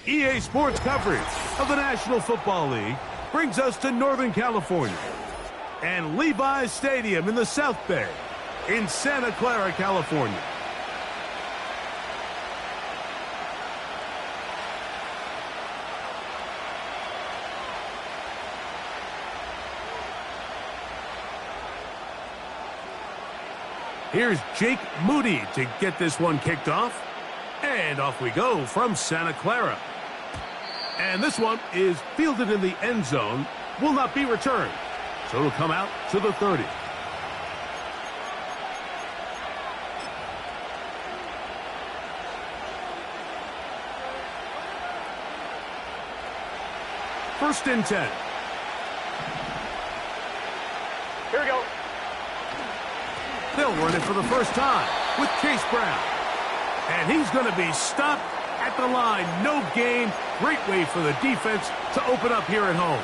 EA Sports coverage of the National Football League brings us to Northern California and Levi's Stadium in the South Bay in Santa Clara, California. Here's Jake Moody to get this one kicked off. And off we go from Santa Clara. And this one is fielded in the end zone. Will not be returned. So it'll come out to the 30. First and 10. Here we go. They'll run it for the first time with Chase Brown. And he's going to be stopped at the line. No gain. Great way for the defense to open up here at home.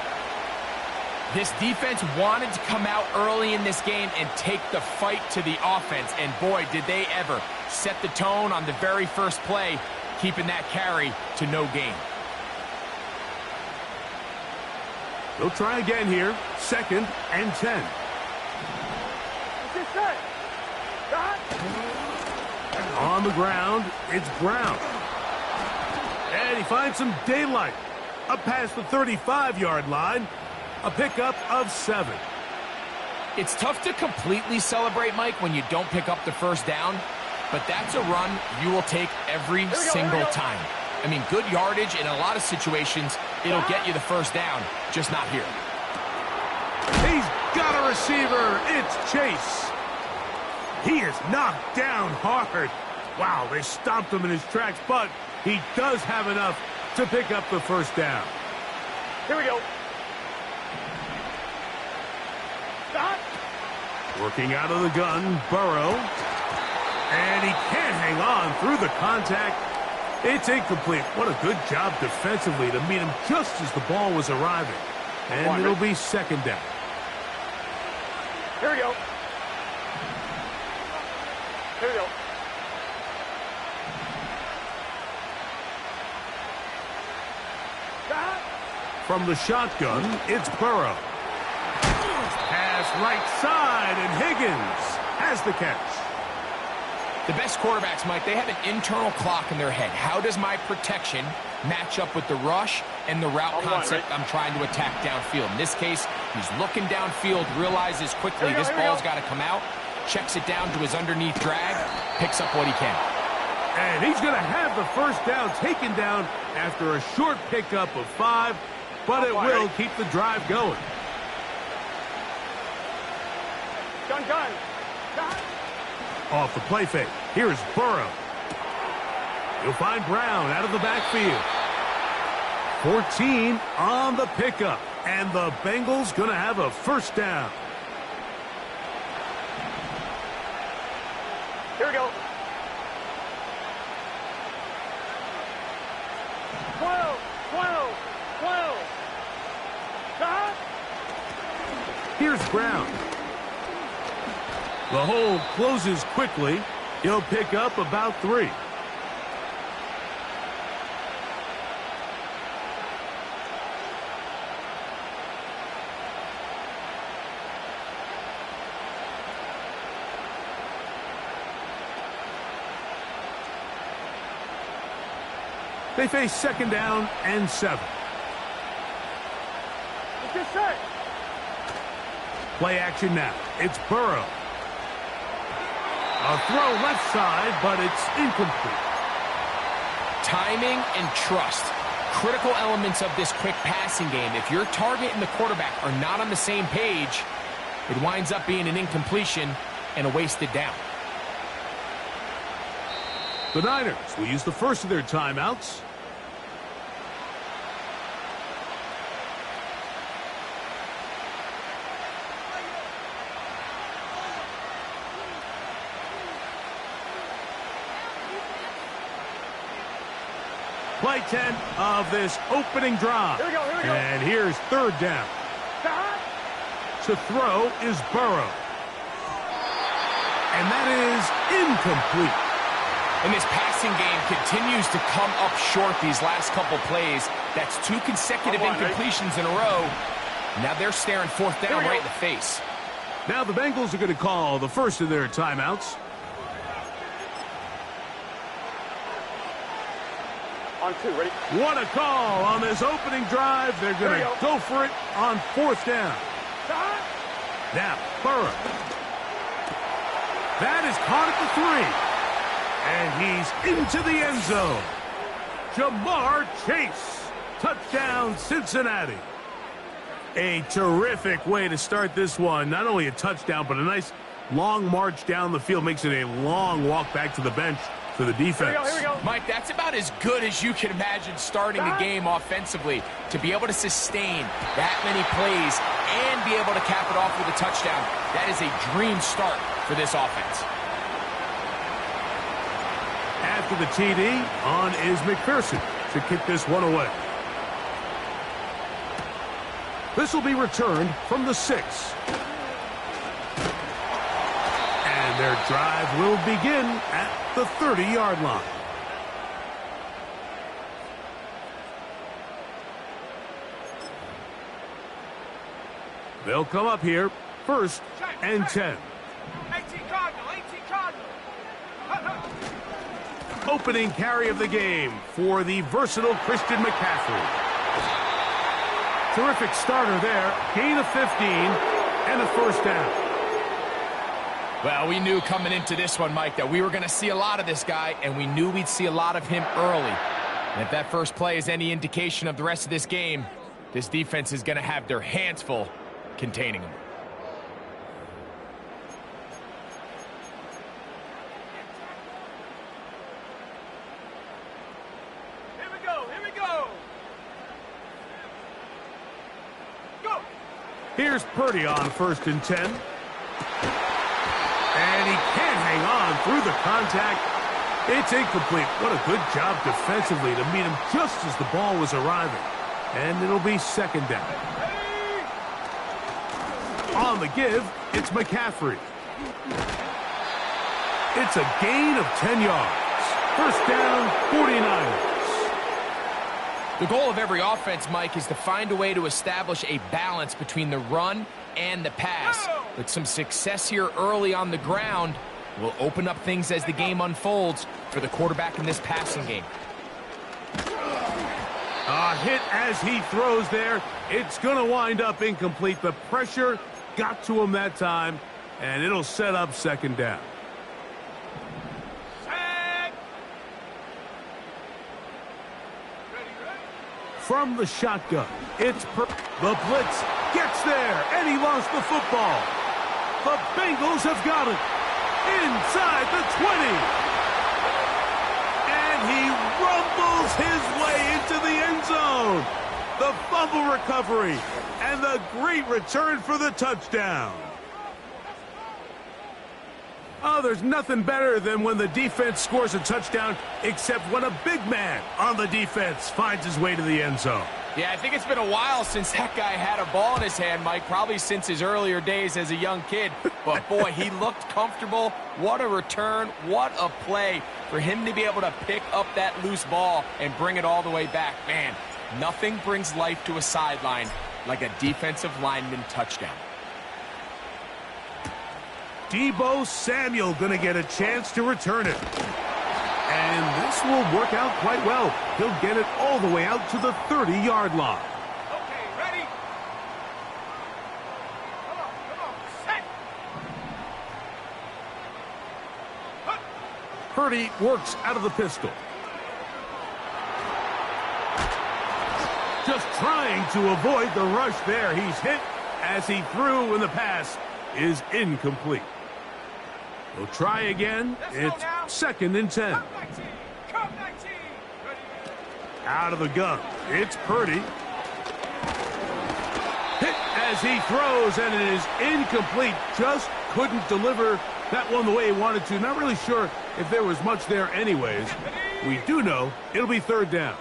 This defense wanted to come out early in this game and take the fight to the offense. And boy, did they ever set the tone on the very first play, keeping that carry to no gain. They'll try again here. Second and 10. On the ground, it's Brown. And he finds some daylight. Up past the 35-yard line. A pickup of 7. It's tough to completely celebrate, Mike, when you don't pick up the first down. But that's a run you will take every single time. I mean, good yardage in a lot of situations. It'll get you the first down, just not here. He's got a receiver. It's Chase. He is knocked down hard. Wow, they stopped him in his tracks, but he does have enough to pick up the first down. Here we go. Stop. Working out of the gun, Burrow. And he can't hang on through the contact. It's incomplete. What a good job defensively to meet him just as the ball was arriving. And it'll be second down. Here we go. Here we go. Stop. From the shotgun, it's Burrow. Pass right side, and Higgins has the catch. The best quarterbacks, Mike, they have an internal clock in their head. How does my protection match up with the rush and the route concept I'm trying to attack downfield? In this case, he's looking downfield, realizes quickly this ball's got to come out, checks it down to his underneath drag, picks up what he can. And he's going to have the first down taken down after a short pickup of 5, but it will keep the drive going. Gun. Stop. Off the play fake. Here's Burrow. He'll find Brown out of the backfield. 14 on the pickup. And the Bengals going to have a first down. Here we go. 12. Stop. Here's Brown. The hole closes quickly. He'll pick up about 3. They face second down and 7. Get set. Play action now. It's Burrow. A throw left side, but it's incomplete. Timing and trust. Critical elements of this quick passing game. If your target and the quarterback are not on the same page, it winds up being an incompletion and a wasted down. The Niners will use the first of their timeouts. Play 10 of this opening drive. Here we go. And here's third down. Stop. To throw is Burrow. And that is incomplete. And this passing game continues to come up short these last couple plays. That's 2 consecutive incompletions in a row. Now they're staring fourth down right in the face. Now the Bengals are going to call the first of their timeouts. On 2, ready? What a call on this opening drive. They're going to go for it on fourth down. Now, Burrow. That is caught at the 3. And he's into the end zone. Jamar Chase. Touchdown, Cincinnati. A terrific way to start this one. Not only a touchdown, but a nice long march down the field. Makes it a long walk back to the bench for the defense. Here we go. Mike, that's about as good as you can imagine starting a game offensively. To be able to sustain that many plays and be able to cap it off with a touchdown, that is a dream start for this offense. After the TD, on is McPherson to kick this one away. This will be returned from the 6. And their drive will begin at the 30-yard line. They'll come up here, 1st and 10. 18 Cardinal, 18 Cardinal. Opening carry of the game for the versatile Christian McCaffrey. Terrific starter there. Gain of 15 and a first down. Well, we knew coming into this one, Mike, that we were going to see a lot of this guy, and we knew we'd see a lot of him early. And if that first play is any indication of the rest of this game, this defense is going to have their hands full containing him. Here we go, here we go. Go. Here's Purdy on 1st and 10. And he can't hang on through the contact. It's incomplete. What a good job defensively to meet him just as the ball was arriving. And it'll be 2nd down. On the give, it's McCaffrey. It's a gain of 10 yards. First down, 49ers. The goal of every offense, Mike, is to find a way to establish a balance between the run and the pass. But some success here early on the ground will open up things as the game unfolds for the quarterback in this passing game. A hit as he throws there. It's going to wind up incomplete. The pressure got to him that time, and it'll set up 2nd down. From the shotgun, it's the blitz gets there, and he lost the football. The Bengals have got it inside the 20. And he rumbles his way into the end zone. The fumble recovery and the great return for the touchdown. Oh, there's nothing better than when the defense scores a touchdown, except when a big man on the defense finds his way to the end zone. Yeah, I think it's been a while since that guy had a ball in his hand, Mike, probably since his earlier days as a young kid. But, boy, he looked comfortable. What a return. What a play for him to be able to pick up that loose ball and bring it all the way back. Man, nothing brings life to a sideline like a defensive lineman touchdown. Deebo Samuel going to get a chance to return it. And this will work out quite well. He'll get it all the way out to the 30-yard line. Okay, ready? Come on, set. Purdy works out of the pistol. Just trying to avoid the rush there. He's hit as he threw when the pass is incomplete. We'll try again. It's 2nd and 10. Come 19. Out of the gun. It's Purdy. Hit as he throws, and it is incomplete. Just couldn't deliver that one the way he wanted to. Not really sure if there was much there anyways. We do know it'll be 3rd down.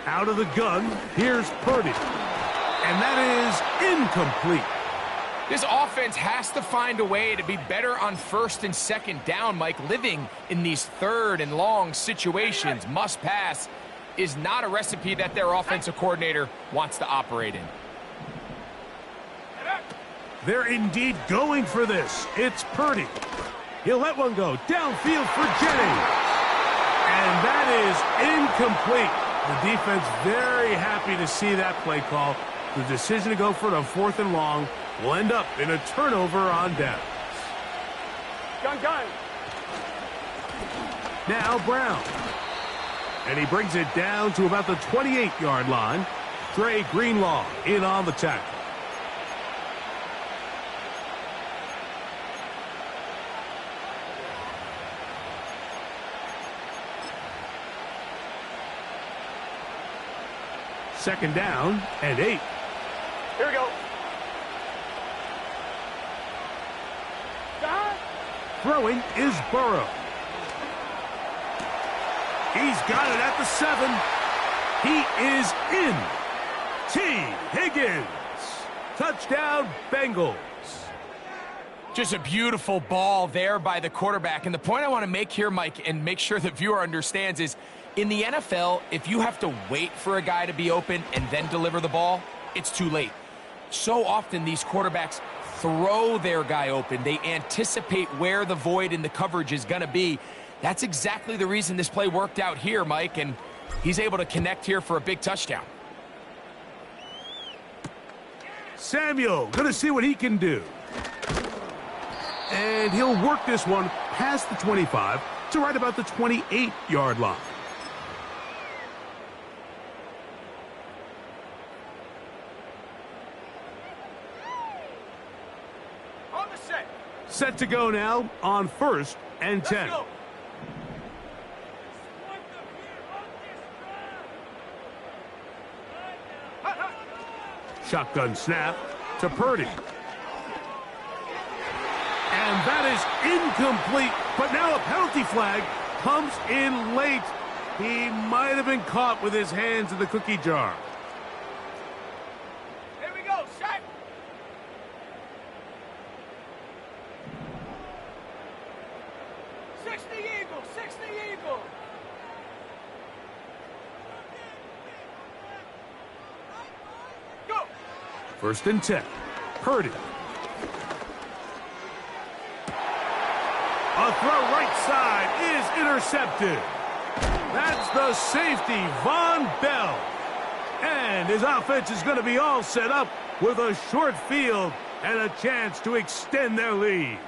Out of the gun, here's Purdy. And that is incomplete. This offense has to find a way to be better on first and second down, Mike. Living in these third and long situations, must pass, is not a recipe that their offensive coordinator wants to operate in. They're indeed going for this. It's Purdy. He'll let one go downfield for Jennings. And that is incomplete. The defense very happy to see that play call. The decision to go for it on 4th and long will end up in a turnover on downs. Gun. Now Brown. And he brings it down to about the 28-yard line. Dre Greenlaw in on the tackle. Second down and 8. Here we go. Throwing is Burrow. He's got it at the 7. He is in. T. Higgins. Touchdown, Bengals. Just a beautiful ball there by the quarterback. And the point I want to make here, Mike, and make sure the viewer understands is, in the NFL, if you have to wait for a guy to be open and then deliver the ball, it's too late. So often these quarterbacks throw their guy open. They anticipate where the void in the coverage is going to be. That's exactly the reason this play worked out here, Mike, and he's able to connect here for a big touchdown. Samuel going to see what he can do. And he'll work this one past the 25 to right about the 28-yard line. Set to go now on 1st and 10. Let's go. Shotgun snap to Purdy. And that is incomplete, but now a penalty flag comes in late. He might have been caught with his hands in the cookie jar. Here we go. Set. Six the Eagle. Go. 1st and 10. Purdy. A throw right side is intercepted. That's the safety, Von Bell. And his offense is going to be all set up with a short field and a chance to extend their lead.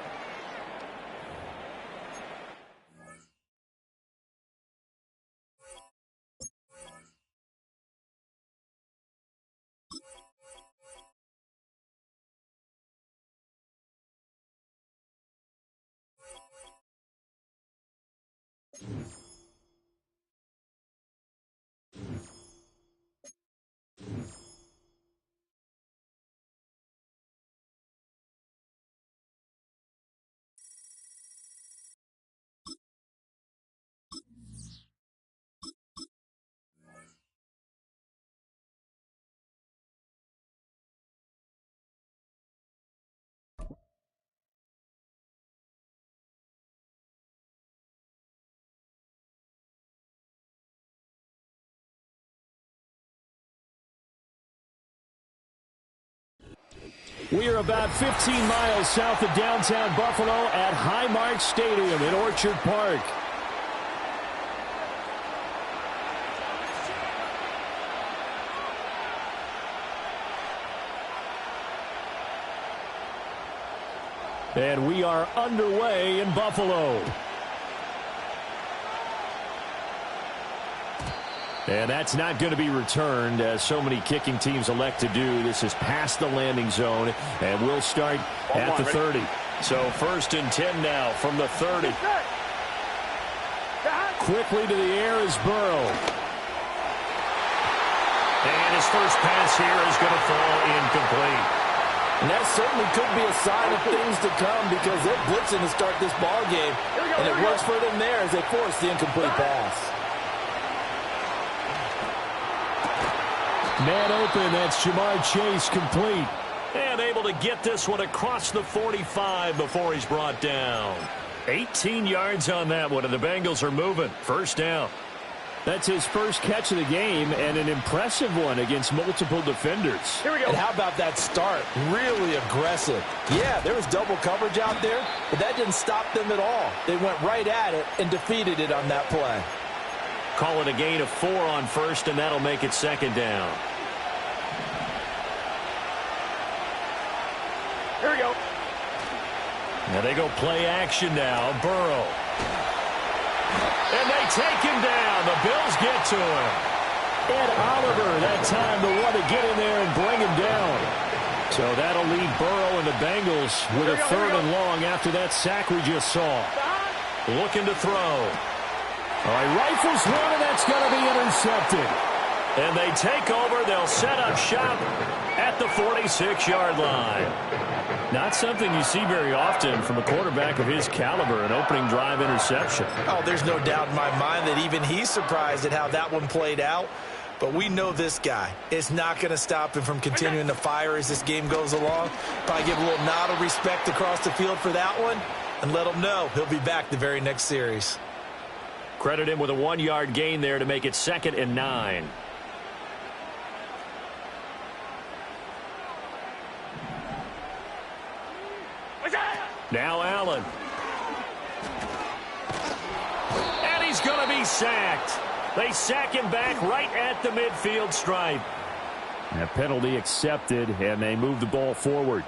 We are about 15 miles south of downtown Buffalo at Highmark Stadium in Orchard Park. And we are underway in Buffalo. And that's not going to be returned, as so many kicking teams elect to do. This is past the landing zone, and we'll start at the 30. So 1st and 10 now from the 30. Quickly to the air is Burrow. And his first pass here is going to fall incomplete. And that certainly could be a sign of things to come, because they're blitzing to start this ball game, and it works for them there as they force the incomplete pass. Man open, that's Jamar Chase complete. And able to get this one across the 45 before he's brought down. 18 yards on that one, and the Bengals are moving. First down. That's his first catch of the game, and an impressive one against multiple defenders. Here we go. And how about that start? Really aggressive. Yeah, there was double coverage out there, but that didn't stop them at all. They went right at it and defeated it on that play. Call it a gain of 4 on first, and that'll make it second down. Here we go. Now they go play action now. Burrow. And they take him down. The Bills get to him. Ed Oliver, that time the one to get in there and bring him down. So that'll leave Burrow and the Bengals with a third and long after that sack we just saw. Looking to throw. All right, rifles one, and that's going to be intercepted. And they take over. They'll set up shop at the 46-yard line. Not something you see very often from a quarterback of his caliber, an opening drive interception. Oh, there's no doubt in my mind that even he's surprised at how that one played out. But we know this guy. It's not going to stop him from continuing to fire as this game goes along. Probably give a little nod of respect across the field for that one and let him know he'll be back the very next series. Credit him with a 1-yard gain there to make it 2nd and 9. Now Allen. And he's going to be sacked. They sack him back right at the midfield stripe. A penalty accepted, and they move the ball forward.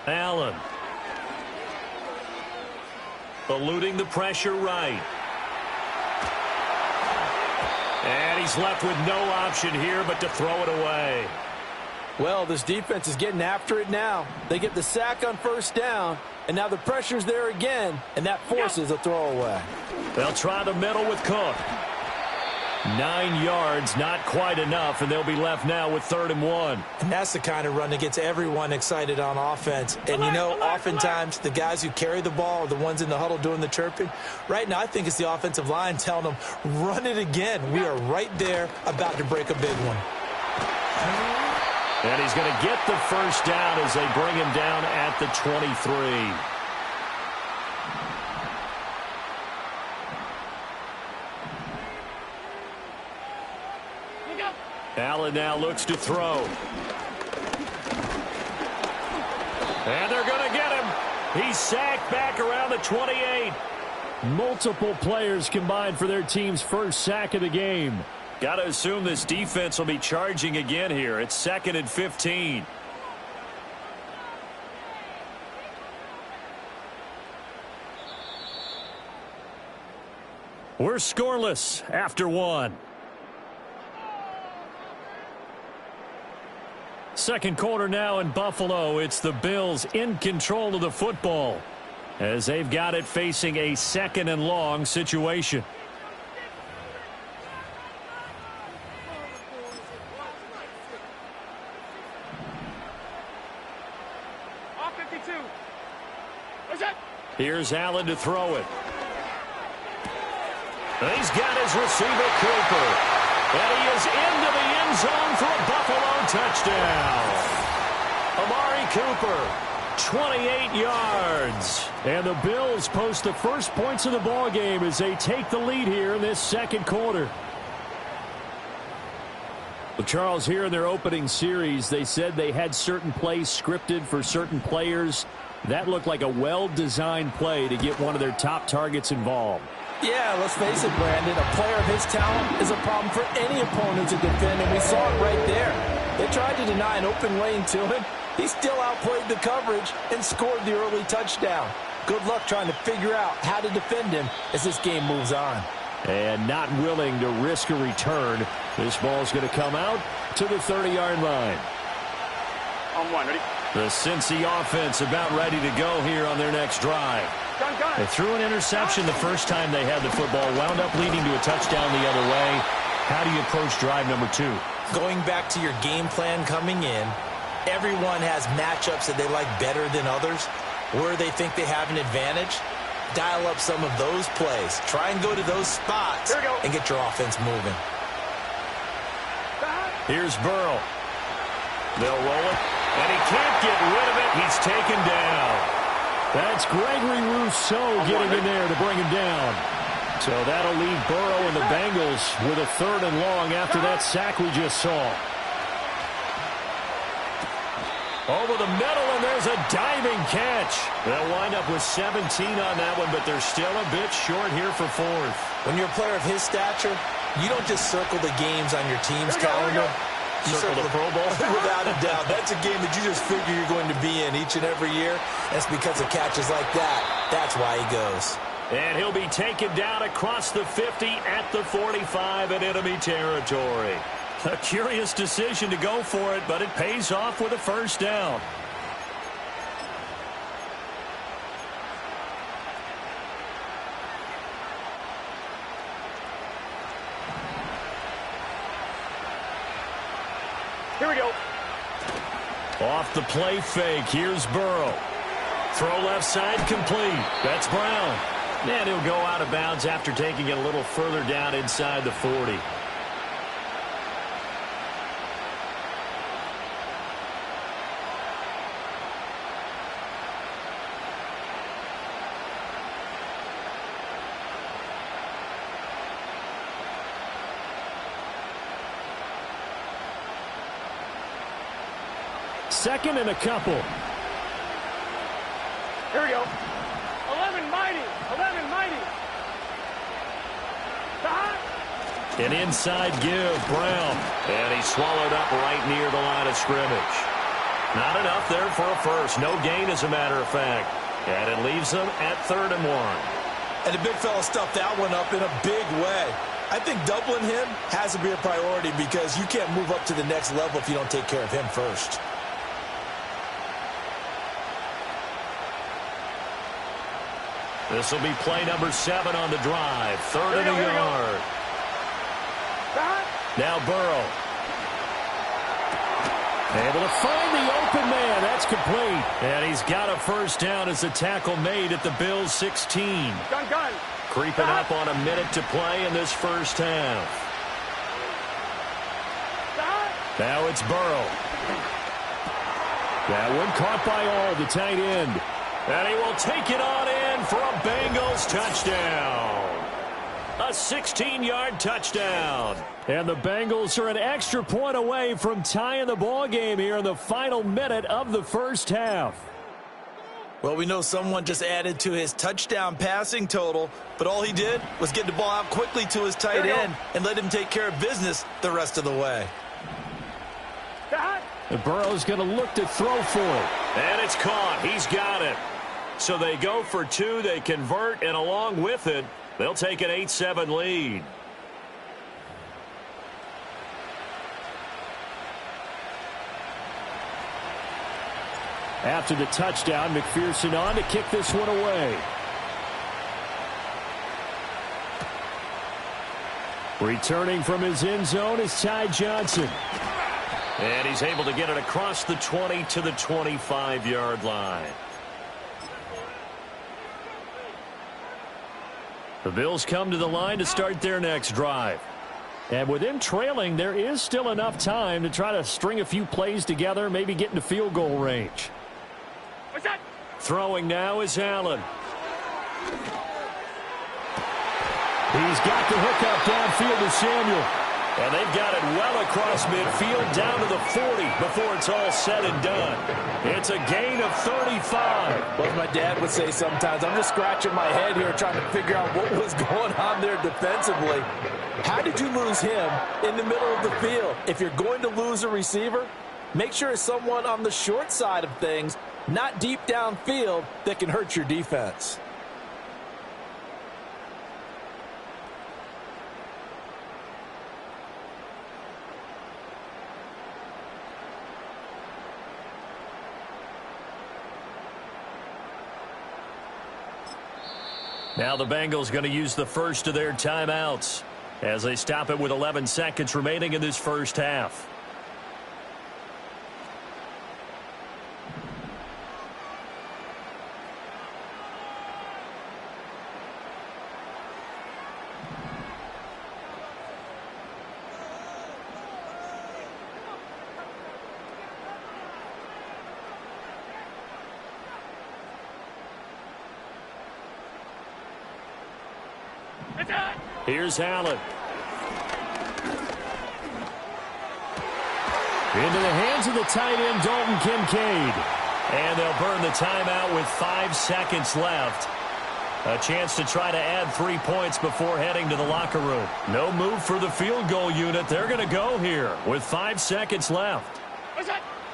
Allen. Eluding the pressure right. And he's left with no option here but to throw it away. Well, this defense is getting after it now. They get the sack on first down, and now the pressure's there again, and that forces a throwaway. They'll try the middle with Cook. 9 yards, not quite enough, and they'll be left now with 3rd and 1. And that's the kind of run that gets everyone excited on offense. And, you know, oftentimes the guys who carry the ball are the ones in the huddle doing the chirping. Right now, I think it's the offensive line telling them, run it again. We are right there about to break a big one. And he's going to get the first down as they bring him down at the 23. Allen now looks to throw. And they're going to get him. He's sacked back around the 28. Multiple players combined for their team's first sack of the game. Got to assume this defense will be charging again here. It's 2nd and 15. We're scoreless after 1. Second quarter now in Buffalo. It's the Bills in control of the football as they've got it facing a 2nd and long situation. Here's Allen to throw it. And he's got his receiver, Cooper. And he is into the end zone for a Buffalo touchdown. Amari Cooper, 28 yards. And the Bills post the first points of the ball game as they take the lead here in this second quarter. Well, Charles, here in their opening series, they said they had certain plays scripted for certain players. That looked like a well-designed play to get one of their top targets involved. Yeah, let's face it, Brandon. A player of his talent is a problem for any opponent to defend, and we saw it right there. They tried to deny an open lane to him. He still outplayed the coverage and scored the early touchdown. Good luck trying to figure out how to defend him as this game moves on. And not willing to risk a return. This ball's going to come out to the 30-yard line. On 1, ready? The Cincy offense about ready to go here on their next drive. They threw an interception the first time they had the football, wound up leading to a touchdown the other way. How do you approach drive number 2? Going back to your game plan coming in, everyone has matchups that they like better than others, where they think they have an advantage. Dial up some of those plays. Try and go to those spots and get your offense moving. Here's Burrow. They'll roll it, and he can't get rid of it. He's taken down. That's Gregory Rousseau getting in there to bring him down. So that'll leave Burrow and the Bengals with a 3rd and long after that sack we just saw. Over the middle, and there's a diving catch. They'll wind up with 17 on that one, but they're still a bit short here for 4th. When you're a player of his stature, you don't just circle the games on your team's calendar. You circle the Pro Bowl? Without a doubt. That's a game that you just figure you're going to be in each and every year. That's because of catches like that. That's why he goes. And he'll be taken down across the 50 at the 45 in enemy territory. A curious decision to go for it, but it pays off with a 1st down. Here we go. Off the play fake, here's Burrow. Throw left side complete. That's Brown. And he'll go out of bounds after taking it a little further down inside the 40. Second and a couple. Here we go. 11 mighty. 11 mighty. An inside give, Brown. And he's swallowed up right near the line of scrimmage. Not enough there for a 1st. No gain, as a matter of fact. And it leaves them at 3rd and 1. And the big fella stuffed that one up in a big way. I think doubling him has to be a priority because you can't move up to the next level if you don't take care of him first. This will be play number 7 on the drive. 3rd and a yard. Now Burrow. Able to find the open man. That's complete. And he's got a 1st down as the tackle made at the Bills' 16. Gun. Creeping up on a minute to play in this 1st half. Now it's Burrow. That one caught by All, the tight end. And he will take it on in for a Bengals touchdown. A 16-yard touchdown. And the Bengals are an extra point away from tying the ball game here in the final minute of the 1st half. Well, we know someone just added to his touchdown passing total, but all he did was get the ball out quickly to his tight end and let him take care of business the rest of the way. And Burrow's going to look to throw for it. And it's caught. He's got it. So they go for 2, they convert, and along with it, they'll take an 8-7 lead. After the touchdown, McPherson on to kick this one away. Returning from his end zone is Ty Johnson. And he's able to get it across the 20 to the 25-yard line. The Bills come to the line to start their next drive. And with them trailing, there is still enough time to try to string a few plays together, maybe get into field goal range. What's that? Throwing now is Allen. He's got the hook up downfield to Samuel. And they've got it well across midfield down to the 40 before it's all said and done. It's a gain of 35. Well, as my dad would say sometimes, I'm just scratching my head here trying to figure out what was going on there defensively. How did you lose him in the middle of the field? If you're going to lose a receiver, make sure it's someone on the short side of things, not deep downfield, that can hurt your defense. Now the Bengals going to use the first of their timeouts as they stop it with 11 seconds remaining in this first half. Here's Allen. Into the hands of the tight end, Dalton Kincaid. And they'll burn the timeout with 5 seconds left. A chance to try to add 3 points before heading to the locker room. No move for the field goal unit. They're going to go here with 5 seconds left.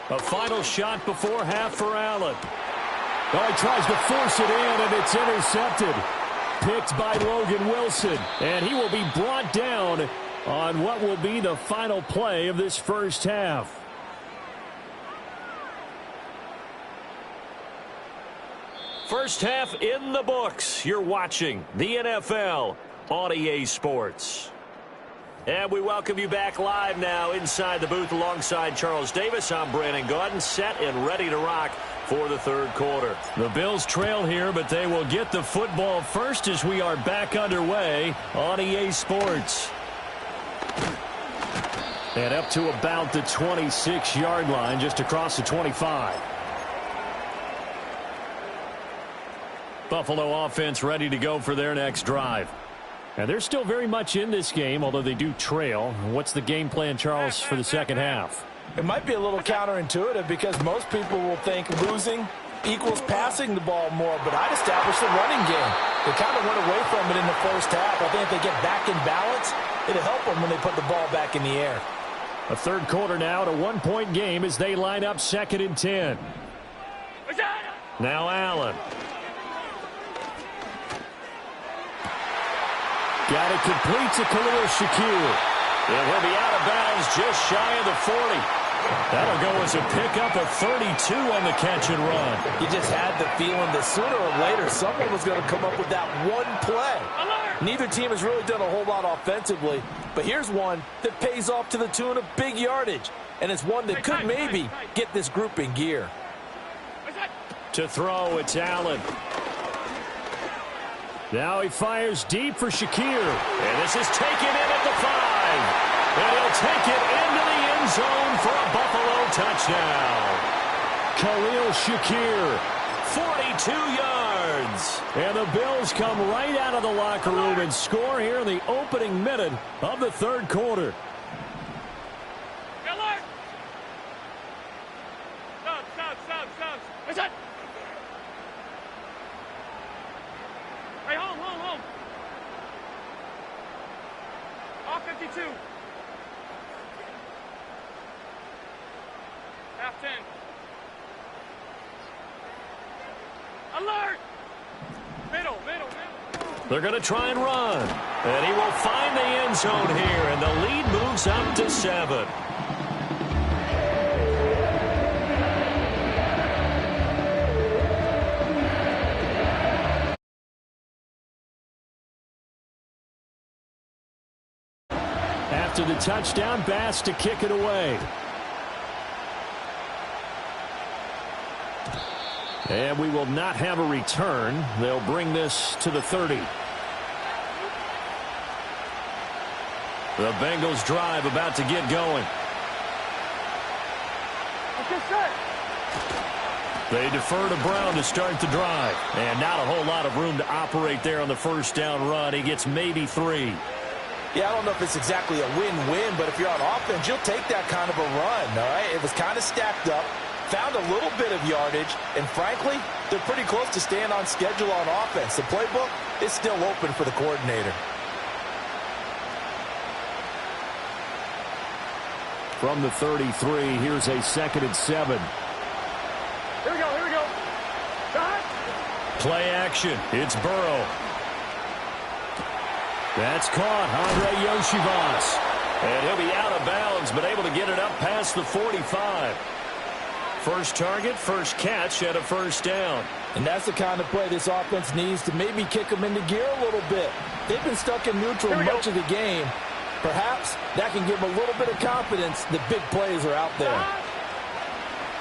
A final shot before half for Allen. Oh, he tries to force it in, and it's intercepted. Picked by Logan Wilson. And he will be brought down on what will be the final play of this first half. First half in the books. You're watching the NFL on EA Sports. And we welcome you back live now inside the booth alongside Charles Davis. I'm Brandon Gaudin, set and ready to rock for the third quarter. The Bills trail here, but they will get the football first as we are back underway on EA Sports. And up to about the 26-yard line, just across the 25. Buffalo offense ready to go for their next drive. And they're still very much in this game, although they do trail. What's the game plan, Charles, for the second half? It might be a little counterintuitive because most people will think losing equals passing the ball more, but I'd establish the running game. They kind of went away from it in the first half. I think if they get back in balance, it'll help them when they put the ball back in the air. A third quarter now, a 1-point game as they line up 2nd and 10. Now Allen. Got it complete to Khalil Shakir. And he'll be out of bounds just shy of the 40. That'll go as a pickup of 32 on the catch and run. You just had the feeling that sooner or later someone was going to come up with that one play. Neither team has really done a whole lot offensively, but here's one that pays off to the tune of big yardage, and it's one that could maybe get this group in gear. To throw, it's Allen. Now he fires deep for Shakir. And this is taken in at the 5. And he'll take it into the end zone for a Buffalo touchdown. Khalil Shakir. 42 yards. And the Bills come right out of the locker room and score here in the opening minute of the third quarter. Half 10. Alert! Middle. They're going to try and run. And he will find the end zone here, and the lead moves up to 7. After the touchdown, Bass to kick it away. And we will not have a return. They'll bring this to the 30. The Bengals drive about to get going. They defer to Brown to start the drive. And not a whole lot of room to operate there on the first down run. He gets maybe 3. Yeah, I don't know if it's exactly a win-win, but if you're on offense, you'll take that kind of a run, all right? It was kind of stacked up, found a little bit of yardage, and frankly, they're pretty close to staying on schedule on offense. The playbook is still open for the coordinator. From the 33, here's a 2nd and 7. Here we go. Play action. It's Burrow. That's caught. Andre Yoshivas. And he'll be out of bounds, but able to get it up past the 45. First target, first catch, and a first down. And that's the kind of play this offense needs to maybe kick them into gear a little bit. They've been stuck in neutral much of the game. Perhaps that can give them a little bit of confidence that big plays are out there.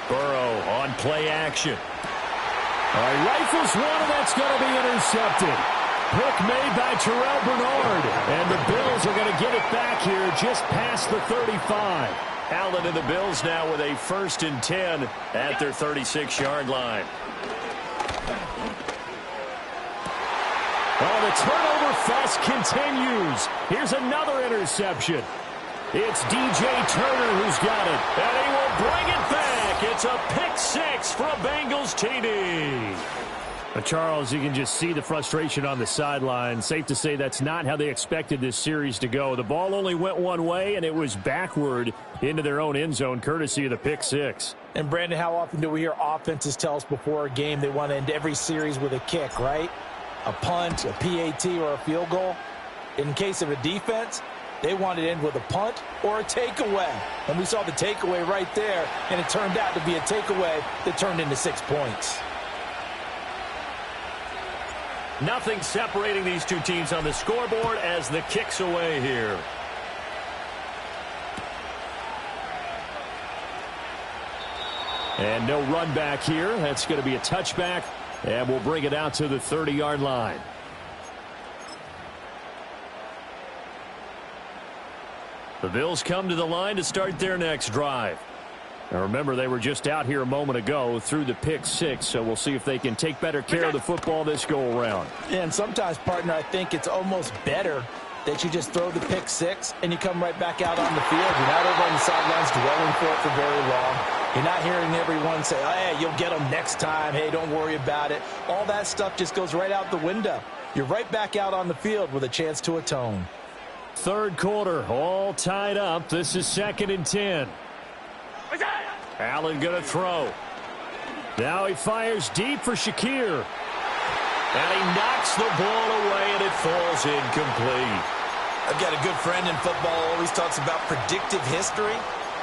Burrow on play action. Rifles one, and that's going to be intercepted. Pick made by Terrell Bernard. And the Bills are going to get it back here just past the 35. Allen and the Bills now with a 1st and 10 at their 36-yard line. Oh, the turnover fest continues. Here's another interception. It's DJ Turner who's got it. And he will bring it back. It's a pick six for a Bengals TD. Charles, you can just see the frustration on the sideline. Safe to say that's not how they expected this series to go. The ball only went one way, and it was backward into their own end zone, courtesy of the pick six. And, Brandon, how often do we hear offenses tell us before a game they want to end every series with a kick, right? A punt, a PAT, or a field goal. In case of a defense, they want to end with a punt or a takeaway. And we saw the takeaway right there, and it turned out to be a takeaway that turned into 6 points. Nothing separating these two teams on the scoreboard as the kick's away here. And no run back here. That's going to be a touchback, and we'll bring it out to the 30-yard line. The Bills come to the line to start their next drive. Now remember, they were just out here a moment ago through the pick six, so we'll see if they can take better care of the football this go-around. And sometimes, partner, I think it's almost better that you just throw the pick six and you come right back out on the field. You're not over on the sidelines dwelling for it for very long. You're not hearing everyone say, oh, hey, you'll get them next time. Hey, don't worry about it. All that stuff just goes right out the window. You're right back out on the field with a chance to atone. Third quarter, all tied up. This is 2nd and 10. Allen going to throw. Now he fires deep for Shakir. And he knocks the ball away, and it falls incomplete. I've got a good friend in football, always talks about predictive history.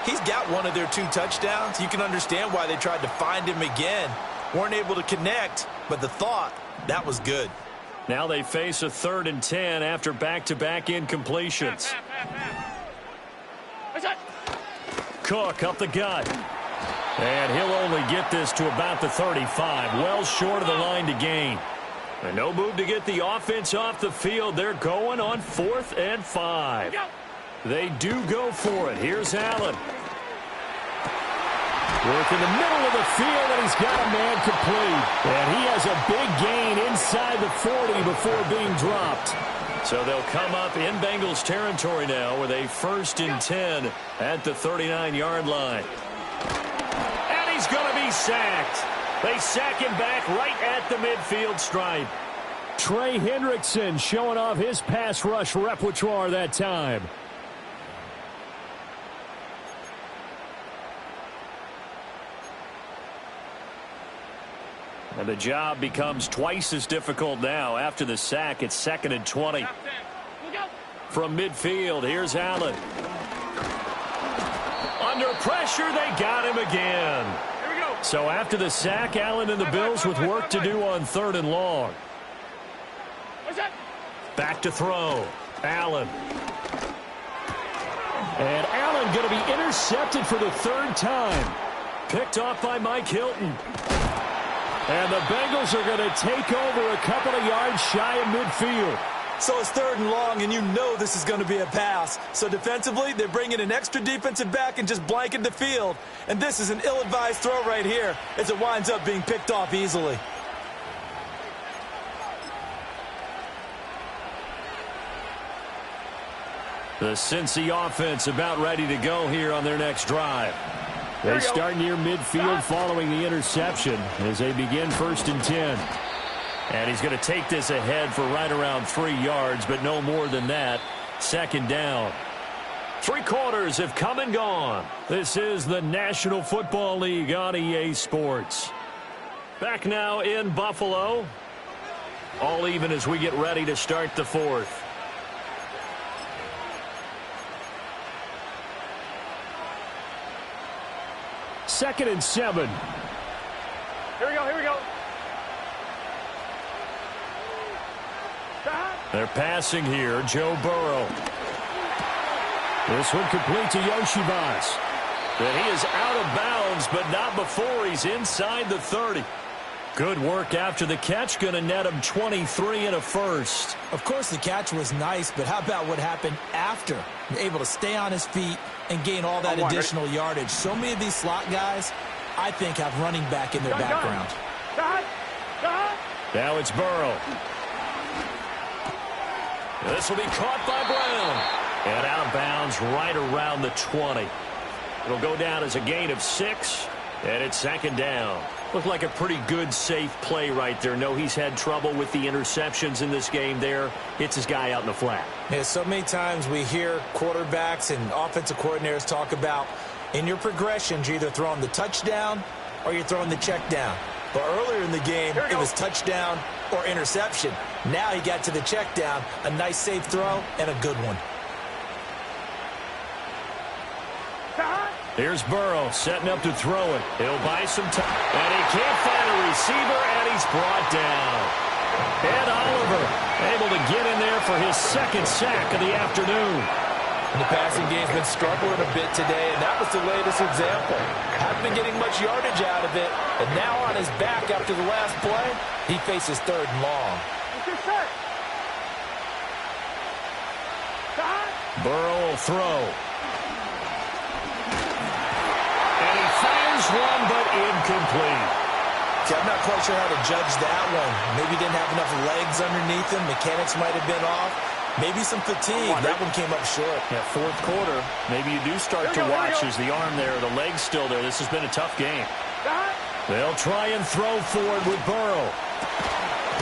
He's got one of their 2 touchdowns. You can understand why they tried to find him again. Weren't able to connect, but the thought, that was good. Now they face a 3rd and 10 after back-to-back incompletions. Cook up the gut. And he'll only get this to about the 35, well short of the line to gain. And no move to get the offense off the field. They're going on 4th and 5. They do go for it. Here's Allen. Work in the middle of the field, and he's got a man complete. And he has a big gain inside the 40 before being dropped. So they'll come up in Bengals territory now with a 1st and 10 at the 39-yard line. And he's going to be sacked. They sack him back right at the midfield stripe. Trey Hendrickson showing off his pass rush repertoire that time. And the job becomes twice as difficult now. After the sack, it's 2nd and 20. From midfield, here's Allen. Under pressure, they got him again. Here we go. So after the sack, Allen and the Bills with work to do on 3rd and long. Back to throw. Allen. And Allen going to be intercepted for the 3rd time. Picked off by Mike Hilton. And the Bengals are going to take over a couple of yards shy of midfield. So it's 3rd and long, and you know this is going to be a pass. So defensively, they bring in an extra defensive back and just blanket the field. And this is an ill-advised throw right here as it winds up being picked off easily. The Cincy offense about ready to go here on their next drive. They start near midfield following the interception as they begin 1st and 10. And he's going to take this ahead for right around 3 yards, but no more than that. 2nd down. 3 quarters have come and gone. This is the National Football League on EA Sports. Back now in Buffalo. All even as we get ready to start the 4th. Second and 7. Here we go, here we go. They're passing here, Joe Burrow. This one complete to Yoshibas. But he is out of bounds, but not before he's inside the 30. Good work after the catch, going to net him 23 and a first. Of course, the catch was nice, but how about what happened after? Able to stay on his feet and gain all that additional yardage. So many of these slot guys, I think, have running back in their background. Now it's Burrow. This will be caught by Brown. And out of bounds right around the 20. It'll go down as a gain of 6, and it's second down. Looked like a pretty good, safe play right there. No, he's had trouble with the interceptions in this game there. Hits his guy out in the flat. Yeah, so many times we hear quarterbacks and offensive coordinators talk about in your progressions, you're either throwing the touchdown or you're throwing the check down. But earlier in the game, it was touchdown or interception. Now he got to the check down, a nice safe throw, and a good one. Here's Burrow setting up to throw it. He'll buy some time. And he can't find a receiver, and he's brought down. Ed Oliver able to get in there for his second sack of the afternoon. And the passing game's been struggling a bit today, and that was the latest example. Hasn't been getting much yardage out of it, and now on his back after the last play, he faces third and long. Burrow will throw. And he fires one, but incomplete. See, I'm not quite sure how to judge that one. Maybe he didn't have enough legs underneath him. Mechanics might have been off. Maybe some fatigue. That one came up short. Yeah, fourth quarter. Maybe you do start to watch as the arm there, the leg's still there. This has been a tough game. They'll try and throw forward with Burrow.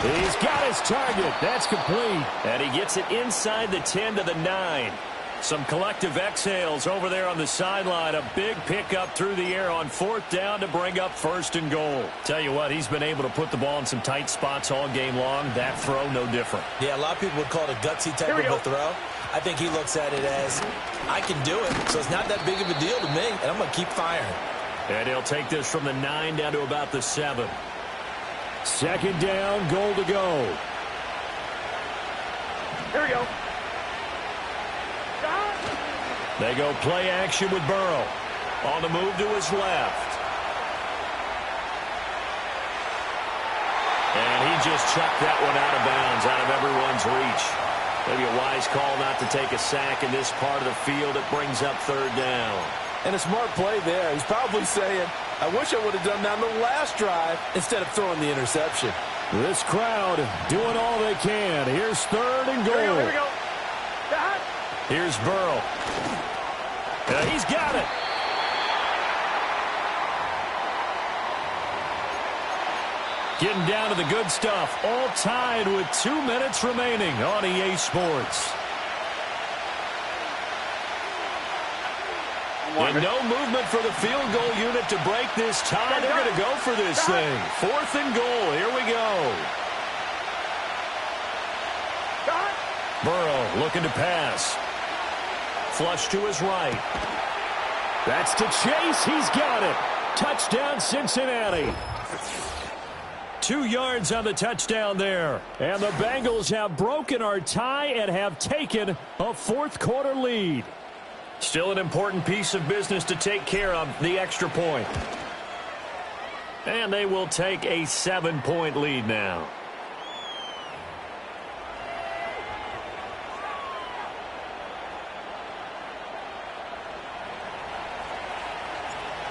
He's got his target. That's complete. And he gets it inside the 10 to the 9. Some collective exhales over there on the sideline. A big pickup through the air on fourth down to bring up first and goal. Tell you what, he's been able to put the ball in some tight spots all game long. That throw, no different. Yeah, a lot of people would call it a gutsy type of a throw. I think he looks at it as, I can do it, so it's not that big of a deal to me, and I'm going to keep firing. And he'll take this from the 9 down to about the 7. Second down, goal to go. Here we go. They go play action with Burrow. On the move to his left. And he just chucked that one out of bounds, out of everyone's reach. Maybe a wise call not to take a sack in this part of the field. It brings up third down. And a smart play there. He's probably saying, I wish I would have done that on the last drive instead of throwing the interception. This crowd doing all they can. Here's third and goal. Here we go. Here's Burrow. Yeah, he's got it. Getting down to the good stuff. All tied with 2 minutes remaining on EA Sports. And no movement for the field goal unit to break this tie. They're going to go for this thing. Fourth and goal. Here we go. Burrow looking to pass. Flush to his right. That's to Chase. He's got it. Touchdown, Cincinnati. 2 yards on the touchdown there. And the Bengals have broken our tie and have taken a fourth quarter lead. Still an important piece of business to take care of, the extra point. And they will take a 7-point lead now.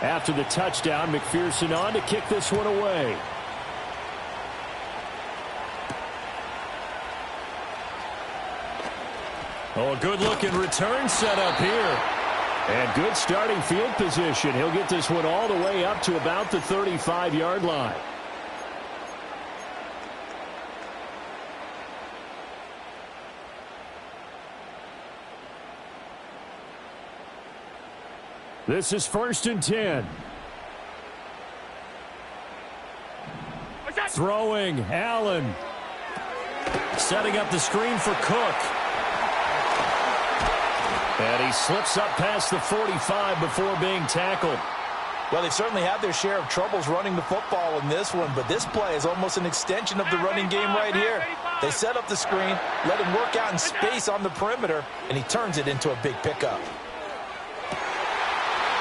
After the touchdown, McPherson on to kick this one away. Oh, a good-looking return set up here. And good starting field position. He'll get this one all the way up to about the 35-yard line. This is 1st and 10. Throwing, Allen. Setting up the screen for Cook. And he slips up past the 45 before being tackled. Well, they certainly had their share of troubles running the football in this one, but this play is almost an extension of the running game right here. They set up the screen, let him work out in space on the perimeter, and he turns it into a big pickup.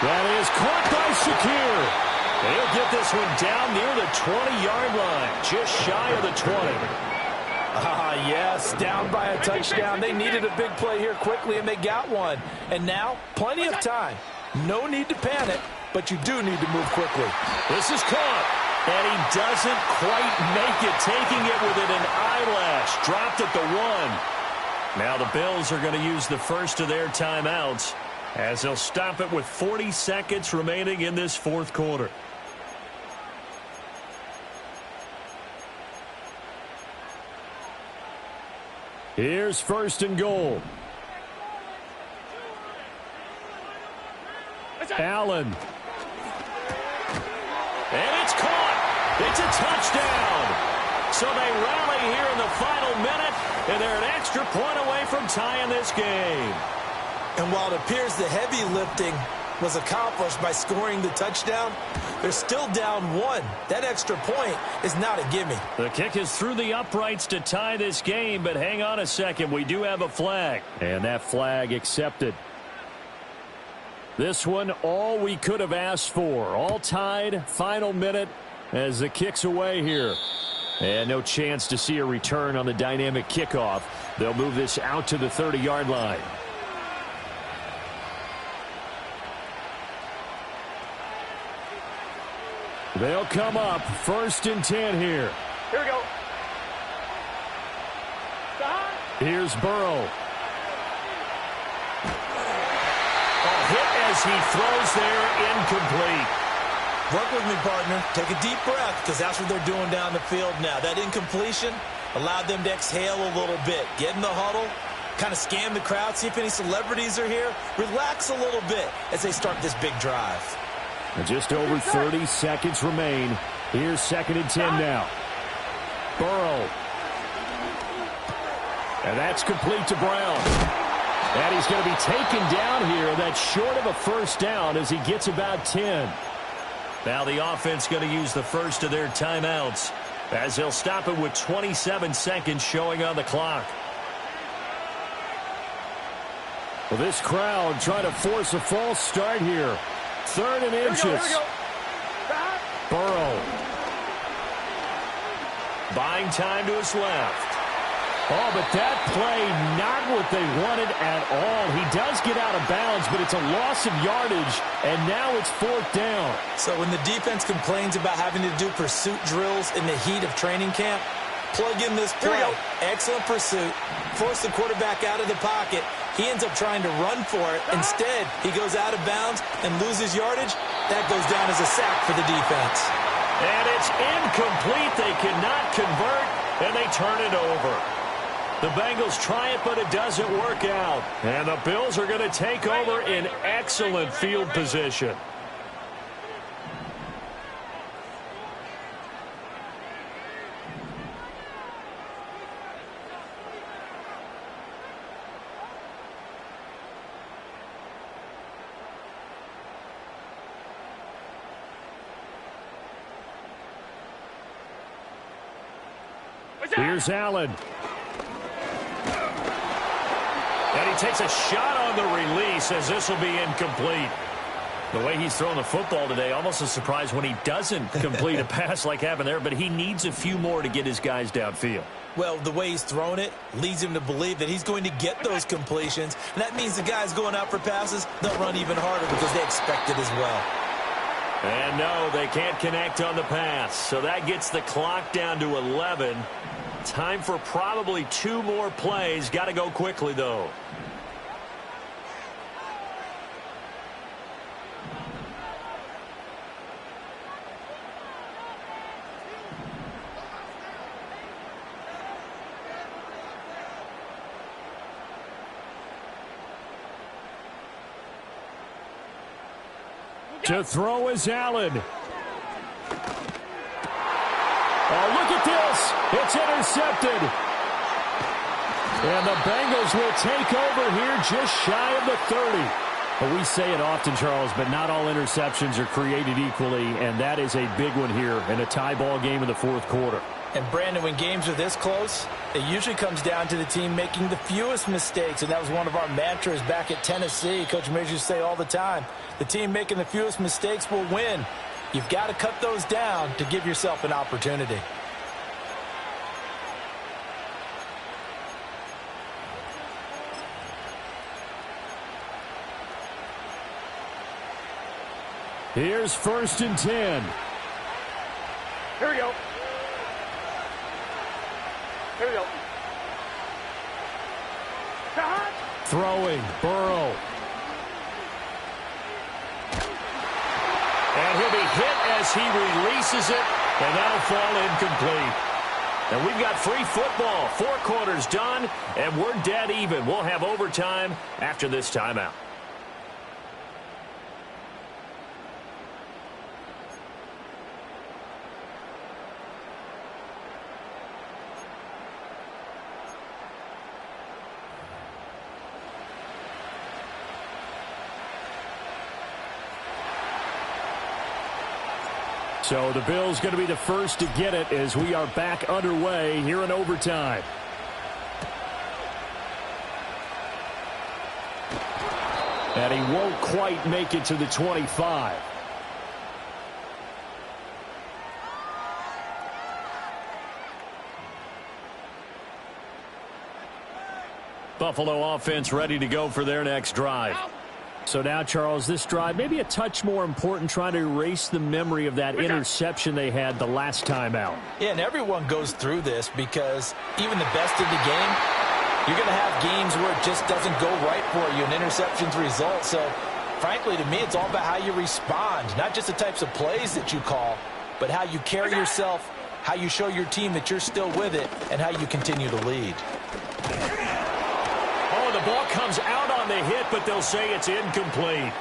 That is caught by Shakir. They'll get this one down near the 20-yard line, just shy of the 20. Yes, down by a touchdown. They needed a big play here quickly, and they got one. And now, plenty of time. No need to panic, but you do need to move quickly. This is caught, and he doesn't quite make it, taking it within an eyelash. Dropped at the 1. Now the Bills are going to use the first of their timeouts as they'll stop it with 40 seconds remaining in this fourth quarter. Here's first and goal. Allen. And it's caught. It's a touchdown. So they rally here in the final minute, and they're an extra point away from tying this game. And while it appears the heavy lifting was accomplished by scoring the touchdown, they're still down one. That extra point is not a gimme. The kick is through the uprights to tie this game, but hang on a second. We do have a flag, and that flag accepted. This one, all we could have asked for. All tied, final minute as the kick's away here. And no chance to see a return on the dynamic kickoff. They'll move this out to the 30-yard line. They'll come up first and 10 here. Here we go. Here's Burrow. Hit as he throws there, incomplete. Work with me, partner. Take a deep breath, because that's what they're doing down the field now. That incompletion allowed them to exhale a little bit. Get in the huddle, kind of scan the crowd, see if any celebrities are here. Relax a little bit as they start this big drive. And just over 30 seconds remain. Here's second and 10 now. Burrow. And that's complete to Brown. And he's going to be taken down here. That's short of a first down as he gets about 10. Now the offense going to use the first of their timeouts as they'll stop it with 27 seconds showing on the clock. Well, this crowd trying to force a false start here. Third and inches. Here we go. Burrow. Buying time to his left. Oh, but that play, not what they wanted at all. He does get out of bounds, but it's a loss of yardage, and now it's fourth down. So when the defense complains about having to do pursuit drills in the heat of training camp, plug in this play. Excellent pursuit. Force the quarterback out of the pocket. He ends up trying to run for it. Instead, he goes out of bounds and loses yardage. That goes down as a sack for the defense. And it's incomplete. They cannot convert, and they turn it over. The Bengals try it, but it doesn't work out. And the Bills are going to take over in excellent field position. Here's Allen. And he takes a shot on the release as this will be incomplete. The way he's throwing the football today, almost a surprise when he doesn't complete a pass like happened there, but he needs a few more to get his guys downfield. Well, the way he's thrown it leads him to believe that he's going to get those completions, and that means the guys going out for passes, they'll run even harder because they expect it as well. And no, they can't connect on the pass, so that gets the clock down to 11. Time for probably 2 more plays. Got to go quickly, though. To throw is Allen. Oh, look at this. It's intercepted. And the Bengals will take over here just shy of the 30. But we say it often, Charles, but not all interceptions are created equally, and that is a big one here in a tie ball game in the fourth quarter. And, Brandon, when games are this close, it usually comes down to the team making the fewest mistakes, and that was one of our mantras back at Tennessee. Coach Mears used to say all the time, the team making the fewest mistakes will win. You've got to cut those down to give yourself an opportunity. Here's first and 10. Here we go. Here we go. Throwing, Burrow. And he'll be hit as he releases it, and that'll fall incomplete. And we've got free football. 4 quarters done, and we're dead even. We'll have overtime after this timeout. So the Bills going to be the first to get it as we are back underway here in overtime. And he won't quite make it to the 25. Buffalo offense ready to go for their next drive. So now, Charles, this drive maybe a touch more important, trying to erase the memory of that interception they had the last time out. Yeah, and everyone goes through this because even the best in the game, you're going to have games where it just doesn't go right for you, and interceptions result. So, frankly, to me, it's all about how you respond, not just the types of plays that you call, but how you carry yourself, how you show your team that you're still with it, and how you continue to lead. Oh, the ball comes out on the hit, but they'll say it's incomplete.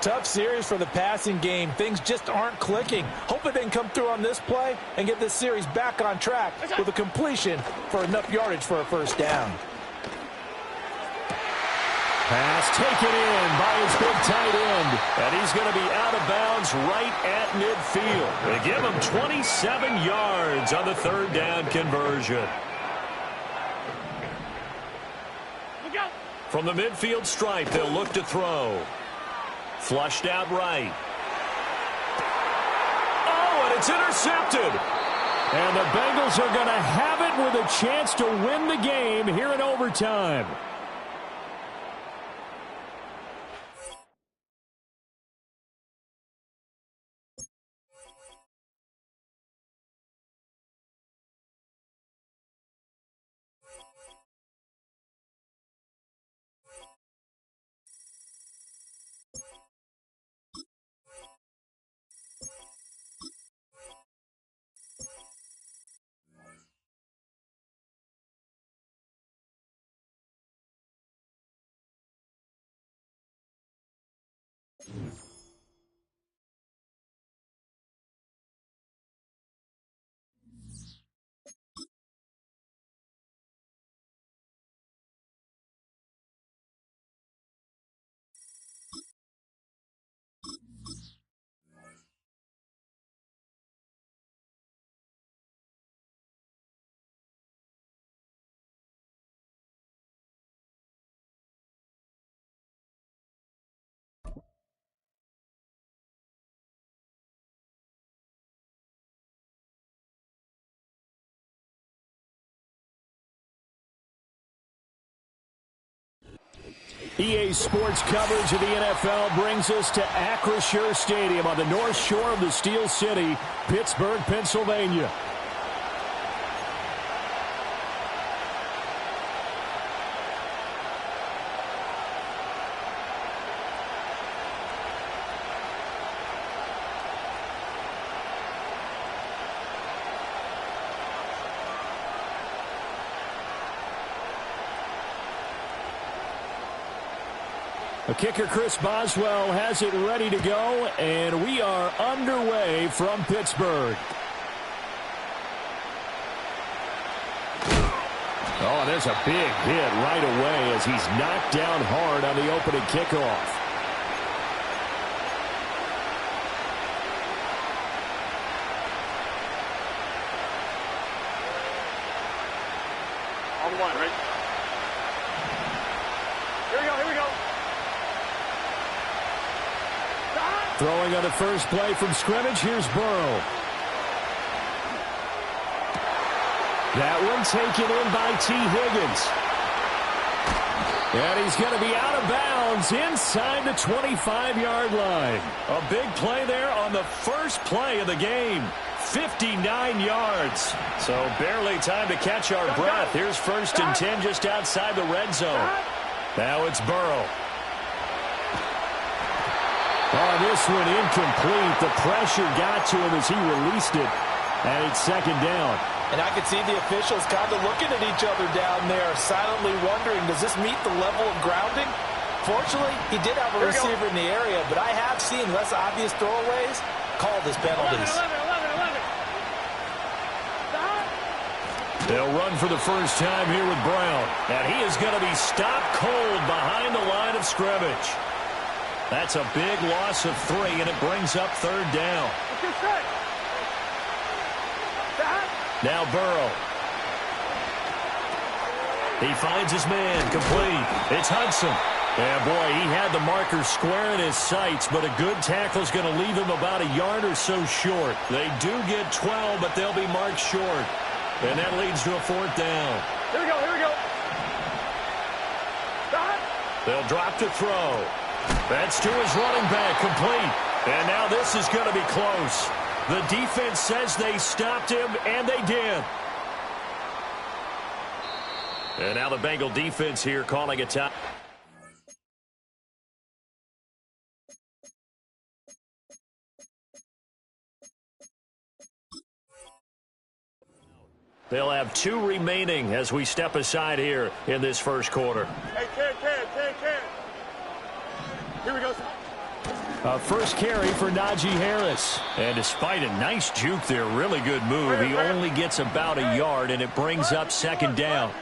Tough series for the passing game. Things just aren't clicking. Hoping they can come through on this play and get this series back on track with a completion for enough yardage for a first down. Pass taken in by his big tight end. And he's going to be out of bounds right at midfield. They give him 27 yards on the third down conversion. From the midfield stripe, they'll look to throw. Flushed out right. Oh, and it's intercepted. And the Bengals are going to have it with a chance to win the game here in overtime. EA Sports coverage of the NFL brings us to Acrisure Stadium on the north shore of the Steel City, Pittsburgh, Pennsylvania. The kicker, Chris Boswell, has it ready to go, and we are underway from Pittsburgh. Oh, there's a big hit right away as he's knocked down hard on the opening kickoff. On the line, right? Here we go, here we go. Throwing on the first play from scrimmage, here's Burrow. That one taken in by T. Higgins. And he's going to be out of bounds inside the 25-yard line. A big play there on the first play of the game. 59 yards. So barely time to catch our breath. Here's 1st and 10 just outside the red zone. Now it's Burrow. Oh, this one incomplete. The pressure got to him as he released it. And it's second down. And I could see the officials kind of looking at each other down there, silently wondering, does this meet the level of grounding? Fortunately, he did have a receiver in the area, but I have seen less obvious throwaways called as penalties. 11. They'll run for the first time here with Brown. And he is going to be stopped cold behind the line of scrimmage. That's a big loss of 3, and it brings up third down. Now Burrow. He finds his man, complete. It's Hudson. And boy, he had the marker square in his sights, but a good tackle is going to leave him about a yard or so short. They do get 12, but they'll be marked short. And that leads to a fourth down. Here we go. Stop. They'll drop to throw. That's to his running back, complete. And now this is going to be close. The defense says they stopped him, and they did. And now the Bengal defense here calling a time. They'll have 2 remaining as we step aside here in this first quarter. Hey, Ken. Here we go. First carry for Najee Harris. And despite a nice juke there, really good move, he only gets about a yard, and it brings up second down.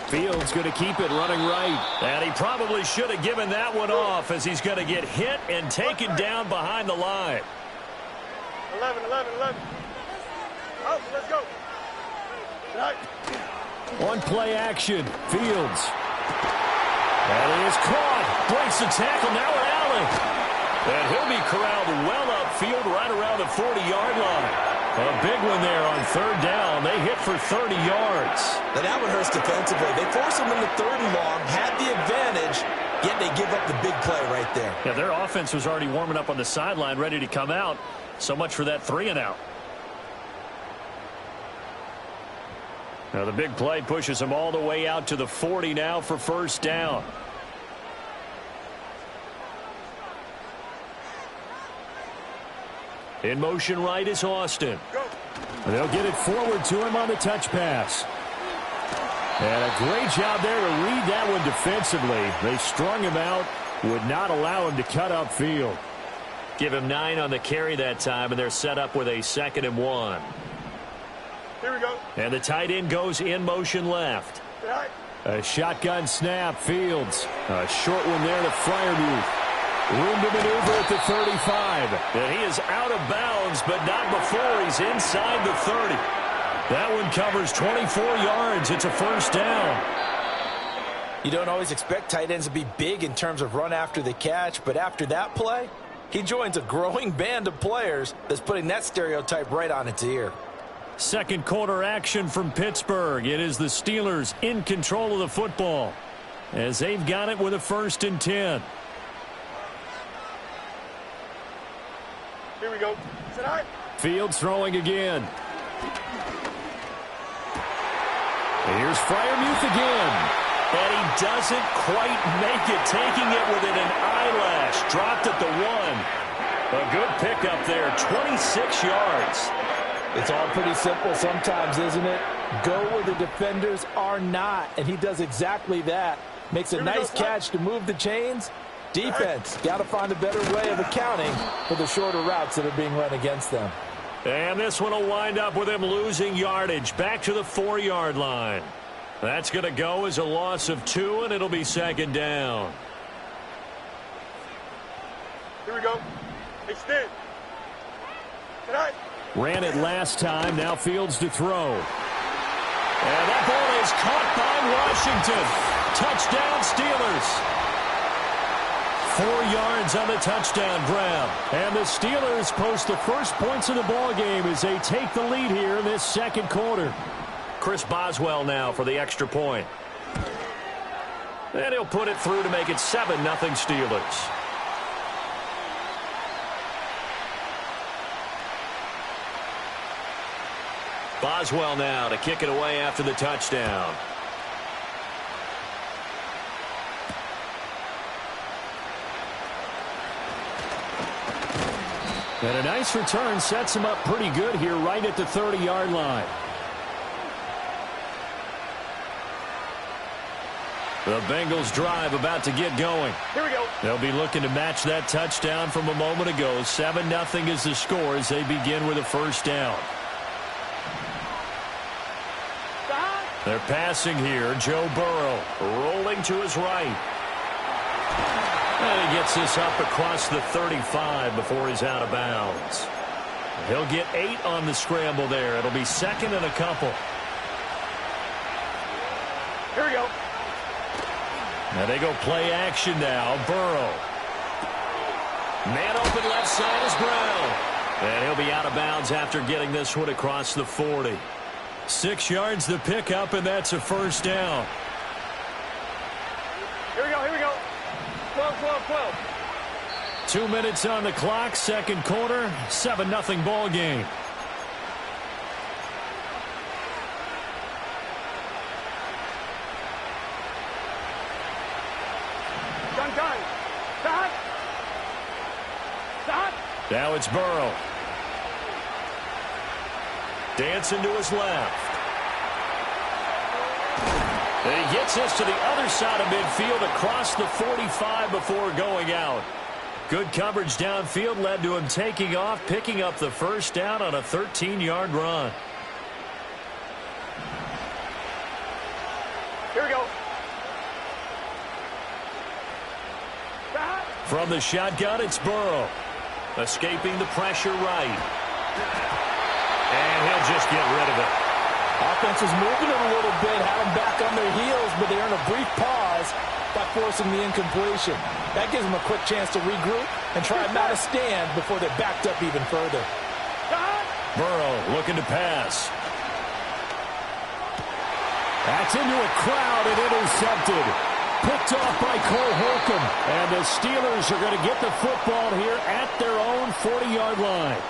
Fields going to keep it running right. And he probably should have given that one off as he's going to get hit and taken down behind the line. 11. Oh, let's go. On play action, Fields. And he is caught. Breaks the tackle. Now Allen. And he'll be corralled well upfield right around the 40-yard line. A big one there on third down. They hit for 30 yards. Now that one hurts defensively. They force him into third and long, had the advantage, yet they give up the big play right there. Yeah, their offense was already warming up on the sideline, ready to come out. So much for that 3-and-out. Now the big play pushes them all the way out to the 40 now for first down. In motion right is Austin. They'll get it forward to him on the touch pass. And a great job there to read that one defensively. They strung him out, would not allow him to cut upfield. Give him 9 on the carry that time, and they're set up with a 2nd and 1. Here we go. And the tight end goes in motion left. A shotgun snap, Fields. A short one there to Freiermuth. Room to maneuver at the 35. And he is out of bounds, but not before he's inside the 30. That one covers 24 yards. It's a first down. You don't always expect tight ends to be big in terms of run after the catch, but after that play, he joins a growing band of players that's putting that stereotype right on its ear. Second quarter action from Pittsburgh. It is the Steelers in control of the football as they've got it with a 1st and 10. Here we go. Fields throwing again. And here's Freiermuth again. And he doesn't quite make it, taking it within an eyelash. Dropped at the 1. A good pickup there, 26 yards. It's all pretty simple sometimes, isn't it? Go where the defenders are not, and he does exactly that. Makes a nice catch to move the chains. Defense, got to find a better way of accounting for the shorter routes that are being run against them. And this one will wind up with him losing yardage back to the 4-yard line. That's going to go as a loss of 2, and it'll be 2nd down. Here we go. Extend. Ran it last time. Now Fields to throw. And that ball is caught by Washington. Touchdown Steelers. 4 yards on the touchdown grab. And the Steelers post the first points of the ball game as they take the lead here in this second quarter. Chris Boswell now for the extra point. And he'll put it through to make it 7-0 Steelers. Boswell now to kick it away after the touchdown. And a nice return sets him up pretty good here right at the 30-yard line. The Bengals drive about to get going. Here we go. They'll be looking to match that touchdown from a moment ago. 7-0 is the score as they begin with a first down. They're passing here. Joe Burrow rolling to his right. And he gets this up across the 35 before he's out of bounds. He'll get 8 on the scramble there. It'll be second and a couple. Here we go. Now they go play action now. Burrow. Man open left side is Brown. And he'll be out of bounds after getting this one across the 40. 6 yards to pick up, and that's a first down. Here we go, here we go. 12. 2 minutes on the clock, second quarter, 7-0 ball game. Now it's Burrow. Dancing to his left. And he gets this to the other side of midfield across the 45 before going out. Good coverage downfield led to him taking off, picking up the first down on a 13-yard run. Here we go. From the shotgun, it's Burrow. Escaping the pressure right. And he'll just get rid of it. Offense is moving it a little bit, had them back on their heels, but they're in a brief pause by forcing the incompletion. That gives them a quick chance to regroup and try and mount a stand before they're backed up even further. Burrow looking to pass. That's into a crowd and intercepted. Picked off by Cole Holcomb. And the Steelers are going to get the football here at their own 40-yard line.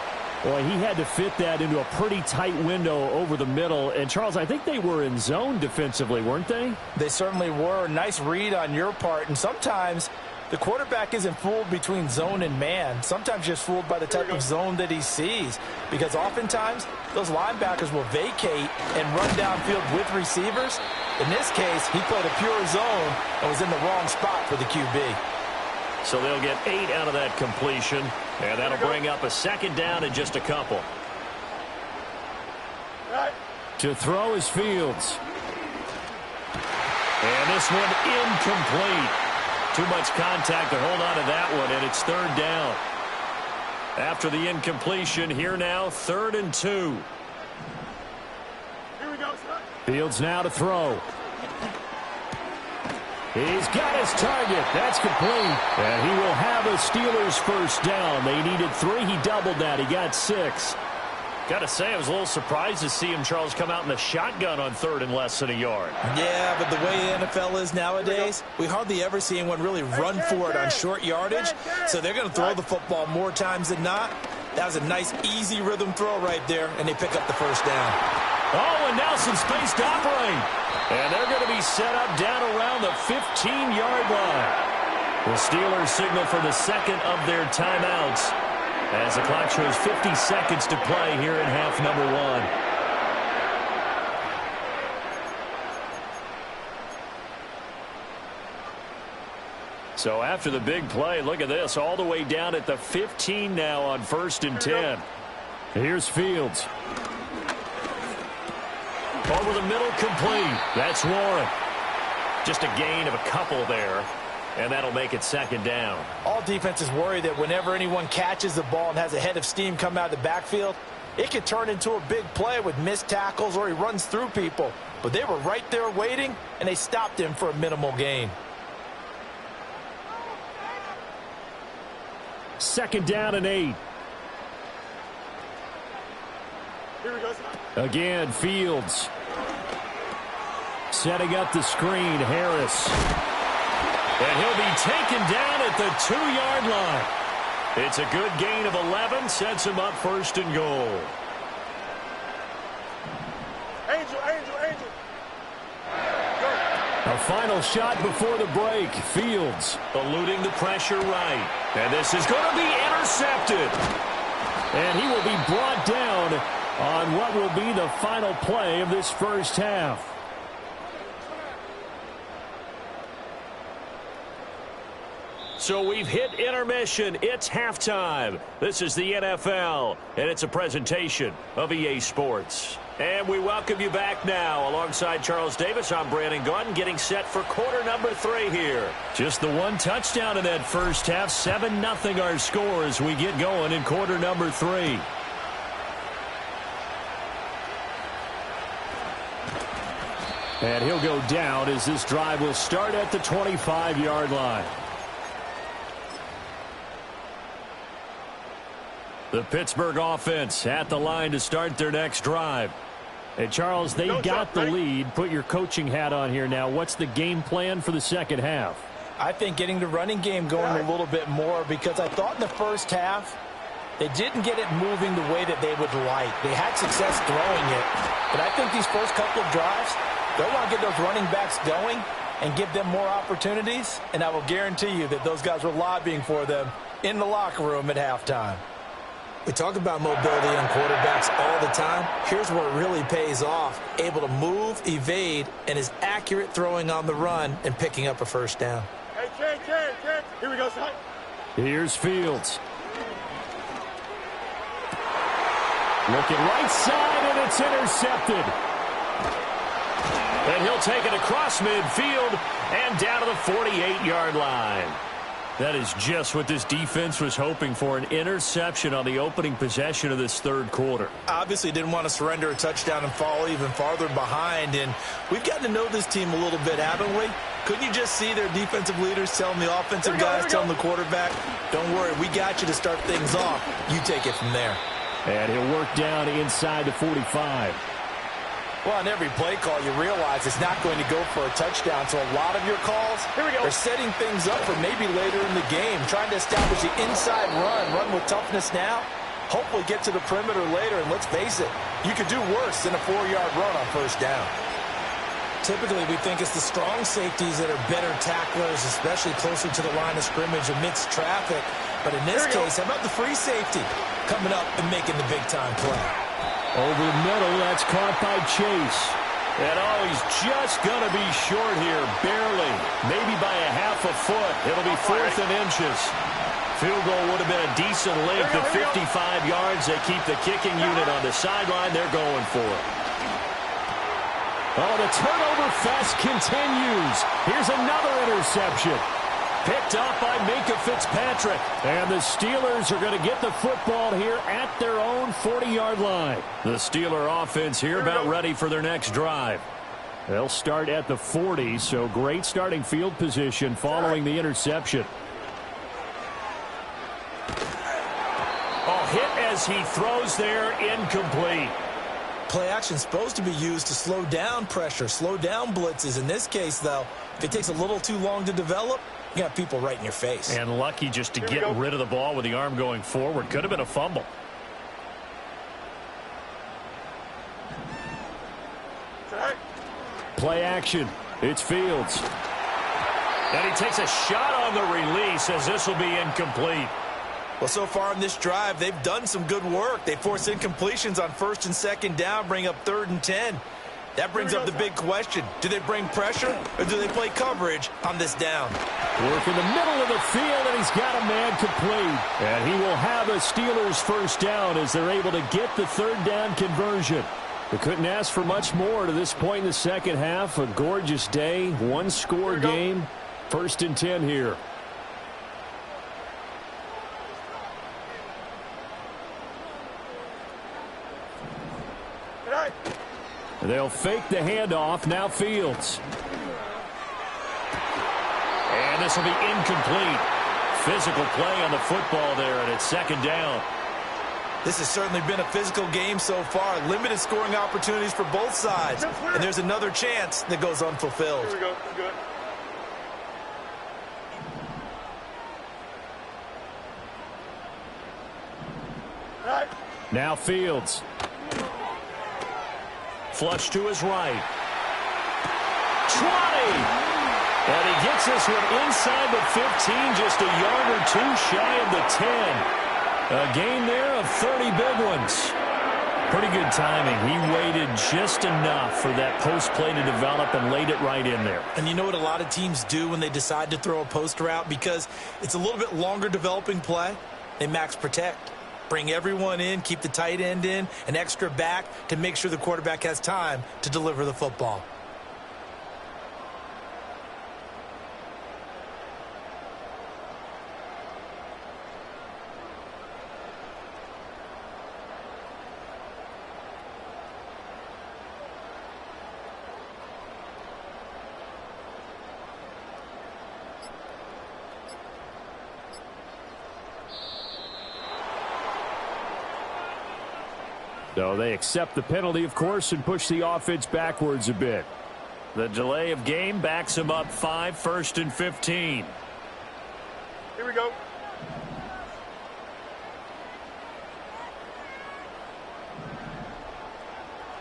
Boy, he had to fit that into a pretty tight window over the middle. And, Charles, I think they were in zone defensively, weren't they? They certainly were. Nice read on your part. And sometimes the quarterback isn't fooled between zone and man. Sometimes just fooled by the type of zone that he sees. Because oftentimes those linebackers will vacate and run downfield with receivers. In this case, he played a pure zone and was in the wrong spot for the QB. So they'll get 8 out of that completion, and that'll bring up a second down in just a couple. To throw is Fields. And this one incomplete. Too much contact to hold on to that one, and it's third down. After the incompletion, here now, 3rd and 2. Here we go, son. Fields now to throw. He's got his target. That's complete. And he will have a Steelers first down. They needed 3. He doubled that. He got 6. Got to say, I was a little surprised to see him, Charles, come out in the shotgun on 3rd and less than a yard. Yeah, but the way the NFL is nowadays, we hardly ever see anyone really run for it on short yardage. So they're going to throw the football more times than not. That was a nice, easy rhythm throw right there, and they pick up the first down. Oh, and now some space to operate. And they're going to be set up down around the 15-yard line. The Steelers signal for the second of their timeouts as the clock shows 50 seconds to play here in half number 1. So after the big play, look at this, all the way down at the 15 now on 1st and 10. Here's Fields. Over the middle, complete. That's Warren. Just a gain of a couple there, and that'll make it second down. All defenses worry that whenever anyone catches the ball and has a head of steam come out of the backfield, it could turn into a big play with missed tackles or he runs through people. But they were right there waiting, and they stopped him for a minimal gain. Second down and 8. Here we go, son. Again, Fields. Setting up the screen, Harris. And he'll be taken down at the 2-yard line. It's a good gain of 11, sets him up 1st and goal. Angel. A final shot before the break. Fields eluding the pressure right. And this is going to be intercepted. And he will be brought down on what will be the final play of this first half. So we've hit intermission. It's halftime. This is the NFL, and it's a presentation of EA Sports. And we welcome you back now. Alongside Charles Davis, I'm Brandon Gaudin, getting set for quarter number 3 here. Just the one touchdown in that first half. 7-0 our score as we get going in quarter number 3. And he'll go down as this drive will start at the 25-yard line. The Pittsburgh offense at the line to start their next drive. And Charles, they got the lead. Put your coaching hat on here now. What's the game plan for the second half? I think getting the running game going a little bit more, because I thought in the first half they didn't get it moving the way that they would like. They had success throwing it. But I think these first couple of drives, they'll want to get those running backs going and give them more opportunities. And I will guarantee you that those guys were lobbying for them in the locker room at halftime. We talk about mobility on quarterbacks all the time. Here's where it really pays off. Able to move, evade, and is accurate throwing on the run and picking up a first down. Hey, Ken. Here we go, son. Here's Fields. Looking right side, and it's intercepted. And he'll take it across midfield and down to the 48-yard line. That is just what this defense was hoping for, an interception on the opening possession of this third quarter. Obviously didn't want to surrender a touchdown and fall even farther behind. And we've gotten to know this team a little bit, haven't we? Couldn't you just see their defensive leaders telling the offensive guys, telling the quarterback, don't worry, we got you to start things off. You take it from there. And he'll work down inside the 45. Well, on every play call, you realize it's not going to go for a touchdown. So a lot of your calls are setting things up for maybe later in the game, trying to establish the inside run with toughness now, hopefully get to the perimeter later. And let's face it, you could do worse than a 4-yard run on first down. Typically, we think it's the strong safeties that are better tacklers, especially closer to the line of scrimmage amidst traffic. But in this case, how about the free safety coming up and making the big-time play? Over the middle, that's caught by Chase. And he's just going to be short here, barely, maybe by a half a foot. It'll be 4th and inches. Field goal would have been a decent length of 55 yards. They keep the kicking unit on the sideline. They're going for it. Oh, the turnover fest continues. Here's another interception. Picked off by Minkah Fitzpatrick. And the Steelers are going to get the football here at their own 40-yard line. The Steeler offense here about ready for their next drive. They'll start at the 40, so great starting field position following the interception. Hit as he throws there, incomplete. Play action supposed to be used to slow down pressure, slow down blitzes. In this case, though, if it takes a little too long to develop, you got people right in your face. And lucky just to get rid of the ball with the arm going forward. Could have been a fumble. Play action. It's Fields. And he takes a shot on the release as this will be incomplete. Well, so far in this drive, they've done some good work. They force incompletions on 1st and 2nd down, bring up 3rd and 10. That brings up the big question. Do they bring pressure or do they play coverage on this down? Work in the middle of the field, and he's got a man complete. And he will have a Steelers first down as they're able to get the 3rd down conversion. They couldn't ask for much more to this point in the second half. A gorgeous day, one-score game. 1st and 10 here. They'll fake the handoff. Now Fields. And this will be incomplete. Physical play on the football there, and it's 2nd down. This has certainly been a physical game so far. Limited scoring opportunities for both sides. And there's another chance that goes unfulfilled. Here we go. Good. Now Fields. Flush to his right. 20! And he gets this one inside the 15, just a yard or two shy of the 10. A gain there of 30 big ones. Pretty good timing. He waited just enough for that post play to develop and laid it right in there. And you know what a lot of teams do when they decide to throw a post route? Because it's a little bit longer developing play, they max protect. Bring everyone in, keep the tight end in, an extra back to make sure the quarterback has time to deliver the football. So they accept the penalty, of course, and push the offense backwards a bit. The delay of game backs them up 5, 1st and 15. Here we go.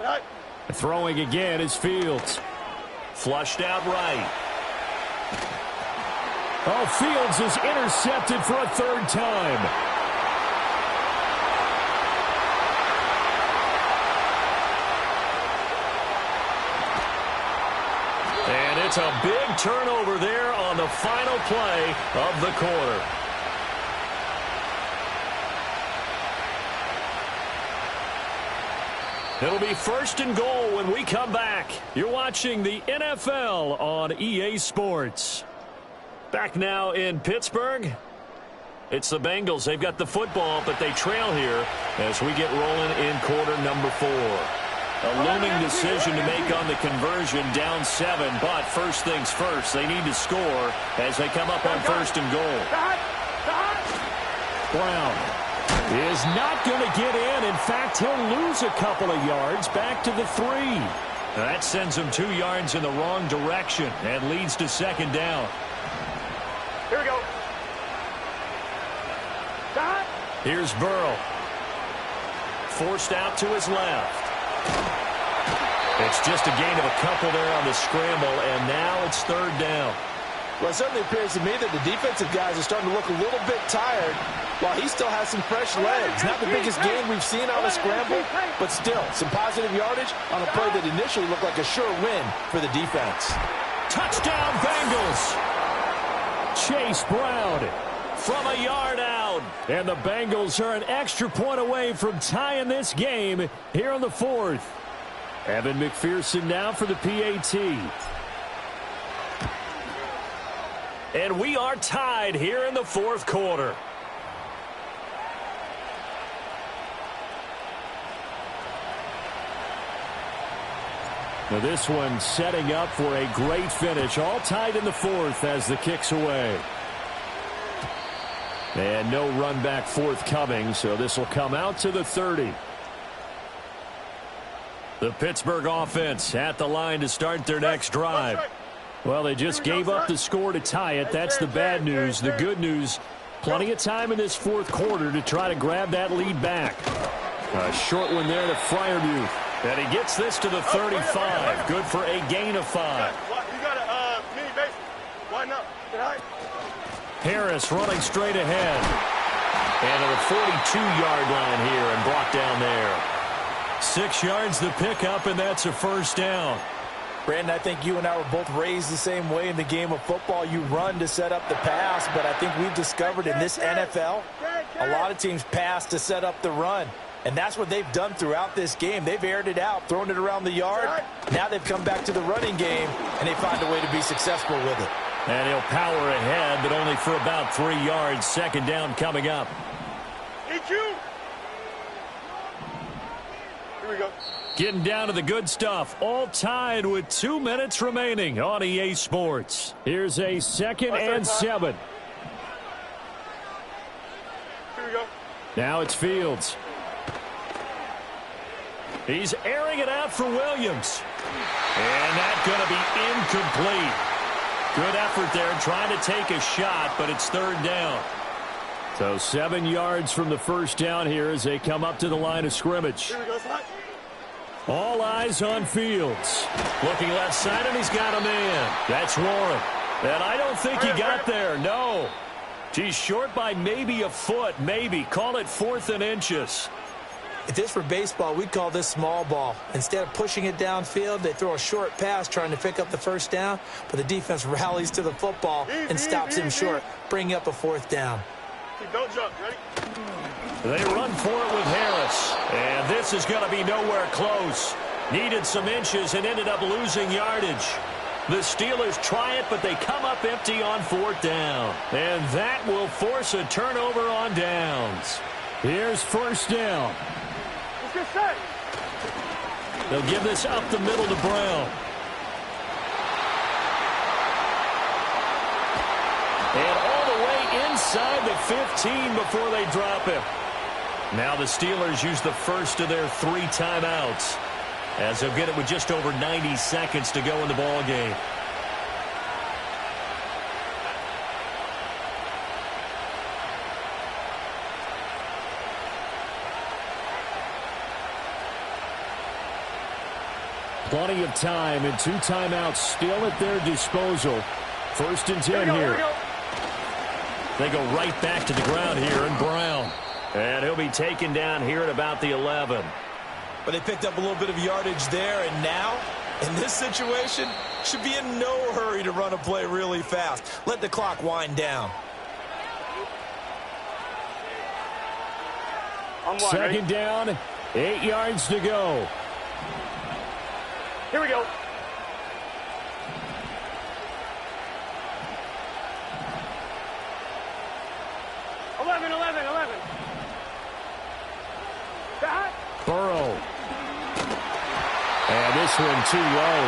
Right. Throwing again is Fields. Flushed out right. Oh, Fields is intercepted for a 3rd time. And it's a big turnover there on the final play of the quarter. It'll be 1st and goal when we come back. You're watching the NFL on EA Sports. Back now in Pittsburgh. It's the Bengals. They've got the football, but they trail here as we get rolling in quarter number 4. A looming decision to make on the conversion, down 7, but first things first, they need to score as they come up on 1st and goal. Brown is not going to get in. In fact, he'll lose a couple of yards back to the 3. That sends him 2 yards in the wrong direction and leads to 2nd down. Here we go. Here's Burrow. Forced out to his left. It's just a gain of a couple there on the scramble, and now it's 3rd down. Well, it certainly appears to me that the defensive guys are starting to look a little bit tired while he still has some fresh legs. Not the biggest gain we've seen on a scramble, but still some positive yardage on a play that initially looked like a sure win for the defense. Touchdown, Bengals! Chase Brown from a yard out. And the Bengals are an extra point away from tying this game here in the 4th. Evan McPherson now for the PAT. And we are tied here in the 4th quarter. Now this one setting up for a great finish. All tied in the 4th as the kick's away. And no run back forthcoming, so this will come out to the 30. The Pittsburgh offense at the line to start their next drive. Well, they just gave up the score to tie it. That's the bad news. The good news, plenty of time in this 4th quarter to try to grab that lead back. A short one there to Freiermuth. And he gets this to the 35. Good for a gain of 5. You got a mini base. Why not? Harris running straight ahead. And to the 42-yard line here and brought down there. 6 yards the pickup, and that's a 1st down. Brandon, I think you and I were both raised the same way in the game of football. You run to set up the pass, but I think we've discovered in this NFL, a lot of teams pass to set up the run. And that's what they've done throughout this game. They've aired it out, thrown it around the yard. Now they've come back to the running game, and they find a way to be successful with it. And he'll power ahead, but only for about 3 yards. 2nd down coming up. Eat you. Here we go. Getting down to the good stuff. All tied with 2 minutes remaining on EA Sports. Here's a 2nd and 7. Here we go. Now it's Fields. He's airing it out for Williams. And that's going to be incomplete. Good effort there trying to take a shot, but it's 3rd down. So 7 yards from the 1st down here as they come up to the line of scrimmage. Here we go, slide. All eyes on Fields. Looking left side, and he's got a man. That's Warren. And I don't think he got there. No. She's short by maybe a foot, maybe. Call it 4th and inches. If this were baseball, we'd call this small ball. Instead of pushing it downfield, they throw a short pass trying to pick up the first down, but the defense rallies to the football and stops him short, bringing up a 4th down. Don't jump. Ready? They run for it with Harris, and this is going to be nowhere close. Needed some inches and ended up losing yardage. The Steelers try it, but they come up empty on 4th down. And that will force a turnover on downs. Here's 1st down. Let's get set. They'll give this up the middle to Brown. And all the way inside the 15 before they drop him. Now the Steelers use the first of their 3 timeouts, as they'll get it with just over 90 seconds to go in the ball game. Plenty of time and 2 timeouts still at their disposal. 1st and 10 here. They go right back to the ground here, and Brown. And he'll be taken down here at about the 11. But they picked up a little bit of yardage there, and now, in this situation, should be in no hurry to run a play really fast. Let the clock wind down. Second down, 8 yards to go. Here we go. Burrow. And this one too low.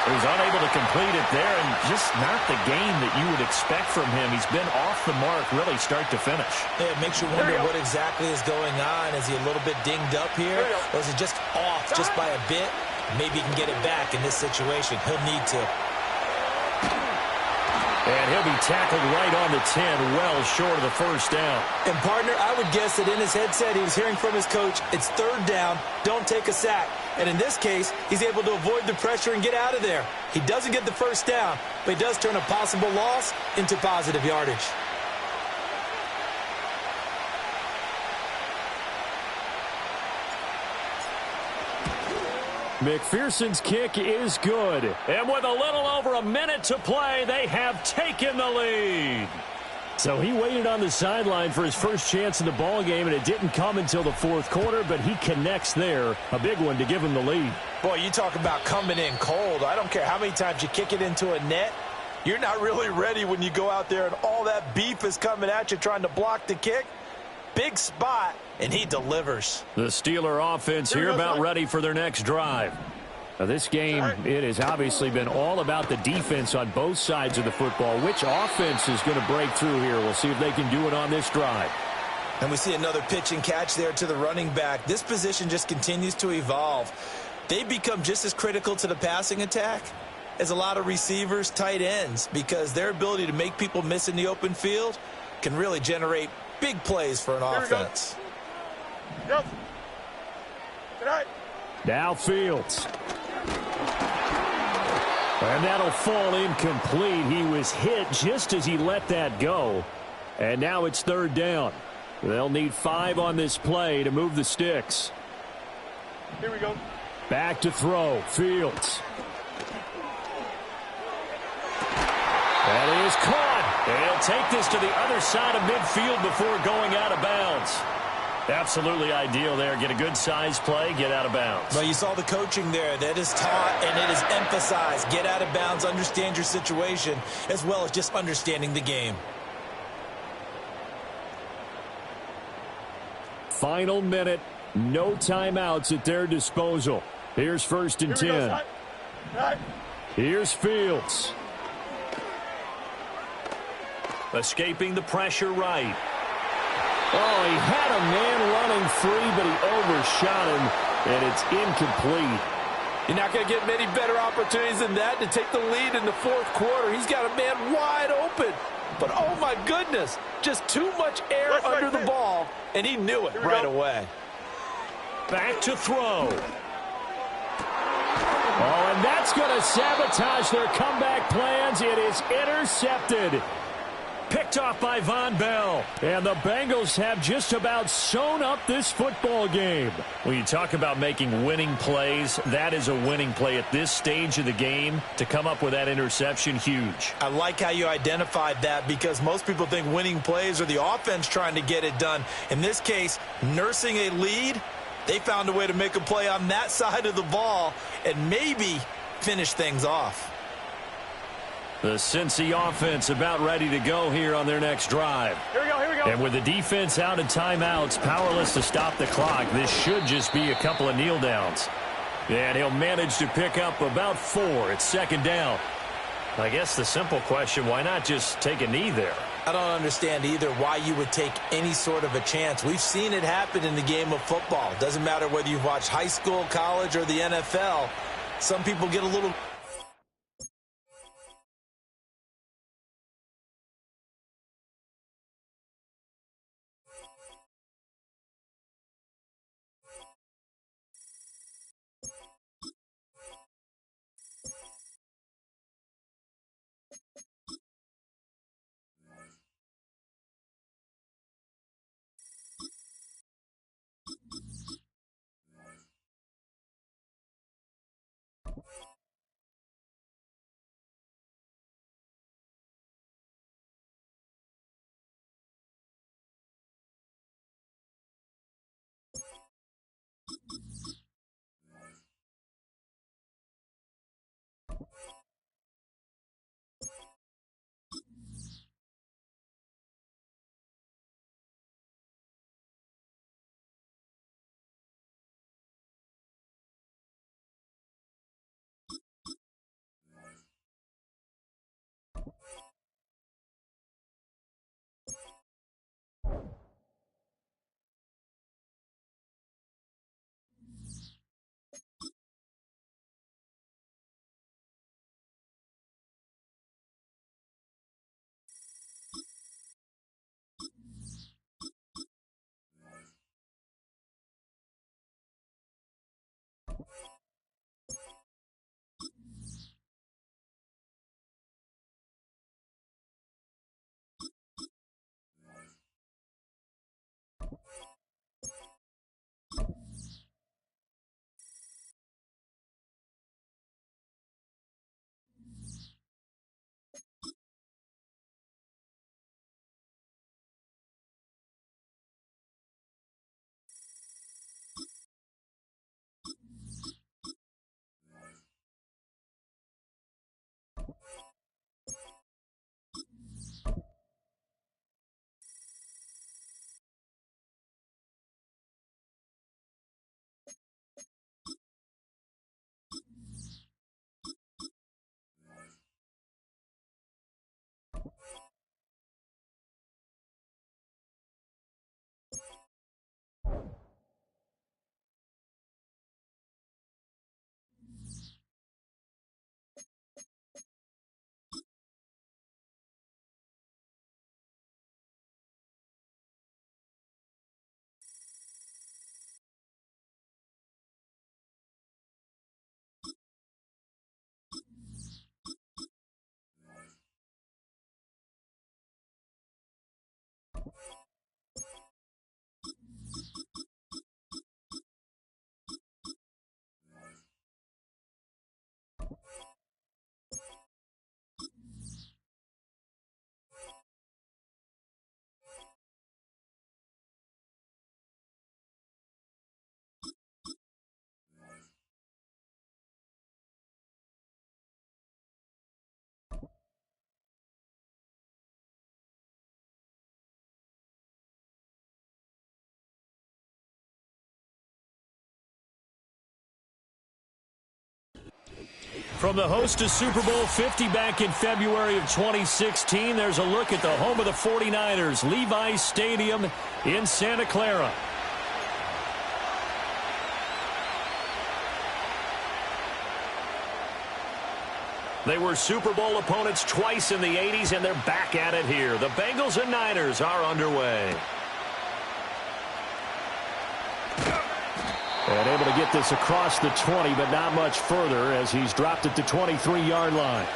He was unable to complete it there, and just not the game that you would expect from him. He's been off the mark really start to finish. Yeah, it makes you wonder what exactly is going on. Is he a little bit dinged up here? Or is it just off just by a bit? Maybe he can get it back in this situation. He'll need to. And he'll be tackled right on the 10, well short of the first down. And, partner, I would guess that in his headset he was hearing from his coach, it's 3rd down, don't take a sack. And in this case, he's able to avoid the pressure and get out of there. He doesn't get the first down, but he does turn a possible loss into positive yardage. McPherson's kick is good. And with a little over a minute to play, they have taken the lead. So he waited on the sideline for his first chance in the ball game, and it didn't come until the 4th quarter, but he connects there. A big one to give him the lead. Boy, you talk about coming in cold. I don't care how many times you kick it into a net. You're not really ready when you go out there and all that beef is coming at you trying to block the kick. Big spot, and he delivers. The Steeler offense here about ready for their next drive. Now this game, it has obviously been all about the defense on both sides of the football. Which offense is going to break through here? We'll see if they can do it on this drive. And we see another pitch and catch there to the running back. This position just continues to evolve. They become just as critical to the passing attack as a lot of receivers, tight ends, because their ability to make people miss in the open field can really generate big plays for an offense. Yep. Good night. Now Fields. And that'll fall incomplete. He was hit just as he let that go. And now it's 3rd down. They'll need 5 on this play to move the sticks. Here we go. Back to throw. Fields. That is caught. And he'll take this to the other side of midfield before going out of bounds. Absolutely ideal there. Get a good size play, get out of bounds. Well, you saw the coaching there. That is taught and it is emphasized. Get out of bounds, understand your situation, as well as just understanding the game. Final minute. No timeouts at their disposal. Here's 1st and 10. Here's Fields. Escaping the pressure right. Oh, he had a man running free, but he overshot him, and it's incomplete. You're not going to get many better opportunities than that to take the lead in the 4th quarter. He's got a man wide open. But, oh, my goodness, just too much air under the ball, and he knew it right away. Back to throw. Oh, and that's going to sabotage their comeback plans. It is intercepted. Picked off by Von Bell. And the Bengals have just about sewn up this football game. When you talk about making winning plays, that is a winning play at this stage of the game. To come up with that interception, huge. I like how you identified that, because most people think winning plays are the offense trying to get it done. In this case, nursing a lead, they found a way to make a play on that side of the ball and maybe finish things off. The Cincy offense about ready to go here on their next drive. Here we go, here we go. And with the defense out of timeouts, powerless to stop the clock, this should just be a couple of kneel downs. And he'll manage to pick up about 4 at second down. I guess the simple question, why not just take a knee there? I don't understand either why you would take any sort of a chance. We've seen it happen in the game of football. Doesn't matter whether you've watched high school, college, or the NFL. Some people get a little... From the host of Super Bowl 50 back in February of 2016, there's a look at the home of the 49ers, Levi's Stadium in Santa Clara. They were Super Bowl opponents twice in the 80s, and they're back at it here. The Bengals and Niners are underway. And able to get this across the 20, but not much further as he's dropped it to 23-yard line.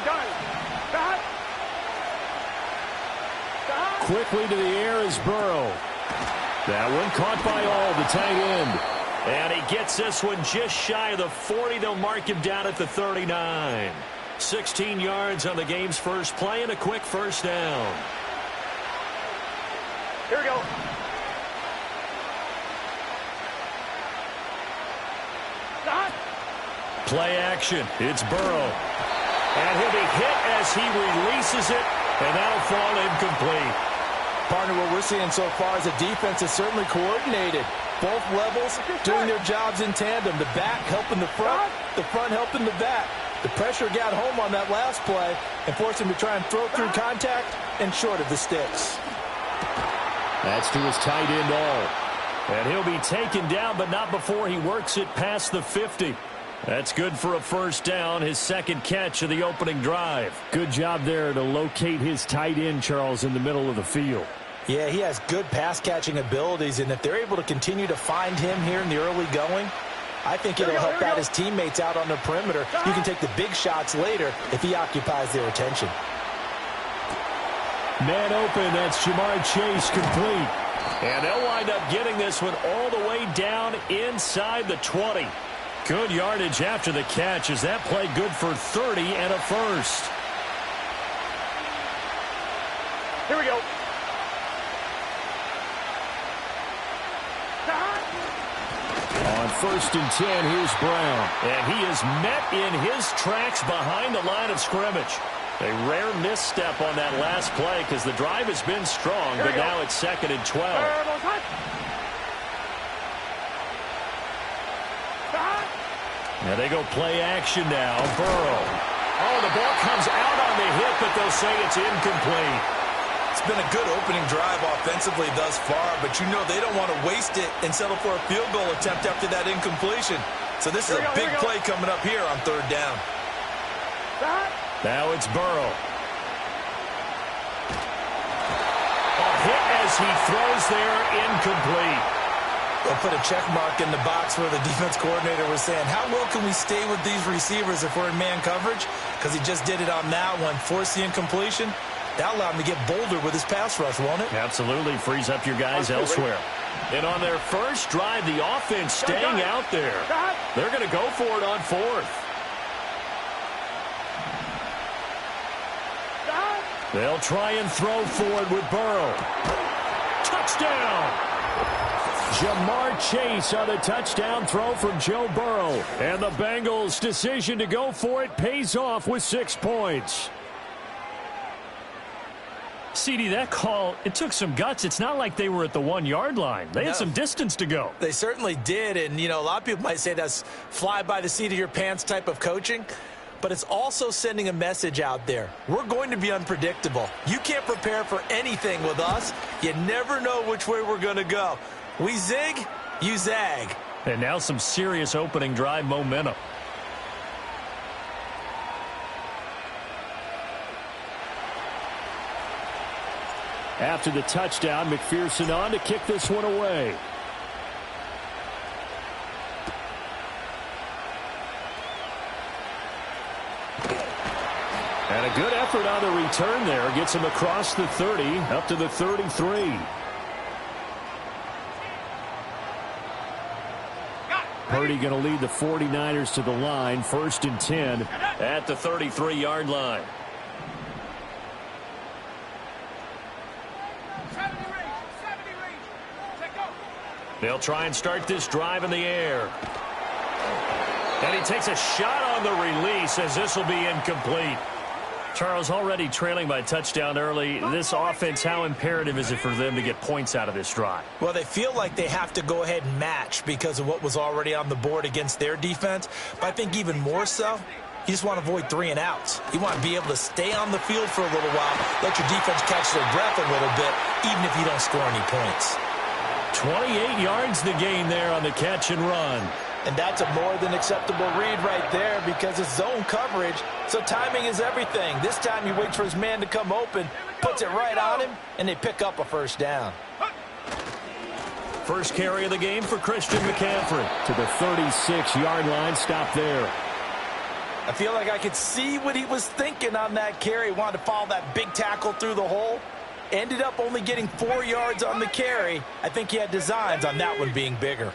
done. Stop. Stop. Quickly to the air is Burrow. That one caught by all, the tight end. And he gets this one just shy of the 40. They'll mark him down at the 39. 16 yards on the game's first play and a quick first down. Here we go. Stop. Play action. It's Burrow. And he'll be hit as he releases it, and that'll fall incomplete. Partner, what we're seeing so far is the defense is certainly coordinated. Both levels doing their jobs in tandem. The back helping the front helping the back. The pressure got home on that last play and forced him to try and throw through contact and short of the sticks. That's to his tight end all. And he'll be taken down, but not before he works it past the 50. That's good for a first down, his second catch of the opening drive. Good job there to locate his tight end, Charles, in the middle of the field. Yeah, he has good pass-catching abilities, and if they're able to continue to find him here in the early going, I think it'll help out his teammates out on the perimeter. You can take the big shots later if he occupies their attention. Man open, that's Jamar Chase complete. And they'll wind up getting this one all the way down inside the 20. Good yardage after the catch as that play good for 30 and a first. Here we go. On 1st and 10, here's Brown. And he is met in his tracks behind the line of scrimmage. A rare misstep on that last play because the drive has been strong, but now it's 2nd and 12. And they go play action now. Burrow. Oh, the ball comes out on the hit, but they'll say it's incomplete. It's been a good opening drive offensively thus far, but you know they don't want to waste it and settle for a field goal attempt after that incompletion. So this is a big play coming up here on 3rd down. Now it's Burrow. A hit as he throws there, incomplete. They'll put a check mark in the box where the defense coordinator was saying, how well can we stay with these receivers if we're in man coverage? Because he just did it on that one, forced the incompletion. That'll allow him to get bolder with his pass rush, won't it? Absolutely. Frees up your guys elsewhere. And on their first drive, the offense staying out there. They're going to go for it on 4th. They'll try and throw forward with Burrow. Touchdown! Jamar Chase on the touchdown throw from Joe Burrow. And the Bengals' decision to go for it pays off with 6 points. CD, that call, it took some guts. It's not like they were at the 1-yard line. They had some distance to go. They certainly did, and, you know, a lot of people might say that's fly by the seat of your pants type of coaching, but it's also sending a message out there. We're going to be unpredictable. You can't prepare for anything with us. You never know which way we're going to go. We zig, you zag. And now some serious opening drive momentum. After the touchdown, McPherson on to kick this one away. And a good effort on the return there. Gets him across the 30, up to the 33. Purdy going to lead the 49ers to the line. 1st and 10 at the 33-yard line. They'll try and start this drive in the air. And he takes a shot on the release as this will be incomplete. Charles, already trailing by touchdown early. This offense, how imperative is it for them to get points out of this drive? Well, they feel like they have to go ahead and match because of what was already on the board against their defense. But I think even more so, you just want to avoid 3 and outs. You want to be able to stay on the field for a little while, let your defense catch their breath a little bit, even if you don't score any points. 28 yards the gain there on the catch and run. And that's a more than acceptable read right there because it's zone coverage, so timing is everything. This time he waits for his man to come open, puts it right on him, and they pick up a first down. First carry of the game for Christian McCaffrey. To the 36-yard line, stop there. I feel like I could see what he was thinking on that carry. He wanted to follow that big tackle through the hole. Ended up only getting 4 yards on the carry. I think he had designs on that one being bigger.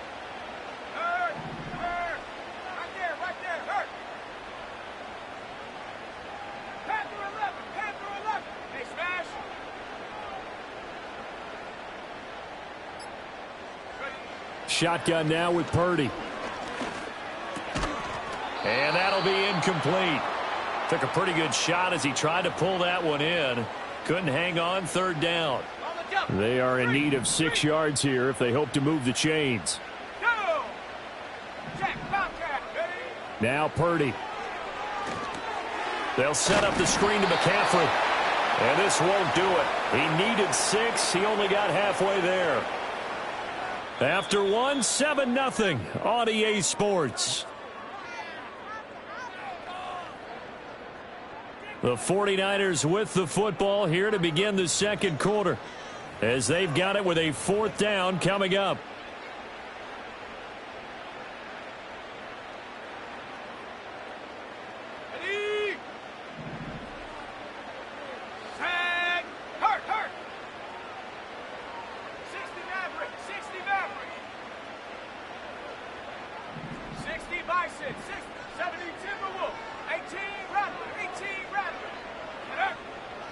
Shotgun now with Purdy. And that'll be incomplete. Took a pretty good shot as he tried to pull that one in. Couldn't hang on, third down. They are in need of 6 yards here if they hope to move the chains. Now Purdy. They'll set up the screen to McCaffrey. And this won't do it. He needed 6. He only got halfway there. After one, 7-0 on EA Sports. The 49ers with the football here to begin the second quarter, as they've got it with a 4th down coming up.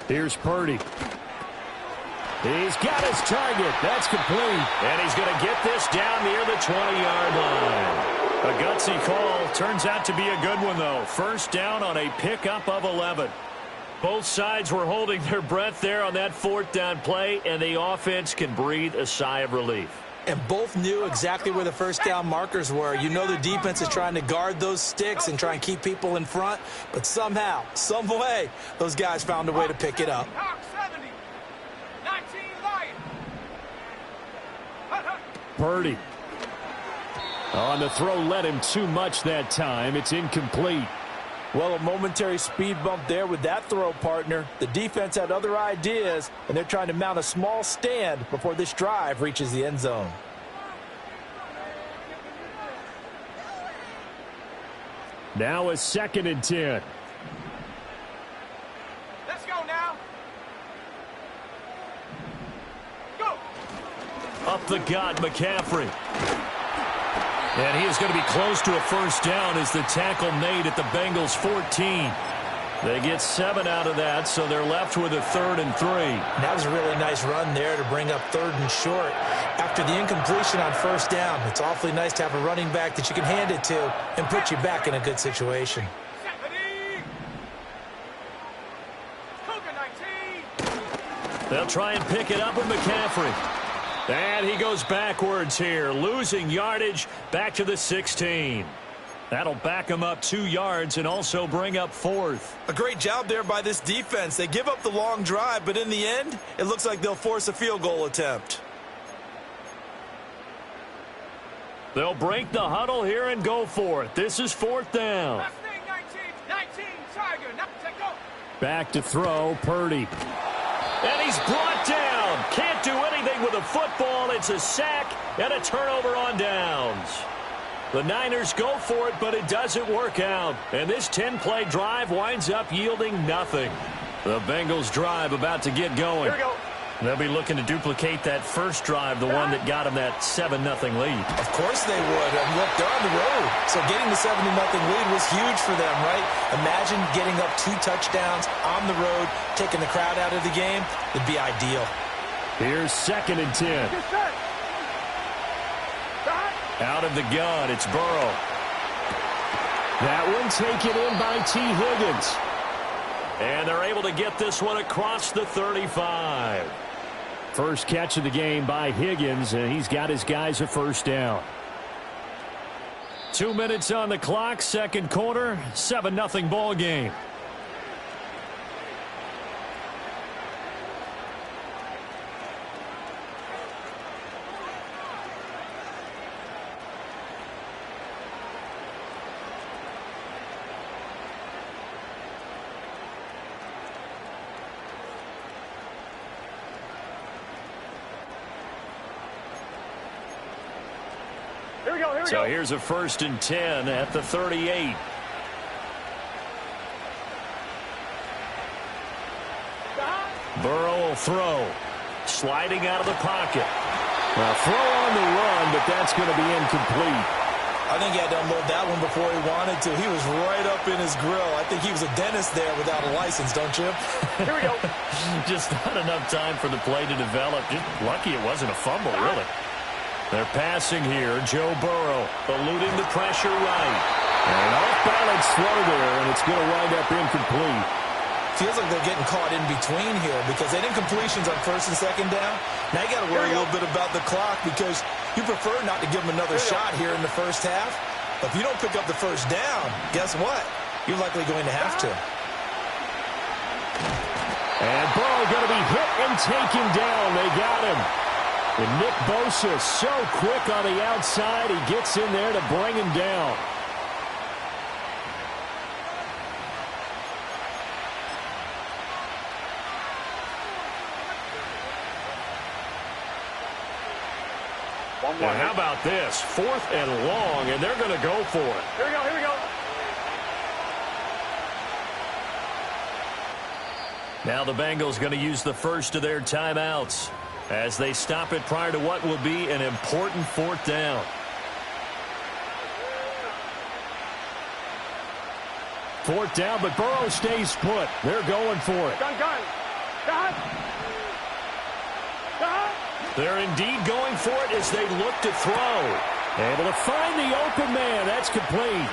Here's Purdy. He's got his target. That's complete. And he's going to get this down near the 20-yard line. A gutsy call. Turns out to be a good one, though. First down on a pickup of 11. Both sides were holding their breath there on that 4th down play, and the offense can breathe a sigh of relief. And both knew exactly where the first down markers were. You know the defense is trying to guard those sticks and try and keep people in front. But somehow, some way, those guys found a way to pick it up. Purdy. On the throw, led him too much that time. It's incomplete. Well, a momentary speed bump there with that throw, partner. The defense had other ideas, and they're trying to mount a small stand before this drive reaches the end zone. Now a 2nd and 10. Let's go now. Go. Up the gut, McCaffrey. And he is going to be close to a first down as the tackle made at the Bengals 14. They get 7 out of that, so they're left with a 3rd and 3. That was a really nice run there to bring up 3rd and short. After the incompletion on first down, it's awfully nice to have a running back that you can hand it to and put you back in a good situation. They'll try and pick it up with McCaffrey. And he goes backwards here, losing yardage back to the 16. That'll back him up 2 yards and also bring up 4th. A great job there by this defense. They give up the long drive, but in the end, it looks like they'll force a field goal attempt. They'll break the huddle here and go for it. This is 4th down. 19, Tiger. Back to throw, Purdy. And he's brought down. Can't do anything with the football. It's a sack and a turnover on downs. The Niners go for it, but it doesn't work out. And this 10-play drive winds up yielding nothing. The Bengals drive about to get going. Here we go. They'll be looking to duplicate that first drive, the one that got them that 7-0 lead. Of course they would. And look, they're on the road. So getting the 7-0 lead was huge for them, right? Imagine getting up 2 touchdowns on the road, taking the crowd out of the game. It'd be ideal. Here's 2nd and 10. Out of the gun, it's Burrow. That one taken in by T. Higgins. And they're able to get this one across the 35. First catch of the game by Higgins, and he's got his guys a first down. 2 minutes on the clock, second quarter, 7-0 ball game. Here we go. So here's a 1st and 10 at the 38. throw. Sliding out of the pocket. Well, throw on the run, but that's going to be incomplete. I think he had to unload that one before he wanted to. He was right up in his grill. I think he was a dentist there without a license, don't you? Here we go. Just not enough time for the play to develop. Just lucky it wasn't a fumble, really. They're passing here. Joe Burrow eluding the pressure right. And off-balance throw there, and it's going to wind up incomplete. Feels like they're getting caught in between here because they didn't incompletions on first and second down. Now you got to worry a little bit about the clock because you prefer not to give them another shot here in the first half. But if you don't pick up the first down, guess what? You're likely going to have to. And Burrow going to be hit and taken down. They got him. And Nick Bosa so quick on the outside. He gets in there to bring him down. Now, how about this? 4th and long, and they're going to go for it. Here we go, here we go. Now the Bengals going to use the first of their timeouts as they stop it prior to what will be an important 4th down. 4th down, but Burrow stays put. They're going for it. Gun. Gun. They're indeed going for it as they look to throw. Able to find the open man. That's complete.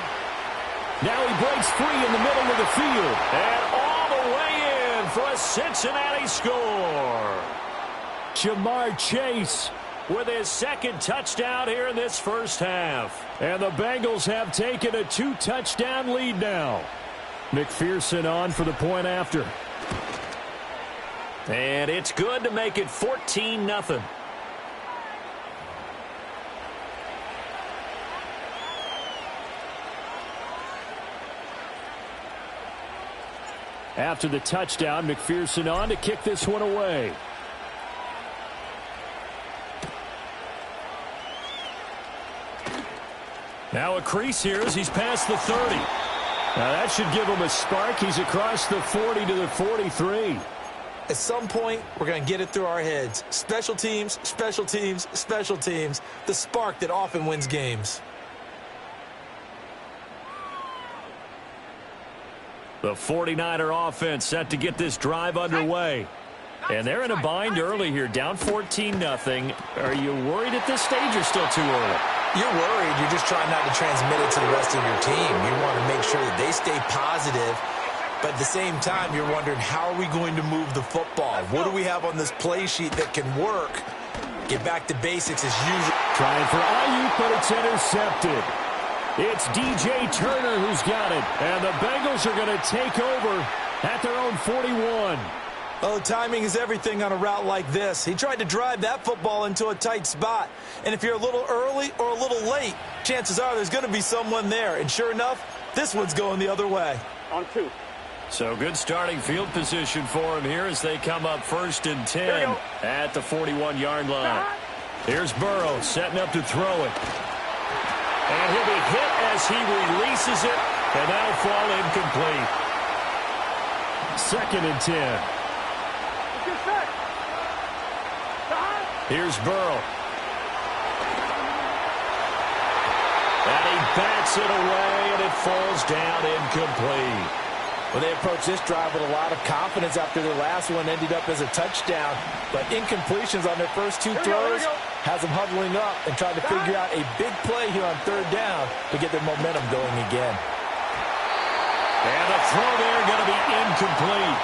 Now he breaks free in the middle of the field. And all the way in for a Cincinnati score. Jamar Chase with his 2nd touchdown here in this first half. And the Bengals have taken a 2-touchdown lead now. McPherson on for the point after. And it's good to make it 14-0. After the touchdown, McPherson on to kick this one away. Now a crease here as he's past the 30. Now that should give him a spark. He's across the 40 to the 43. At some point, we're going to get it through our heads. Special teams, special teams, special teams. The spark that often wins games. The 49er offense set to get this drive underway. And they're in a bind early here, down 14-0. Are you worried at this stage or still too early? You're worried. You're just trying not to transmit it to the rest of your team. You want to make sure that they stay positive. But at the same time, you're wondering, how are we going to move the football? What do we have on this play sheet that can work? Get back to basics as usual. Trying for Ayuk, but it's intercepted. It's DJ Turner who's got it. And the Bengals are going to take over at their own 41. Oh, timing is everything on a route like this. He tried to drive that football into a tight spot. And if you're a little early or a little late, chances are there's going to be someone there. And sure enough, this one's going the other way. On 2. So good starting field position for him here as they come up 1st and 10 at the 41-yard line. Here's Burrow setting up to throw it. And he'll be hit as he releases it, and that'll fall incomplete. 2nd and 10. Here's Burrow. And he bats it away, and it falls down incomplete. Well, they approached this drive with a lot of confidence after their last one ended up as a touchdown. But incompletions on their first 2 throws has them huddling up and trying to figure out a big play here on 3rd down to get their momentum going again. And the throw there going to be incomplete.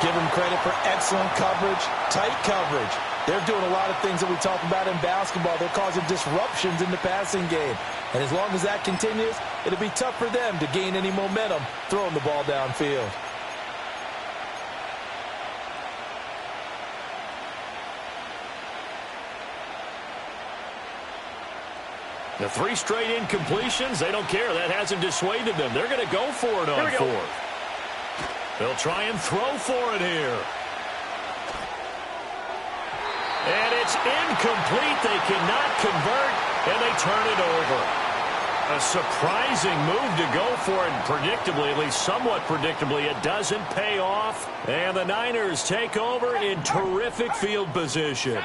Give them credit for excellent coverage, tight coverage. They're doing a lot of things that we talk about in basketball. They're causing disruptions in the passing game. And as long as that continues, it'll be tough for them to gain any momentum throwing the ball downfield. The 3 straight incompletions, they don't care. That hasn't dissuaded them. They're going to go for it on 4th. They'll try and throw for it here. And it's incomplete. They cannot convert, and they turn it over. A surprising move to go for it, and predictably, at least somewhat predictably, it doesn't pay off. And the Niners take over in terrific field position.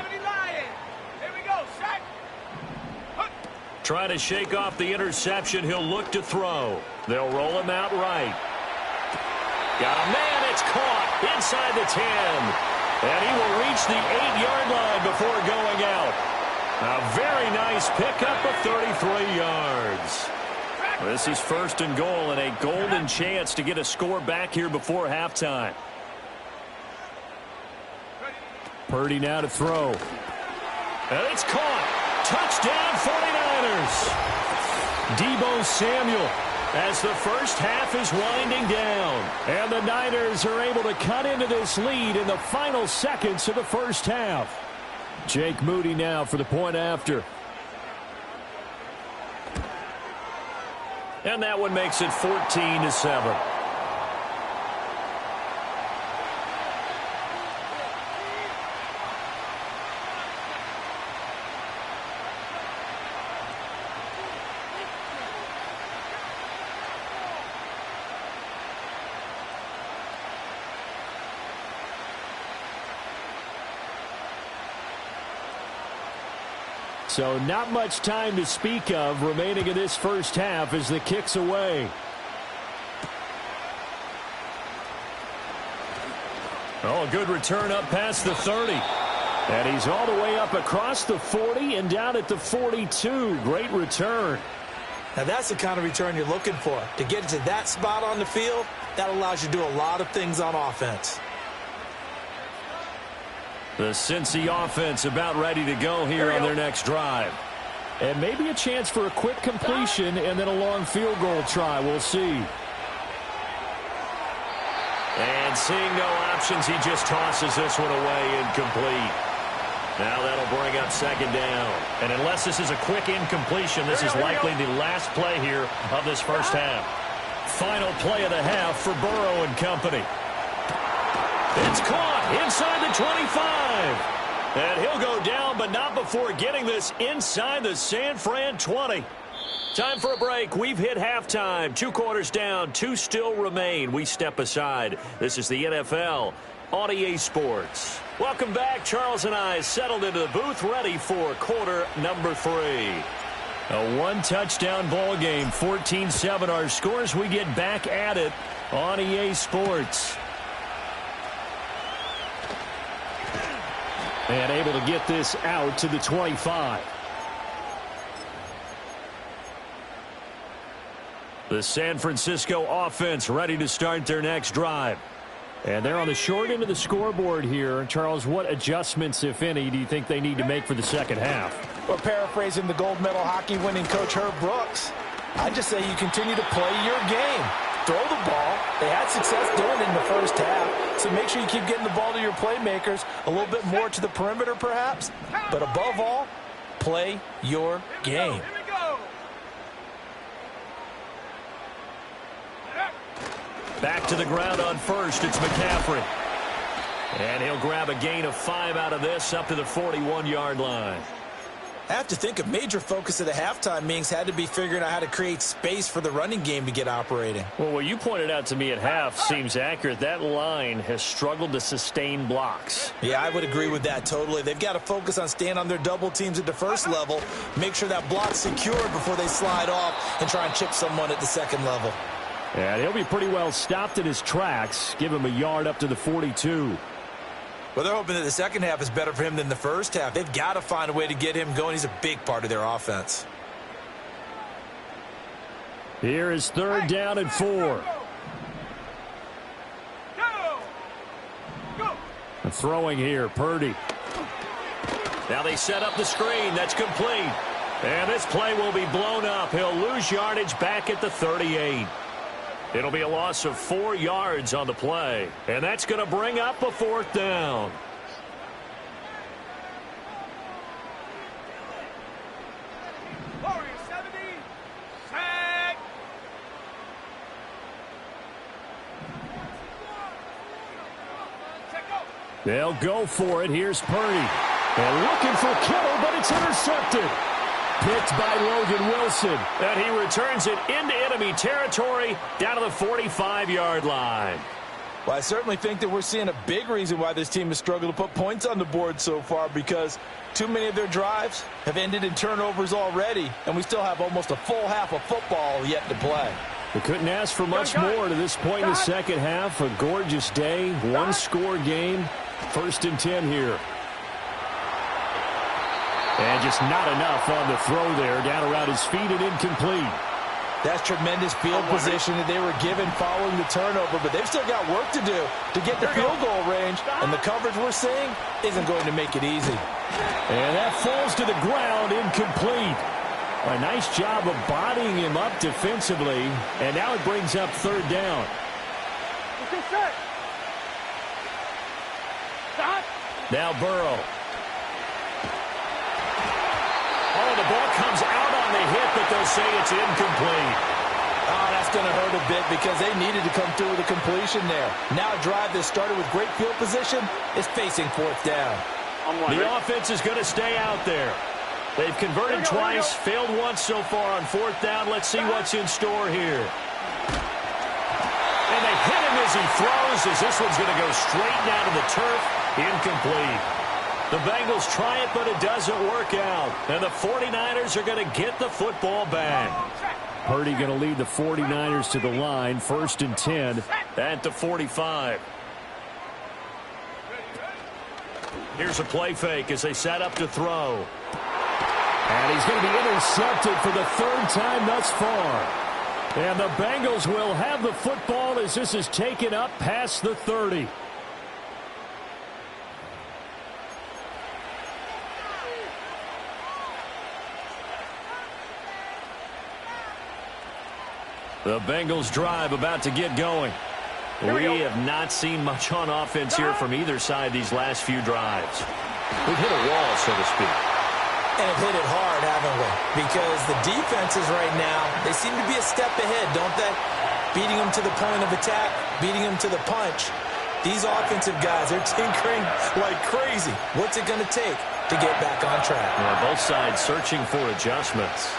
Trying to shake off the interception, he'll look to throw. They'll roll him out right. Got a man, it's caught inside the 10. And he will reach the 8-yard line before going out. A very nice pickup of 33 yards. This is 1st and goal and a golden chance to get a score back here before halftime. Purdy now to throw. And it's caught. Touchdown 49ers. Deebo Samuel as the first half is winding down. And the Niners are able to cut into this lead in the final seconds of the first half. Jake Moody now for the point after. And that one makes it 14-7. So not much time to speak of remaining in this first half as the kick's away. Oh, a good return up past the 30. And he's all the way up across the 40 and down at the 42. Great return. Now that's the kind of return you're looking for. To get to that spot on the field, that allows you to do a lot of things on offense. The Cincy offense about ready to go here on their next drive. And maybe a chance for a quick completion and then a long field goal try. We'll see. And seeing no options, he just tosses this one away incomplete. Now that'll bring up 2nd down. And unless this is a quick incompletion, this is likely the last play here of this first half. Final play of the half for Burrow and company. It's caught inside the 25. And he'll go down, but not before getting this inside the San Fran 20. Time for a break. We've hit halftime. 2 quarters down, 2 still remain. We step aside. This is the NFL on EA Sports. Welcome back. Charles and I settled into the booth, ready for quarter number 3. A 1-touchdown ball game, 14-7 our scores. We get back at it on EA Sports. And able to get this out to the 25. The San Francisco offense ready to start their next drive. And they're on the short end of the scoreboard here. Charles, what adjustments, if any, do you think they need to make for the second half? Well, paraphrasing the gold medal hockey winning coach Herb Brooks, I just say you continue to play your game. Throw the ball. They had success doing it in the first half, so make sure you keep getting the ball to your playmakers, a little bit more to the perimeter perhaps, but above all, play your game. Back to the ground on first, it's McCaffrey. And he'll grab a gain of 5 out of this up to the 41-yard line. I have to think a major focus of the halftime meetings had to be figuring out how to create space for the running game to get operating. Well, what you pointed out to me at half seems accurate. That line has struggled to sustain blocks. Yeah, I would agree with that totally. They've got to focus on staying on their double teams at the first level, make sure that block's secured before they slide off and try and chip someone at the second level. And he'll be pretty well stopped in his tracks. Give him a yard up to the 42. Well, they're hoping that the second half is better for him than the first half. They've got to find a way to get him going. He's a big part of their offense. Here is 3rd down and 4. And throwing here, Purdy. Now they set up the screen. That's complete. And this play will be blown up. He'll lose yardage back at the 38. It'll be a loss of 4 yards on the play. And that's going to bring up a 4th down. They'll go for it. Here's Purdy. And looking for Kittle, but it's intercepted. Picked by Logan Wilson. And he returns it into enemy territory down to the 45-yard line. Well, I certainly think that we're seeing a big reason why this team has struggled to put points on the board so far, because too many of their drives have ended in turnovers already, and we still have almost a full half of football yet to play. We couldn't ask for much more to this point in the second half. A gorgeous day, one-score game, 1st and 10 here. And just not enough on the throw there, down around his feet and incomplete. That's tremendous field position that they were given following the turnover, but they've still got work to do to get the field goal range, and the coverage we're seeing isn't going to make it easy. And that falls to the ground, incomplete. A nice job of bodying him up defensively, and now it brings up 3rd down. Now Burrow. Oh, the ball comes out on the hit, but they'll say it's incomplete. Oh, that's going to hurt a bit because they needed to come through with a completion there. Now a drive that started with great field position is facing 4th down. The offense is going to stay out there. They've converted twice, failed once so far on 4th down. Let's see what's in store here. And they hit him as he throws, as this one's going to go straight down to the turf. Incomplete. The Bengals try it, but it doesn't work out. And the 49ers are going to get the football back. Purdy going to lead the 49ers to the line, 1st and 10 at the 45. Here's a play fake as they set up to throw. And he's going to be intercepted for the 3rd time thus far. And the Bengals will have the football as this is taken up past the 30. The Bengals drive about to get going. We have not seen much on offense here from either side these last few drives. We've hit a wall, so to speak. And have hit it hard, haven't we? Because the defenses right now, they seem to be a step ahead, don't they? Beating them to the point of attack, beating them to the punch. These offensive guys, they're tinkering like crazy. What's it going to take to get back on track? Yeah, both sides searching for adjustments.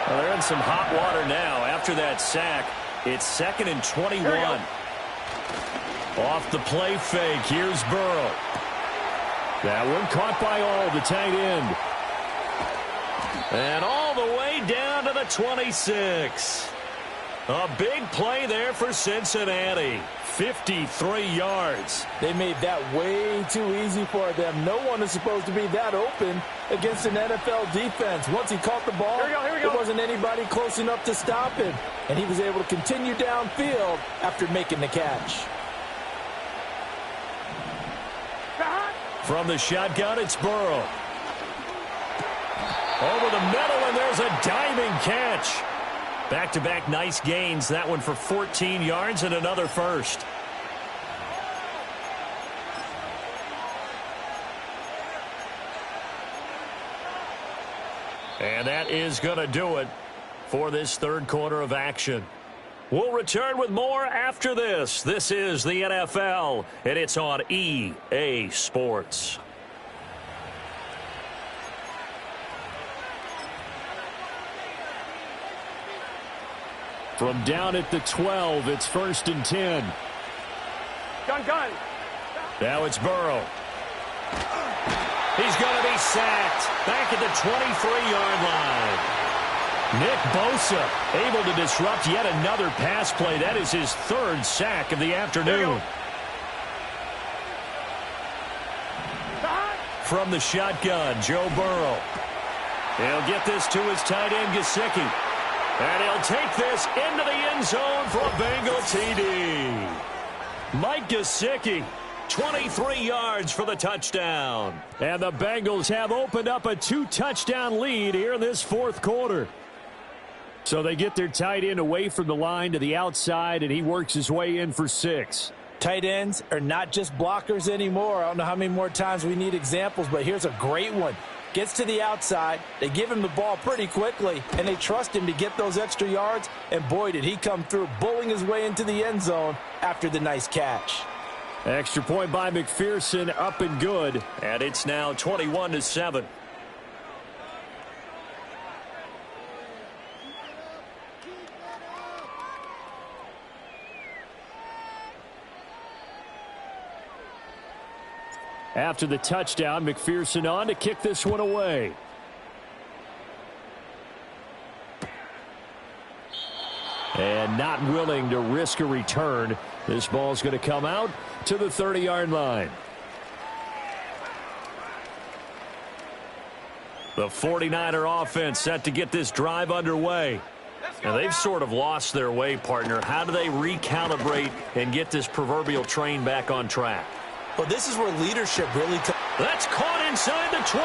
Well, they're in some hot water now after that sack. It's 2nd and 21. Off the play fake, here's Burrow. That one caught by All, the tight end. And all the way down to the 26. A big play there for Cincinnati. 53 yards. They made that way too easy for them. No one is supposed to be that open against an NFL defense. Once he caught the ball, there wasn't anybody close enough to stop him. And he was able to continue downfield after making the catch. From the shotgun, it's Burrow. Over the middle, and there's a diving catch. Back-to-back nice gains. That one for 14 yards and another first. And that is going to do it for this 3rd quarter of action. We'll return with more after this. This is the NFL, and it's on EA Sports. From down at the 12, it's 1st and 10. Gun. Now it's Burrow. He's going to be sacked back at the 23-yard line. Nick Bosa able to disrupt yet another pass play. That is his 3rd sack of the afternoon. From the shotgun, Joe Burrow. He'll get this to his tight end, Gesicki. And he'll take this into the end zone for a Bengal TD. Mike Gesicki, 23 yards for the touchdown. And the Bengals have opened up a 2-touchdown lead here in this 4th quarter. So they get their tight end away from the line to the outside, and he works his way in for 6. Tight ends are not just blockers anymore. I don't know how many more times we need examples, but here's a great one. Gets to the outside, they give him the ball pretty quickly, and they trust him to get those extra yards, and boy, did he come through, bullying his way into the end zone after the nice catch. Extra point by McPherson, up and good. And it's now 21-7. After the touchdown, McPherson on to kick this one away. And not willing to risk a return. This ball's going to come out to the 30-yard line. The 49er offense set to get this drive underway. And they've sort of lost their way, partner. How do they recalibrate and get this proverbial train back on track? Well, this is where leadership really comes. That's caught inside the 20.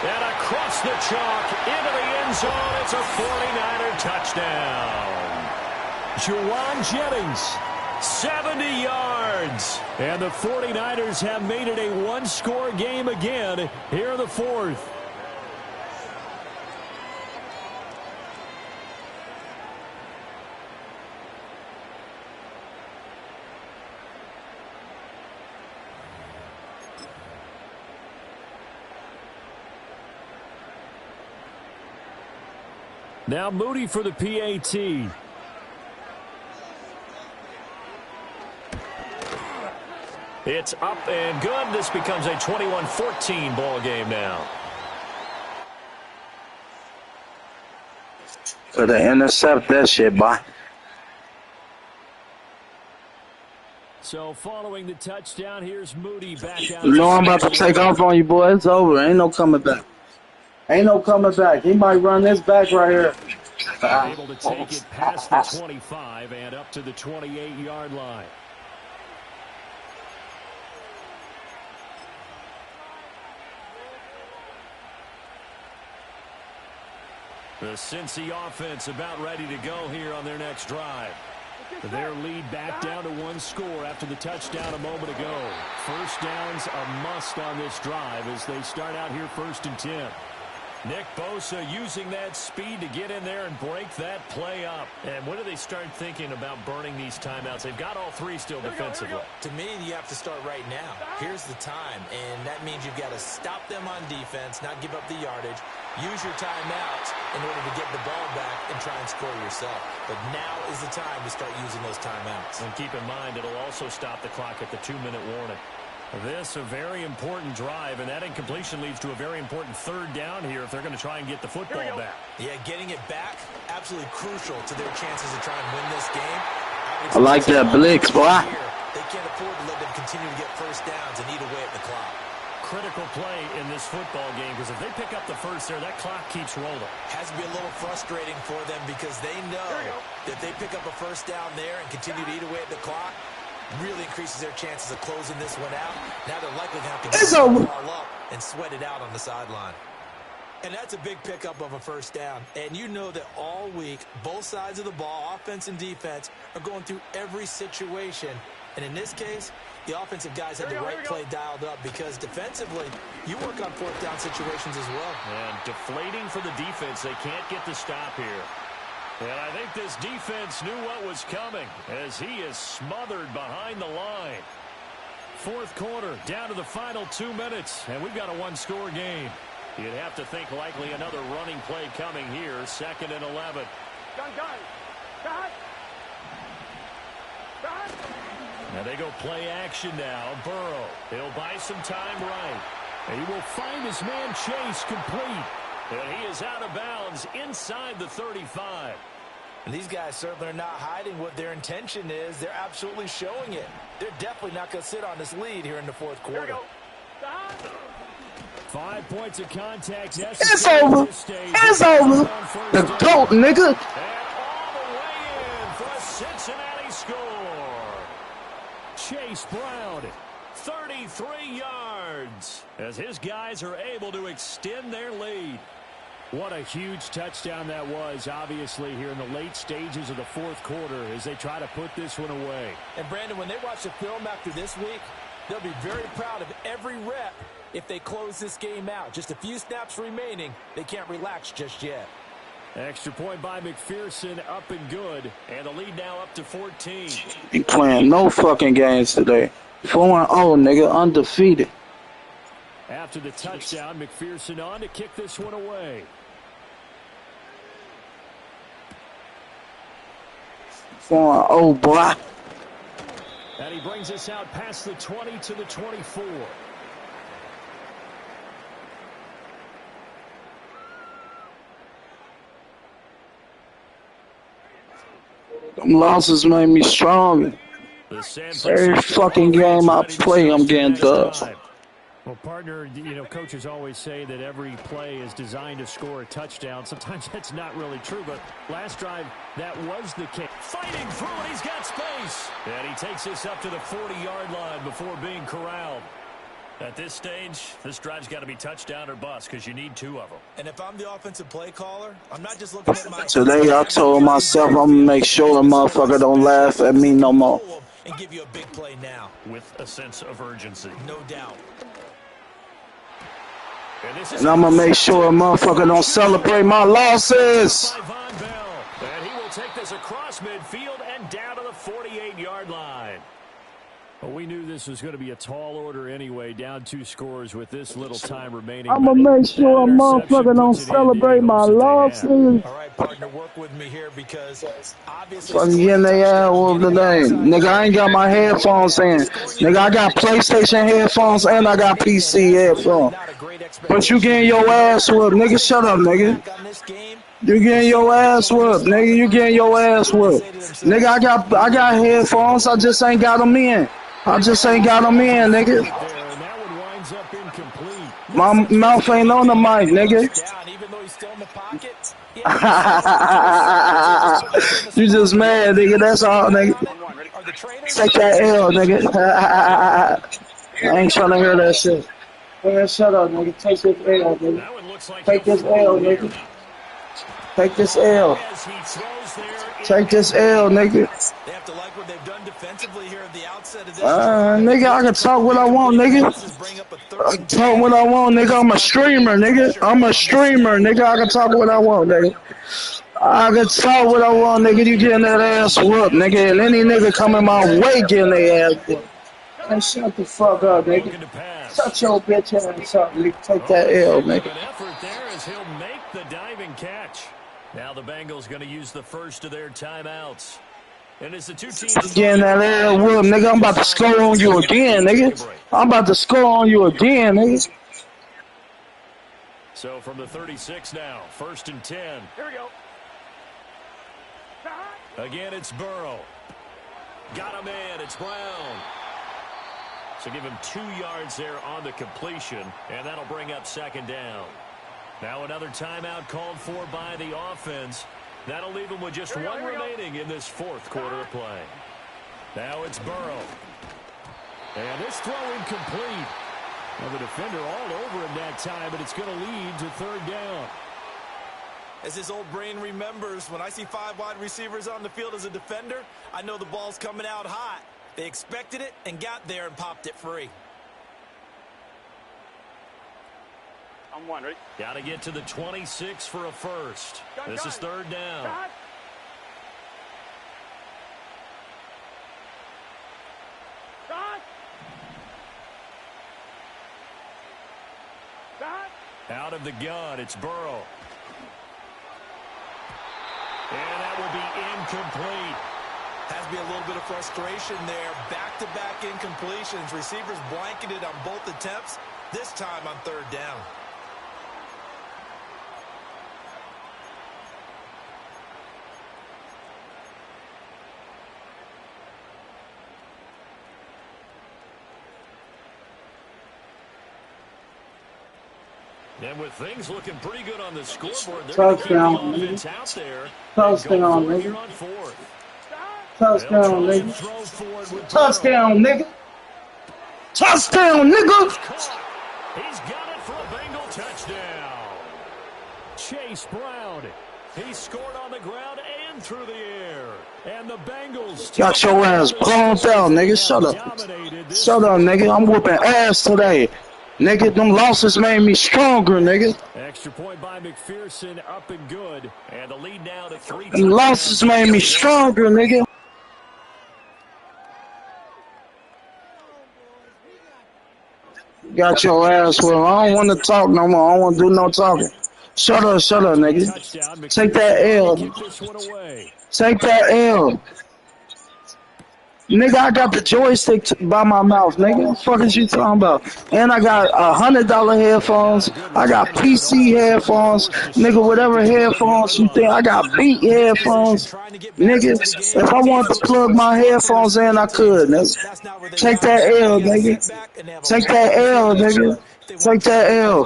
And across the chalk into the end zone. It's a 49er touchdown. Juwan Jennings, 70 yards. and the 49ers have made it a one-score game again here in the fourth. Now Moody for the PAT. It's up and good. This becomes a 21-14 ball game now. Could have intercepted that shit, boy. So following the touchdown, here's Moody back down. You know I'm about to take off on you, boy. It's over. Ain't no coming back. Ain't no coming back. He might run this back right here. Able to take it past the 25 and up to the 28-yard line. The Cincy offense about ready to go here on their next drive. Their lead back down to one score after the touchdown a moment ago. First downs a must on this drive as they start out here 1st and 10. Nick Bosa using that speed to get in there and break that play up. And when do they start thinking about burning these timeouts? They've got all three still defensively. To me, you have to start right now. Here's the time, and that means you've got to stop them on defense, not give up the yardage. Use your timeouts in order to get the ball back and try and score yourself. But now is the time to start using those timeouts. And keep in mind, it'll also stop the clock at the 2-minute warning. This a very important drive, and that incompletion leads to a very important third down here if they're going to try and get the football back. Yeah, getting it back, absolutely crucial to their chances to try and win this game. I like that blitz, boy. They can't afford to let them continue to get first downs and eat away at the clock. Critical play in this football game, because if they pick up the first there, that clock keeps rolling. Has to be a little frustrating for them because they know that they pick up a first down there and continue to eat away at the clock, really increases their chances of closing this one out. Now they're likely to have to get the ball up and sweat it out on the sideline. And that's a big pickup of a first down. And you know that all week, both sides of the ball, offense and defense, are going through every situation. And in this case, the offensive guys had the right play dialed up because defensively, you work on fourth down situations as well. And deflating for the defense. They can't get the stop here. And I think this defense knew what was coming as he is smothered behind the line. Fourth quarter, down to the final 2 minutes, and we've got a one-score game. You'd have to think likely another running play coming here, 2nd and 11. Now they go play action now. Burrow, he'll buy some time right. He will find his man Chase complete. And he is out of bounds inside the 35. And these guys certainly are not hiding what their intention is. They're absolutely showing it. They're definitely not going to sit on this lead here in the fourth quarter. 5 points of contact. It's over. It's over. The GOAT, nigga. And all the way in for a Cincinnati score. Chase Brown, 33 yards as his guys are able to extend their lead. what a huge touchdown that was, obviously, here in the late stages of the fourth quarter as they try to put this one away. And, Brandon, when they watch the film after this week, they'll be very proud of every rep if they close this game out. Just a few snaps remaining. They can't relax just yet. Extra point by McPherson, up and good. And the lead now up to 14. He playing no fucking games today. 4-0, nigga, undefeated. After the touchdown, McPherson on to kick this one away. 4-0, boy. And he brings us out past the 20 to the 24. Them losses made me stronger. Every fucking game I play, I'm getting dubs. Well, partner, you know, coaches always say that every play is designed to score a touchdown. Sometimes that's not really true, but last drive, that was the case. Fighting through it, he's got space. And he takes this up to the 40-yard line before being corralled. At this stage, this drive's got to be touchdown or bust because you need 2 of them. And if I'm the offensive play caller, I'm not just looking at my... Today I told myself I'm going to make sure the motherfucker don't laugh at me no more. And give you a big play now. With a sense of urgency. No doubt. And I'm going to make sure a motherfucker don't celebrate my losses. And he will take this across midfield and down to the 48-yard line. Well, we knew this was going to be a tall order anyway, down 2 scores with this little time remaining. I'm going to make sure a motherfucker don't celebrate my losses. All right, partner, work with me here because obviously... Fucking getting their ass whooped today. Nigga, I ain't got my headphones in. Nigga, I got PlayStation headphones and I got PC headphones. But you getting your ass whooped. Nigga, shut up, nigga. You getting your ass whooped, nigga. You getting your ass whooped. Nigga, I got headphones. I just ain't got them in. I just ain't got them in, nigga. My mouth ain't on the mic, nigga. You just mad, nigga. That's all, nigga. Take that L, nigga. I ain't trying to hear that shit. Man, shut up, nigga. Take this L, nigga. Take this L, nigga. Take this L. Take this L, nigga. They have to like what they've done defensively here at the outset of this. Nigga, I can talk what I want, nigga. I can talk what I want, nigga. I'm a streamer, nigga. I'm a streamer, nigga. I can talk what I want, nigga. I can talk what I want, nigga. You getting that ass whooped, nigga. And any nigga coming my way getting their ass whooped. Man, shut the fuck up, nigga. Shut your bitch ass up, nigga. Take that L, nigga. He'll make the diving catch. Now the Bengals going to use the first of their timeouts. And it's the 2 teams getting that L whooped, nigga. I'm about to score on you again, nigga. I'm about to score on you again, nigga. So from the 36 now, 1st and 10. Here we go. Again, it's Burrow. Got him in. It's Brown. So give him 2 yards there on the completion, and that'll bring up 2nd down. Now another timeout called for by the offense. That'll leave them with just 1 remaining in this 4th quarter of play. Now it's Burrow. And this throw incomplete. Well, the defender all over him that time, but it's going to lead to 3rd down. As his old brain remembers, when I see 5 wide receivers on the field as a defender, I know the ball's coming out hot. They expected it and got there and popped it free. I'm one, ready? Got to get to the 26 for a first. This is 3rd down. Out of the gun, it's Burrow. And that will be incomplete. Has to be a little bit of frustration there. Back-to-back incompletions. Receivers blanketed on both attempts, this time on 3rd down. And with things looking pretty good on the scoreboard, they're touchdown, going to keep the offense out there. Touchdown, nigga. Touchdown, nigga. Touchdown, nigga. Touchdown, nigga. He's got it for a Bengal touchdown. Chase Brown. He scored on the ground and through the air. And the Bengals got your ass blown down, nigga. Shut up. Shut up, nigga. I'm whooping ass today. Nigga, them losses made me stronger, nigga. Extra point by McPherson, up and good. And the lead now to 3 And losses made me stronger, nigga. Got your ass with him. I don't want to talk no more. I don't want to do no talking. Shut up, nigga. Touchdown. Take that L. Kick this one away. Take that L. Nigga, I got the joystick by my mouth, nigga. What the fuck is you talking about? And I got $100 headphones. I got PC headphones. Nigga, whatever headphones you think. I got Beat headphones. Nigga, if I wanted to plug my headphones in, I could, nigga. Take that L, nigga. Take that L, nigga. Take that L.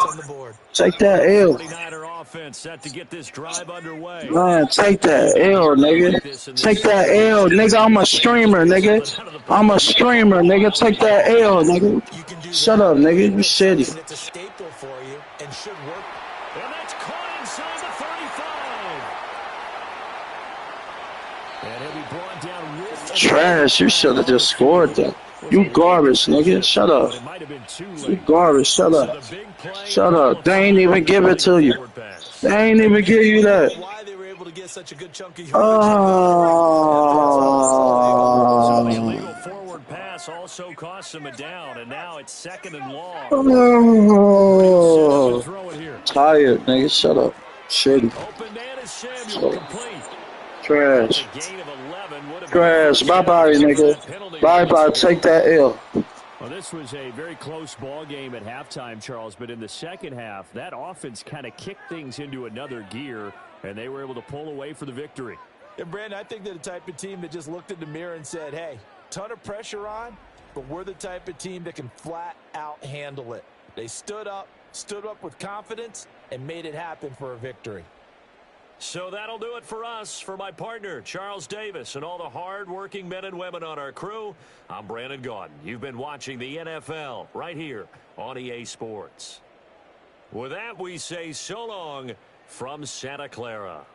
Take that L. 49er offense set to get this drive underway. Man, take that L, nigga. Take that L, nigga. I'm a streamer, nigga. I'm a streamer, nigga. Take that L, nigga. Shut up, nigga. You shitty. It's a staple for you and should work. And that's caught inside the 35. And he'll be brought down with Trash. You should have just scored that. You garbage, nigga. Shut up. You garbage. Shut up. Shut up. They ain't even give it to you. They ain't even give you that. Why they were able to get such a good chunk of So the illegal forward pass also costs him a down, and now it's 2nd and long. Oh. Tired, nigga. Shut up. Shitty. Open man is Samuel, complete. Trash. Gain of 11 would have Trash. Bye-bye, nigga. Bye-bye. Take that L. Well, this was a very close ball game at halftime, Charles, but in the second half, that offense kind of kicked things into another gear, and they were able to pull away for the victory. And, Brandon, I think they're the type of team that just looked in the mirror and said, hey, ton of pressure on, but we're the type of team that can flat out handle it. They stood up with confidence, and made it happen for a victory. So that'll do it for us. For my partner, Charles Davis, and all the hard-working men and women on our crew, I'm Brandon Gaudin. You've been watching the NFL right here on EA Sports. With that, we say so long from Santa Clara.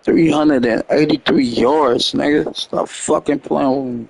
$383 yards, nigga. Stop fucking playing with me.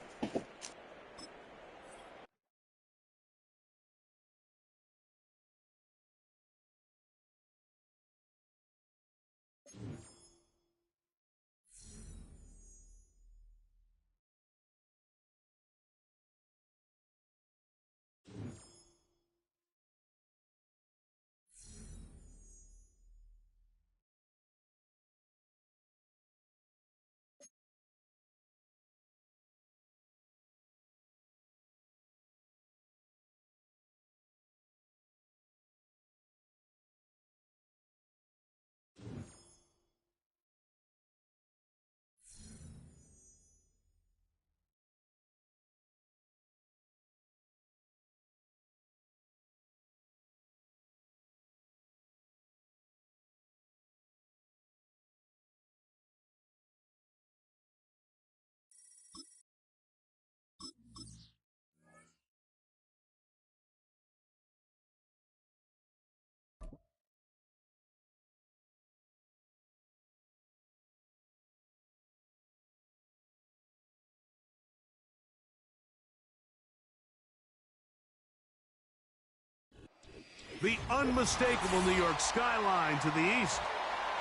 The unmistakable New York skyline to the east.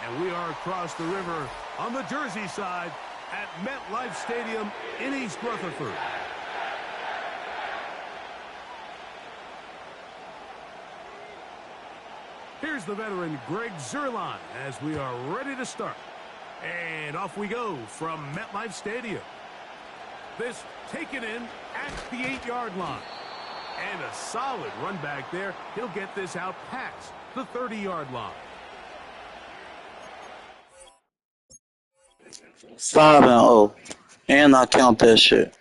And we are across the river on the Jersey side at MetLife Stadium in East Rutherford. Here's the veteran Greg Zuerlein as we are ready to start. And off we go from MetLife Stadium. This taken in at the 8-yard line. And a solid run back there. He'll get this out past the 30-yard line. 5-0. And I count that shit.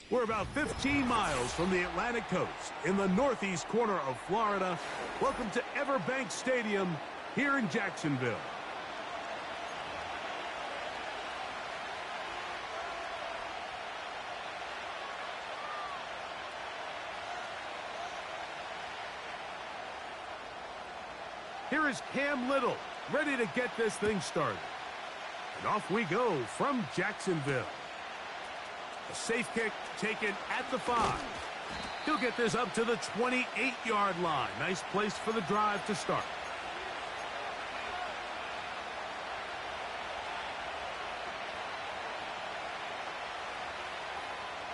We're about 15 miles from the Atlantic coast in the northeast corner of Florida. Welcome to Everbank Stadium here in Jacksonville. Here is Cam Little, ready to get this thing started. And off we go from Jacksonville. A safe kick taken at the 5. He'll get this up to the 28-yard line. Nice place for the drive to start.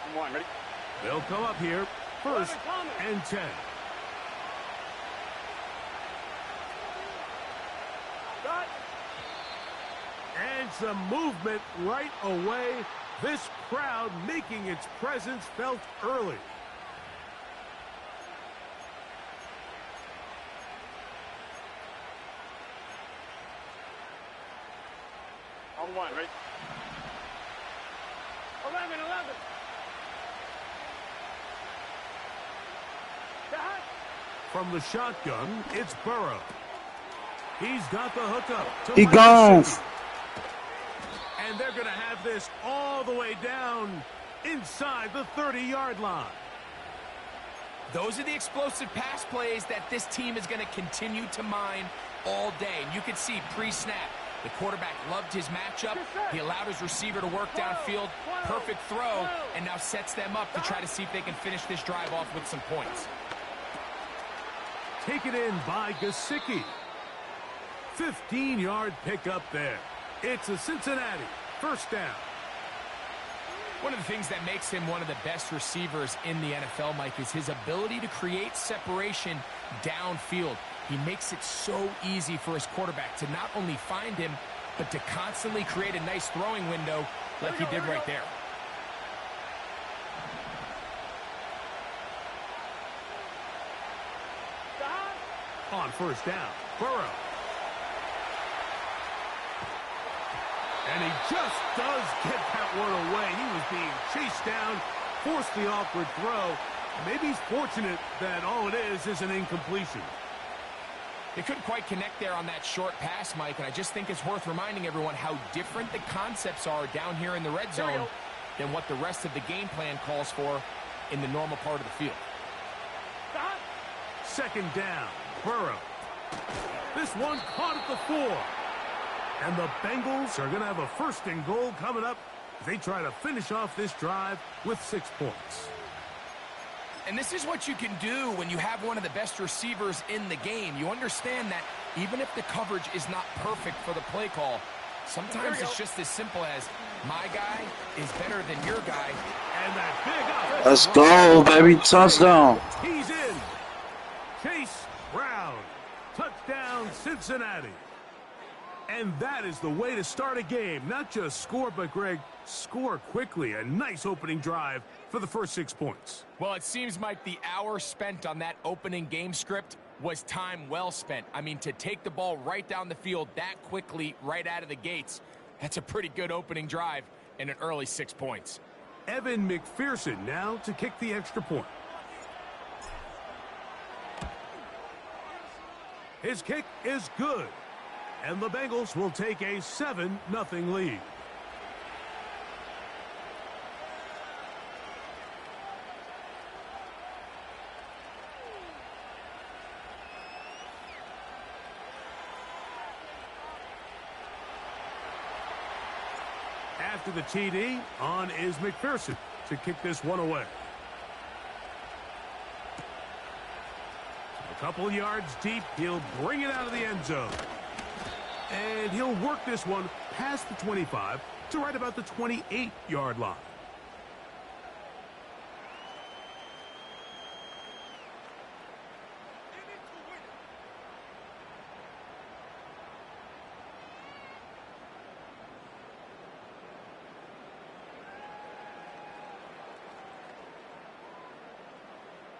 I'm one, ready? They'll come up here, first and 10. Got. And some movement right away. This crowd making its presence felt early. On one, ready? 11. From the shotgun, it's Burrow. He's got the hookup. He gone. And they're going to have this all the way down inside the 30-yard line. Those are the explosive pass plays that this team is going to continue to mine all day. And you can see pre-snap, the quarterback loved his matchup. He allowed his receiver to work downfield. Perfect throw, and now sets them up to try to see if they can finish this drive off with some points. Taken in by Gesicki. 15-yard pickup there. It's a Cincinnati first down. One of the things that makes him one of the best receivers in the NFL, Mike, is his ability to create separation downfield. He makes it so easy for his quarterback to not only find him, but to constantly create a nice throwing window like he did right there. On first down, Burrow. And he just does get that one away. He was being chased down, forced the awkward throw. Maybe he's fortunate that all it is an incompletion. They couldn't quite connect there on that short pass, Mike, and I just think it's worth reminding everyone how different the concepts are down here in the red zone than what the rest of the game plan calls for in the normal part of the field. Second down, Burrow. This one caught at the 4. And the Bengals are going to have a first and goal coming up as they try to finish off this drive with 6 points. And this is what you can do when you have one of the best receivers in the game. You understand that even if the coverage is not perfect for the play call, sometimes it's just as simple as my guy is better than your guy. And that big up. Let's go, baby. Touchdown. He's in. Chase Brown. Touchdown, Cincinnati. And that is the way to start a game. Not just score, but, Greg, score quickly. A nice opening drive for the first 6 points. Well, it seems like the hour spent on that opening game script was time well spent. I mean, to take the ball right down the field that quickly right out of the gates, that's a pretty good opening drive and an early 6 points. Evan McPherson now to kick the extra point. His kick is good. And the Bengals will take a 7-0 lead. After the TD, on is McPherson to kick this one away. A couple yards deep, he'll bring it out of the end zone. And he'll work this one past the 25 to right about the 28-yard line.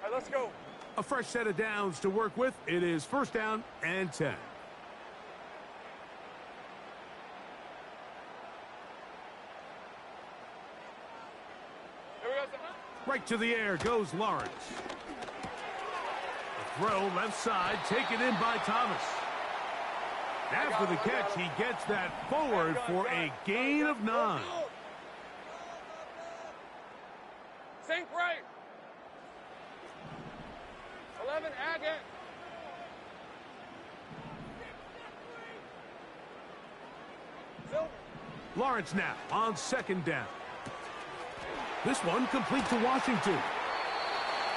All right, let's go. A fresh set of downs to work with. It is first down and 10. Here we go, son. Right to the air goes Lawrence. The throw left side, taken in by Thomas. After the catch, he gets that forward for a gain of 9. Sink right. 11, Agate. Lawrence now on 2nd down. This one complete to Washington.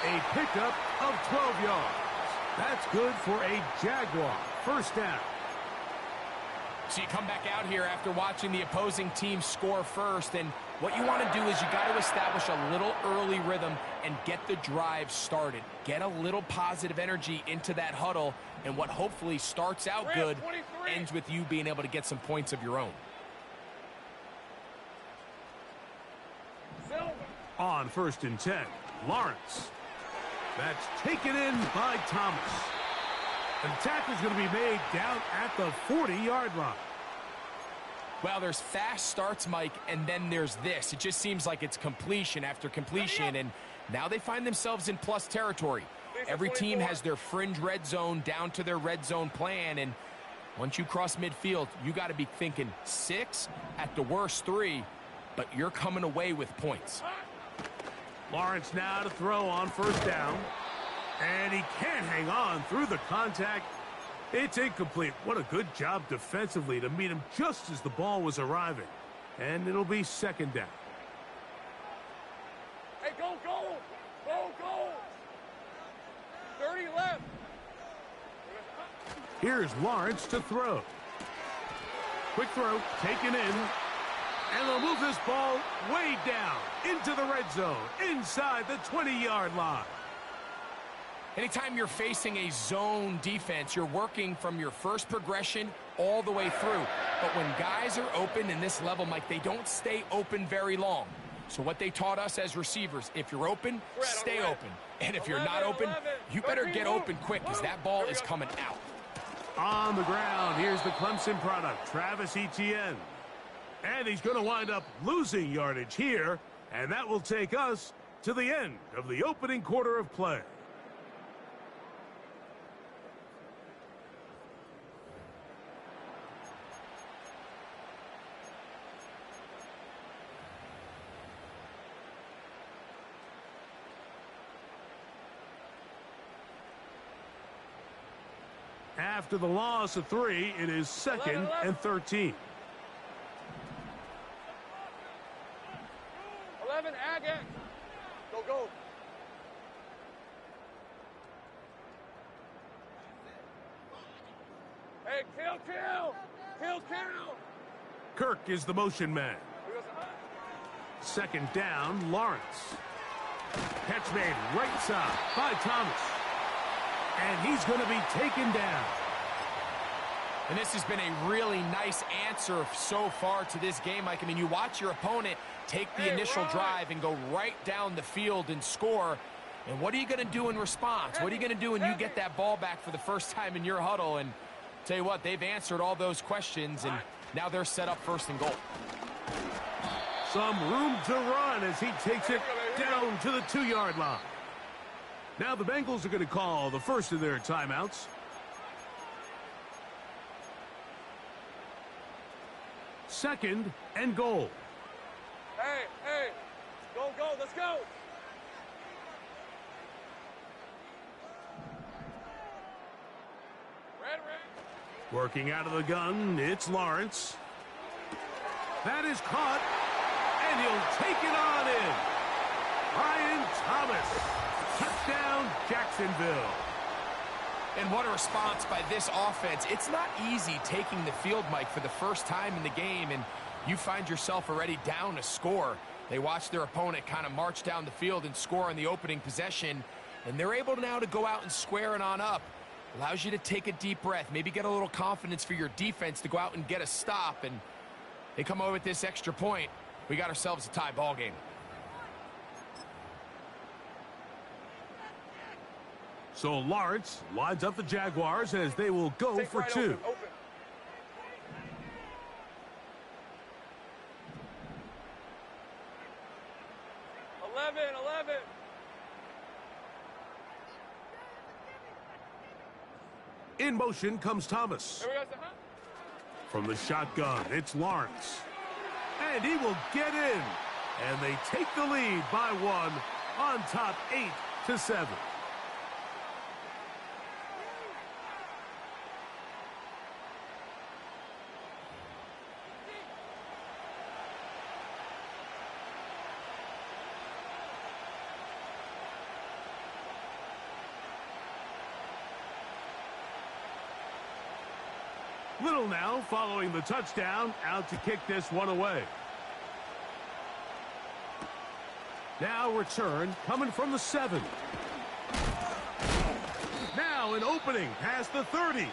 A pickup of 12 yards. That's good for a Jaguar. 1st down. So you come back out here after watching the opposing team score first, and what you want to do is you got to establish a little early rhythm and get the drive started. Get a little positive energy into that huddle, and what hopefully starts out good ends with you being able to get some points of your own. On 1st and 10, Lawrence. That's taken in by Thomas. And the tackle's going to be made down at the 40-yard line. Well, there's fast starts, Mike, and then there's this. It just seems like it's completion after completion, and now they find themselves in plus territory. Every team has their fringe red zone down to their red zone plan, and once you cross midfield, you got to be thinking 6, at the worst 3, but you're coming away with points. Lawrence now to throw on 1st down. And he can't hang on through the contact. It's incomplete. What a good job defensively to meet him just as the ball was arriving. And it'll be 2nd down. Hey, go, go! Go, go! 30 left. Here's Lawrence to throw. Quick throw, taken in. And they'll move this ball way down into the red zone, inside the 20-yard line. Anytime you're facing a zone defense, you're working from your first progression all the way through. But when guys are open in this level, Mike, they don't stay open very long. So what they taught us as receivers, if you're open, stay open. And if you're not open, you better get open quick because that ball is coming out. On the ground, here's the Clemson product, Travis Etienne. And he's going to wind up losing yardage here, and that will take us to the end of the opening quarter of play. After the loss of 3, it is 2nd and 13. 11, Agate. Go, go. Hey, kill, kill. Kill, kill. Kirk is the motion man. 2nd down, Lawrence. Catch made right side by Thomas. And he's going to be taken down. And this has been a really nice answer so far to this game, Mike. I mean, you watch your opponent take the initial drive and go right down the field and score. And what are you going to do in response? What are you going to do when you get that ball back for the first time in your huddle? And tell you what, they've answered all those questions, and now they're set up 1st and goal. Some room to run as he takes it down to the 2-yard line. Now the Bengals are going to call the first of their timeouts. Second and goal. Hey, hey. Go, go. Let's go. Red. Working out of the gun, it's Lawrence. That is caught, and he'll take it on in. Brian Thomas. Touchdown, Jacksonville. And what a response by this offense. It's not easy taking the field, Mike, for the first time in the game, and you find yourself already down a score. They watch their opponent kind of march down the field and score on the opening possession, and they're able now to go out and square it on up. Allows you to take a deep breath, maybe get a little confidence for your defense to go out and get a stop, and they come away with this extra point. We got ourselves a tie ball game. So Lawrence lines up the Jaguars as they will go for 2. Open. 11. In motion comes Thomas. Here we go, sir. From the shotgun, it's Lawrence. And he will get in. And they take the lead by 1 on top 8-7. Little now following the touchdown, out to kick this one away. Now return coming from the 7. Now an opening past the 30.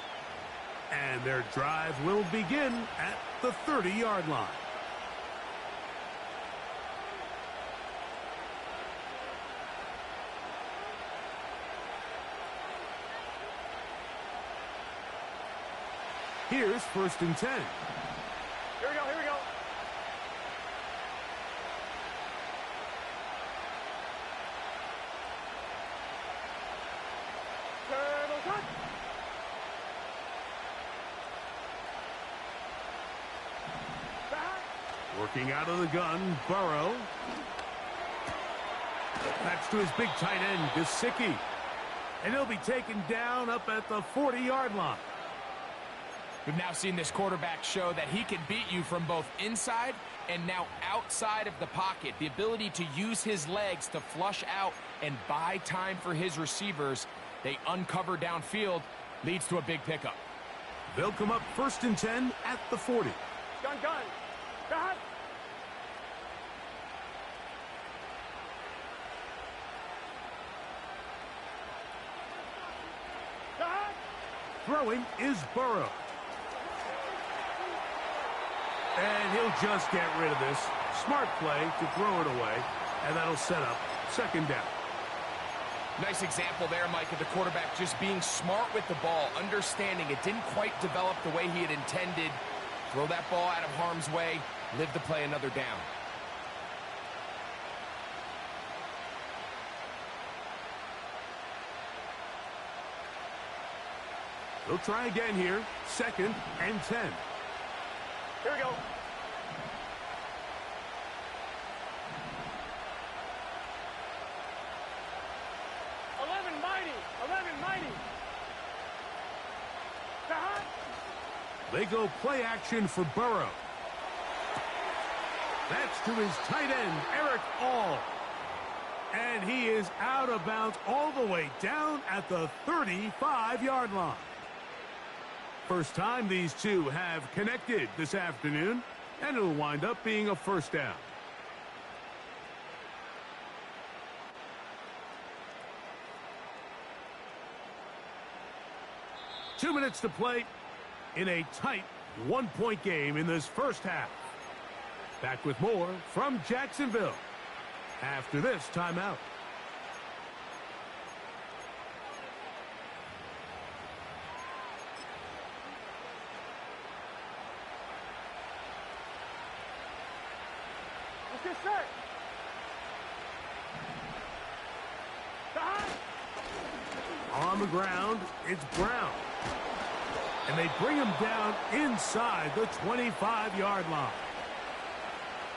And their drive will begin at the 30-yard line. Here's 1st and 10. Here we go. Turtle cut. Back. Working out of the gun, Burrow. That's to his big tight end, Gesicki. And he'll be taken down up at the 40-yard line. We've now seen this quarterback show that he can beat you from both inside and now outside of the pocket. The ability to use his legs to flush out and buy time for his receivers. They uncover downfield, leads to a big pickup. They'll come up 1st and 10 at the 40. Gun. Back. Back. Throwing is Burrow. And he'll just get rid of this. Smart play to throw it away, and that'll set up 2nd down. Nice example there, Mike, of the quarterback just being smart with the ball, understanding it didn't quite develop the way he had intended. Throw that ball out of harm's way, live to play another down. They'll try again here, 2nd and 10. Here we go. Mighty. Back. They go play action for Burrow. That's to his tight end, Eric All. And he is out of bounds all the way down at the 35-yard line. First time these two have connected this afternoon, and it'll wind up being a 1st down. Two minutes to play in a tight 1-point game in this first half. Back with more from Jacksonville after this timeout. Let's get set. Back. On the ground, it's Brown. And they bring him down inside the 25-yard line.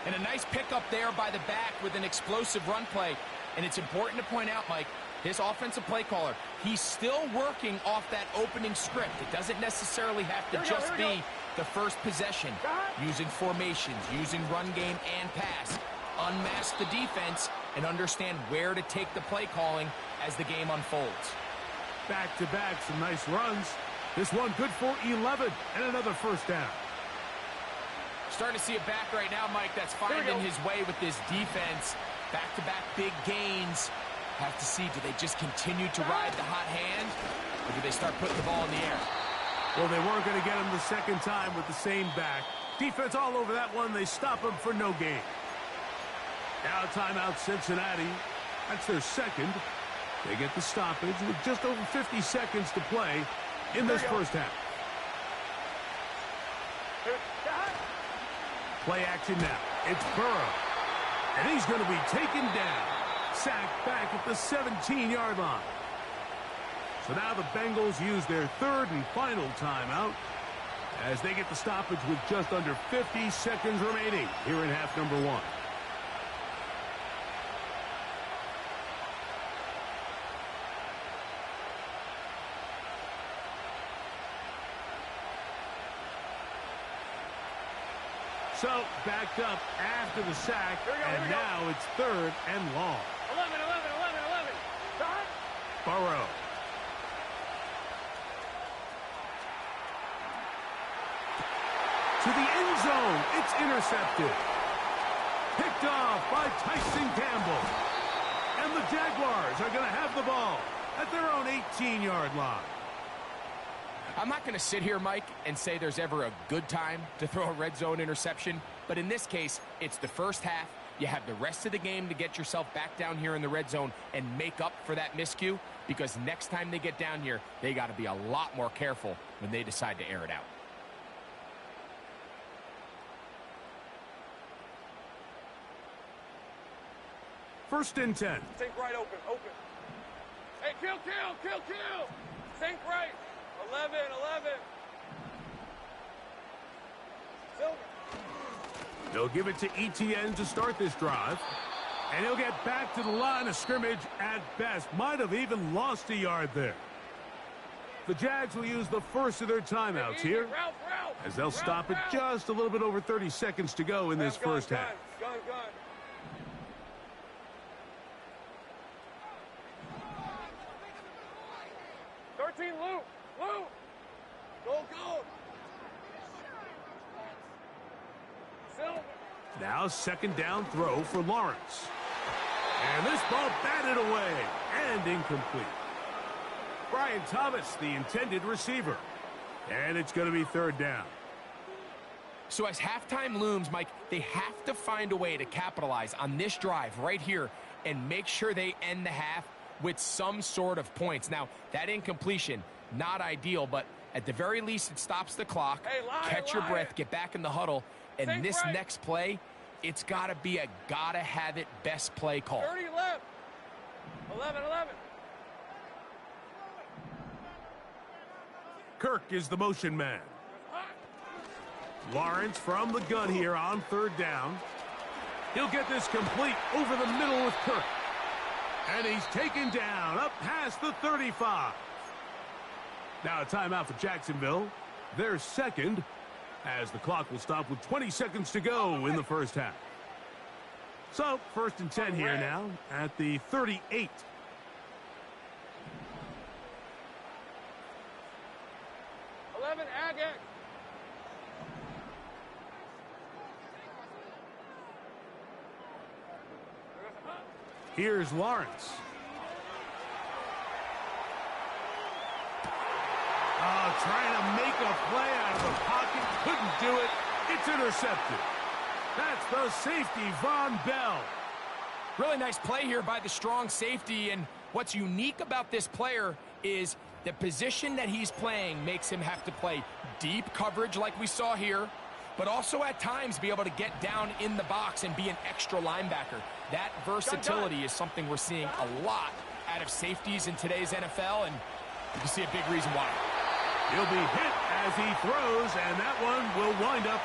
And a nice pickup there by the back with an explosive run play. And it's important to point out, Mike, this offensive play caller, he's still working off that opening script. It doesn't necessarily have to just be the first possession. Using formations, using run game and pass. Unmask the defense and understand where to take the play calling as the game unfolds. Back-to-back, some nice runs. This one good for 11 and another 1st down. Starting to see a back right now, Mike, that's finding his way with this defense. Back-to-back big gains. Have to see, do they just continue to ride the hot hand, or do they start putting the ball in the air? Well, they weren't going to get him the 2nd time with the same back. Defense all over that one. They stop him for no gain. Now timeout Cincinnati. That's their 2nd. They get the stoppage with just over 50 seconds to play in this first half. Play action now. It's Burrow. And he's going to be taken down. Sacked back at the 17-yard line. So now the Bengals use their third and final timeout as they get the stoppage with just under 50 seconds remaining here in half number 1. So, backed up after the sack, and now it's third and long. 11. Stop. Burrow. To the end zone, it's intercepted. Picked off by Tyson Campbell. And the Jaguars are going to have the ball at their own 18-yard line. I'm not going to sit here, Mike, and say there's ever a good time to throw a red zone interception, but in this case, it's the first half. You have the rest of the game to get yourself back down here in the red zone and make up for that miscue, because next time they get down here, they got to be a lot more careful when they decide to air it out. First and 10. Sink right, open. Hey, kill. Sink right. 11. Silver. They'll give it to ETN to start this drive. And he'll get back to the line of scrimmage at best. Might have even lost a yard there. The Jags will use the first of their timeouts here, as they'll stop it just a little bit over 30 seconds to go in this first half. Gun. 13, Luke. Go. Silver. Now second down throw for Lawrence. And this ball batted away and incomplete. Brian Thomas, the intended receiver. And it's going to be third down. So as halftime looms, Mike, they have to find a way to capitalize on this drive right here and make sure they end the half with some sort of points. Now, that incompletion, not ideal, but at the very least, it stops the clock. Hey, catch your breath, get back in the huddle, and this next play, it's got to be a gotta-have-it best play call. 30 left. 11. Kirk is the motion man. Lawrence from the gun here on third down. He'll get this complete over the middle with Kirk. And he's taken down up past the 35. Now a timeout for Jacksonville. Their second, as the clock will stop with 20 seconds to go in the first half. So, first and 10 here now at the 38. Agate. Here's Lawrence. Trying to make a play out of the pocket. Couldn't do it. It's intercepted. That's the safety, Von Bell. Really nice play here by the strong safety, and what's unique about this player is the position that he's playing makes him have to play deep coverage like we saw here, but also at times be able to get down in the box and be an extra linebacker. That versatility is something we're seeing a lot out of safeties in today's NFL, and you can see a big reason why. He'll be hit as he throws, and that one will wind up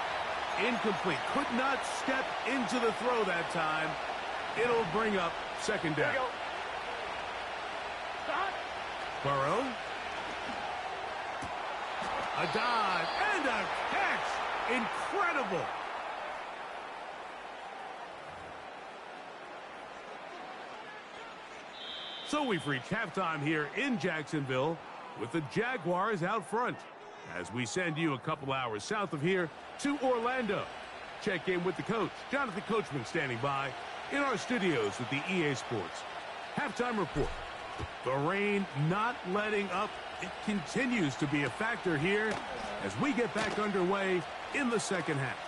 incomplete. Could not step into the throw that time. It'll bring up second down. Burrow. A dive and a catch. Incredible. So we've reached halftime here in Jacksonville with the Jaguars out front as we send you a couple hours south of here to Orlando. Check in with the coach, Jonathan Coachman, standing by in our studios with the EA Sports halftime report. The rain not letting up. It continues to be a factor here as we get back underway in the second half.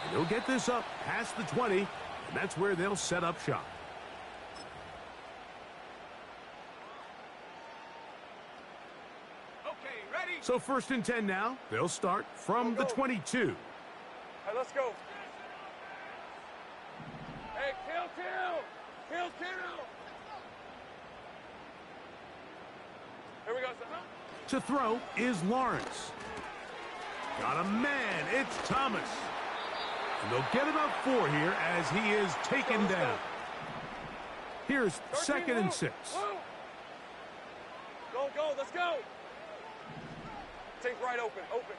And they'll get this up past the 20, and that's where they'll set up shop. So first and 10 now. They'll start from the 22. Hey, let's go. Hey, kill. Kill, kill. Here we go, son. To throw is Lawrence. Got a man. It's Thomas. And they'll get about 4 here as he is taken down. Here's 2nd and 6. Go, go, let's go. Take right open, open.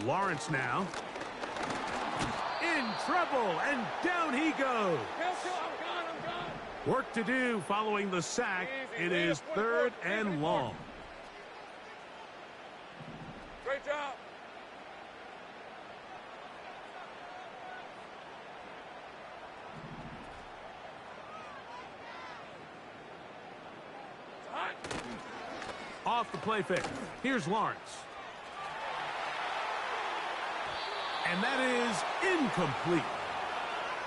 Lawrence now. In trouble, and down he goes. I'm gone. Work to do following the sack. Easy. It is 3rd and long. Great job. Off the play fake. Here's Lawrence. And that is incomplete.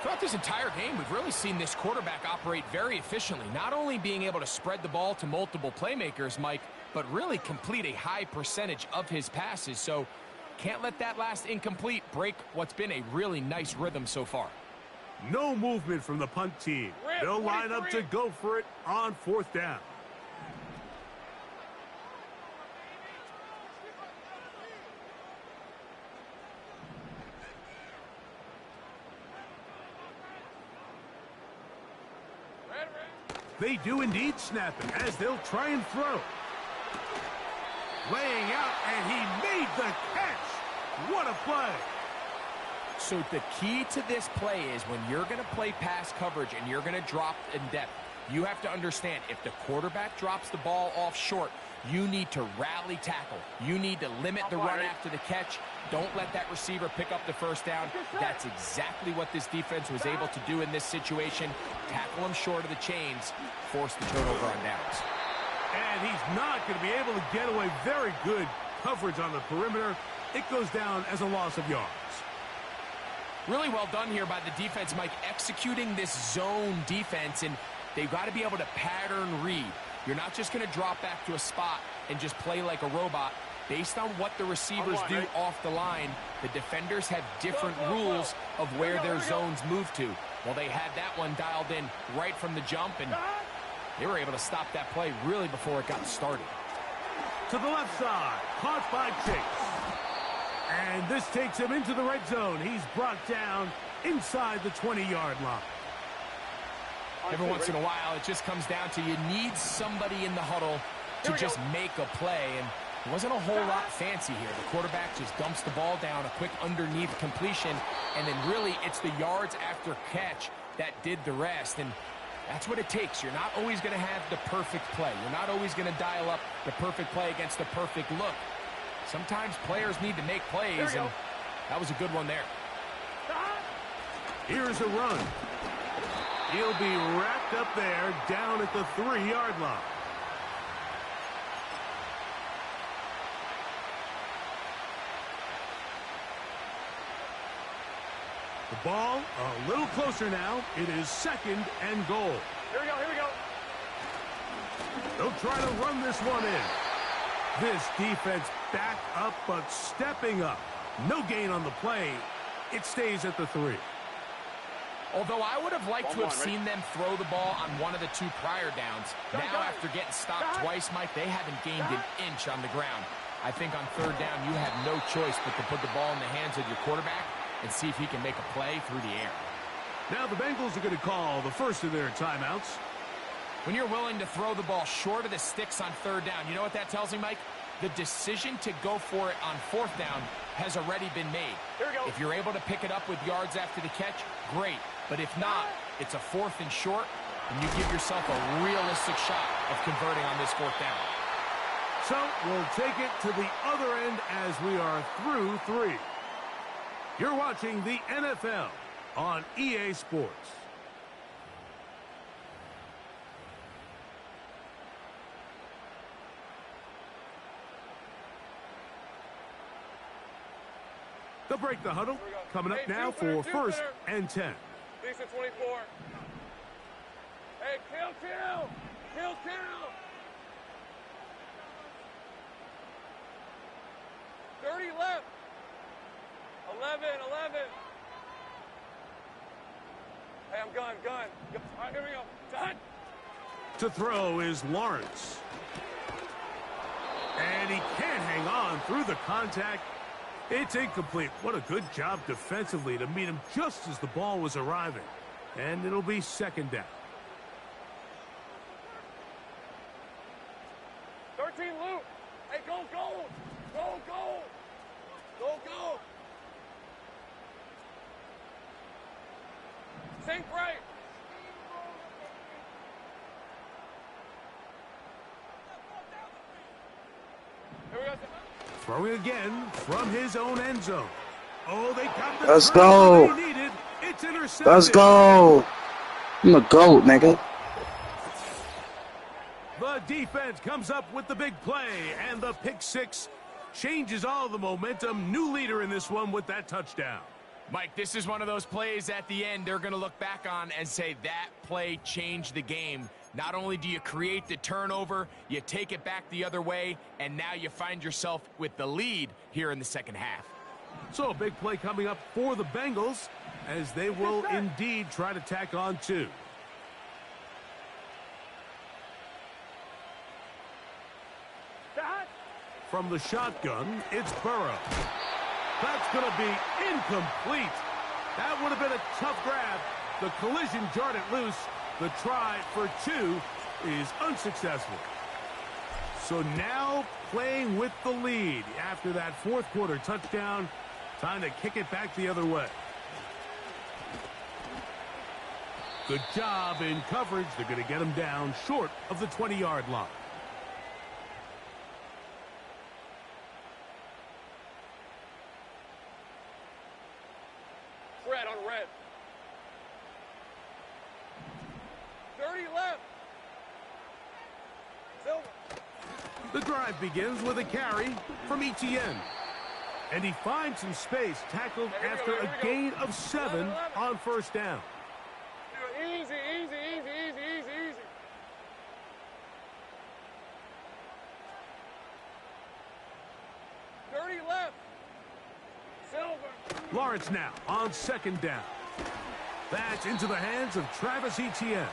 Throughout this entire game, we've really seen this quarterback operate very efficiently, not only being able to spread the ball to multiple playmakers, Mike, but really complete a high percentage of his passes. So can't let that last incomplete break what's been a really nice rhythm so far. No movement from the punt team. They'll line up to go for it on 4th down. They do indeed snap it as they'll try and throw. Laying out, and he made the catch. What a play. So the key to this play is when you're going to play pass coverage and you're going to drop in depth, you have to understand if the quarterback drops the ball off short, you need to rally tackle. You need to limit the run after the catch. Don't let that receiver pick up the 1st down. That's exactly what this defense was able to do in this situation. Tackle him short of the chains, force the turnover on downs. And he's not going to be able to get away. Very good coverage on the perimeter. It goes down as a loss of yards. Really well done here by the defense, Mike, executing this zone defense, and they've got to be able to pattern read. You're not just going to drop back to a spot and just play like a robot. Based on what the receivers do off the line, the defenders have different rules of where their zones move to. Well, they had that one dialed in right from the jump, and they were able to stop that play really before it got started. To the left side, caught by Chase. And this takes him into the red zone. He's brought down inside the 20-yard line. Every once in a while, it just comes down to you need somebody in the huddle to just make a play, and it wasn't a whole lot fancy here. The quarterback just dumps the ball down, a quick underneath completion, and then really it's the yards after catch that did the rest, and that's what it takes. You're not always going to have the perfect play. You're not always going to dial up the perfect play against the perfect look. Sometimes players need to make plays, and that was a good one there. Here's a run. He'll be wrapped up there down at the 3-yard line. The ball a little closer now. It is 2nd and goal. Here we go. They'll try to run this one in. This defense back up, but stepping up. No gain on the play. It stays at the 3. Although I would have liked to have seen them throw the ball on one of the 2 prior downs. Now, after getting stopped twice, Mike, they haven't gained an inch on the ground. I think on 3rd down, you have no choice but to put the ball in the hands of your quarterback and see if he can make a play through the air. Now the Bengals are going to call the first of their timeouts. When you're willing to throw the ball short of the sticks on 3rd down, you know what that tells me, Mike? The decision to go for it on 4th down has already been made. If you're able to pick it up with yards after the catch, great. But if not, it's a 4th and short, and you give yourself a realistic shot of converting on this 4th down. So we'll take it to the other end as we are through 3. You're watching the NFL on EA Sports. They'll break the huddle. Coming up now for 1st and 10. Decent 24. Hey, kill. left. 11. Hey, I'm gun. All right, here we go. Done. To throw is Lawrence. And he can't hang on through the contact. It's incomplete. What a good job defensively to meet him just as the ball was arriving. And it'll be second down. 13 loop. Hey, go. Sink right. Here we go. Throwing again from his own end zone. Oh, they got the Let's throw go. they needed. It's intercepted. Let's go. I'm a GOAT, nigga. The defense comes up with the big play, and the pick six changes all the momentum. New leader in this one with that touchdown. Mike, this is one of those plays at the end they're going to look back on and say that play changed the game. Not only do you create the turnover, you take it back the other way, and now you find yourself with the lead here in the second half. So a big play coming up for the Bengals as they will indeed try to tack on two. From the shotgun, it's Burrow. That's going to be incomplete. That would have been a tough grab. The collision jarred it loose. The try for two is unsuccessful. So now playing with the lead after that fourth quarter touchdown. Time to kick it back the other way. Good job in coverage. They're going to get him down short of the 20-yard line. Red on red. 30 left. Silver. The drive begins with a carry from Etienne. And he finds some space, tackled after a gain of 7 on first down. Easy. 30 left. Silver. Lawrence now on second down. That's into the hands of Travis Etienne.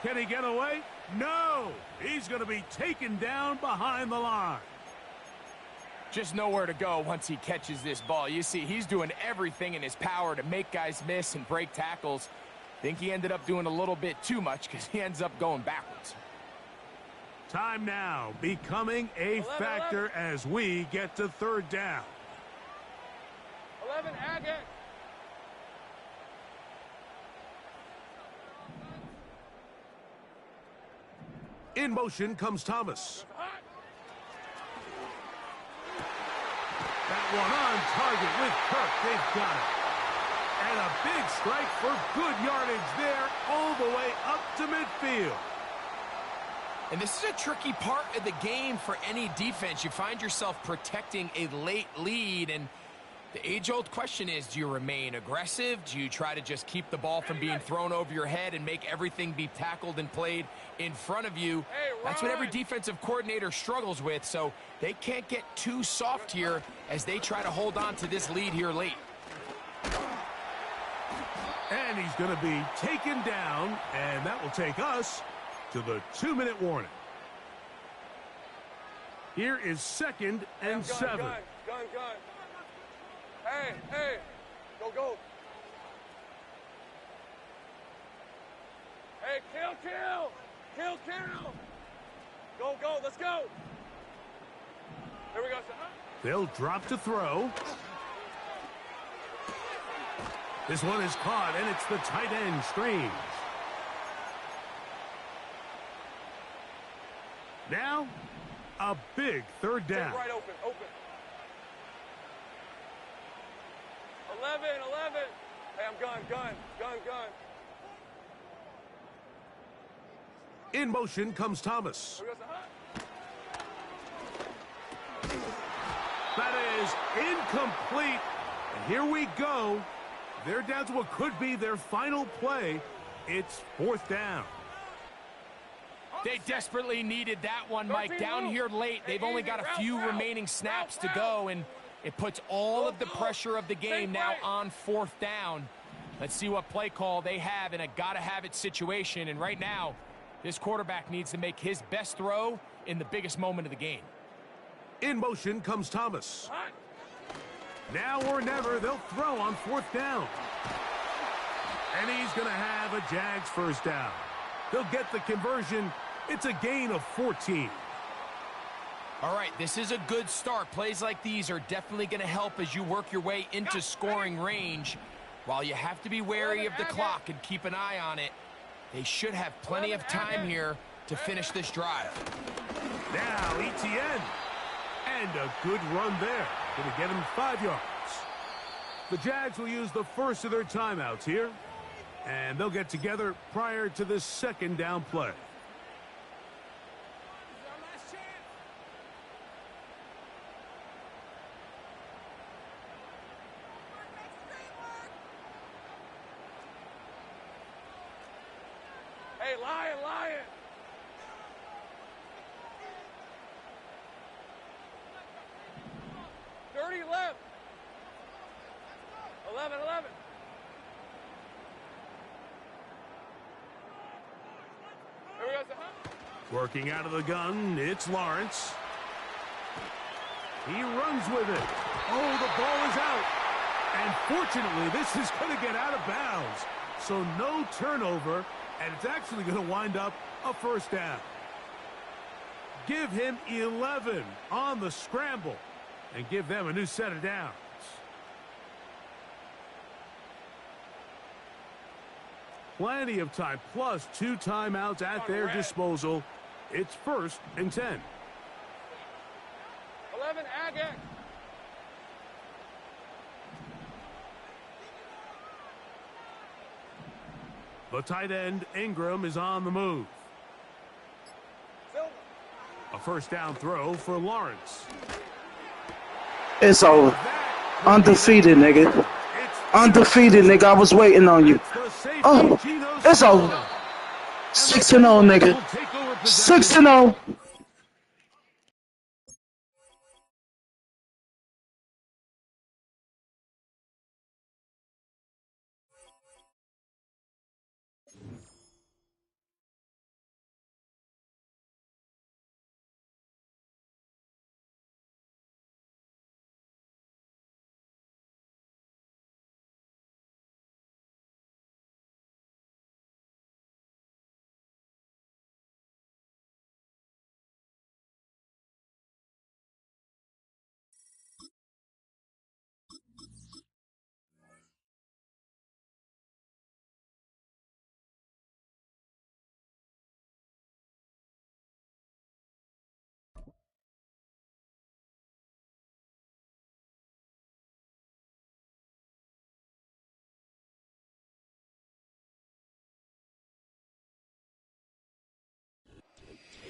Can he get away? No! He's going to be taken down behind the line. Just nowhere to go once he catches this ball. You see, he's doing everything in his power to make guys miss and break tackles. Think he ended up doing a little bit too much because he ends up going backwards. Time now becoming a factor as we get to third down. 11 Agate. In motion comes Thomas. That one on target with Kirk. They've got it. And a big strike for good yardage there all the way up to midfield. And this is a tricky part of the game for any defense. You find yourself protecting a late lead, and the age-old question is, do you remain aggressive? Do you try to just keep the ball from being thrown over your head and make everything be tackled and played in front of you? That's what every defensive coordinator struggles with, so they can't get too soft here as they try to hold on to this lead here late. And he's going to be taken down, and that will take us to the 2-minute warning. Here is second and 7. Gun. Hey. Go. Hey, kill. Go, let's go. Here we go. They'll drop to throw. This one is caught, and it's the tight end, Strange. Now, a big third down. Right open. 11. Hey, I'm gun. In motion comes Thomas. That is incomplete. And here we go. They're down to what could be their final play. It's fourth down. They desperately needed that one, Mike. Down here late, they've only got a few remaining snaps to go, and It puts all of the pressure of the game now on 4th down. Let's see what play call they have in a gotta-have-it situation. And right now, this quarterback needs to make his best throw in the biggest moment of the game. In motion comes Thomas. Now or never, they'll throw on 4th down. And he's going to have a Jags first down. They'll get the conversion. It's a gain of 14. All right, this is a good start. Plays like these are definitely going to help as you work your way into scoring range. While you have to be wary of the clock and keep an eye on it, they should have plenty of time here to finish this drive. Now ETN. And a good run there. Going to get him 5 yards. The Jags will use the first of their timeouts here. And they'll get together prior to the second down play. Hey, Lion! Dirty left. 11. Here we go, Working out of the gun, it's Lawrence. He runs with it. Oh, the ball is out. And fortunately, this is going to get out of bounds. So no turnover, and it's actually going to wind up a first down. Give him 11 on the scramble and give them a new set of downs. Plenty of time, plus 2 timeouts at their disposal. It's 1st and 10. 11, Agate. The tight end, Ingram, is on the move. A first down throw for Lawrence. It's over. Undefeated, nigga. Undefeated, nigga. I was waiting on you. Oh, it's over. 6-0, nigga. 6-0.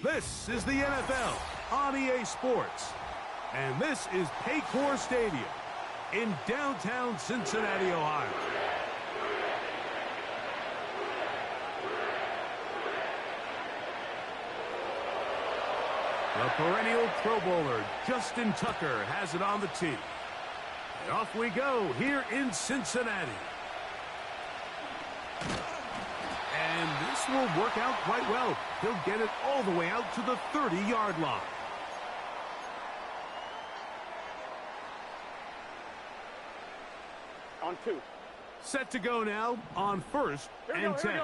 This is the NFL on EA Sports. And this is Paycor Stadium in downtown Cincinnati, Ohio. The perennial Pro Bowler, Justin Tucker, has it on the tee. And off we go here in Cincinnati. And this will work out quite well. He'll get it all the way out to the 30-yard line. On 2. Set to go now on 1st and 10.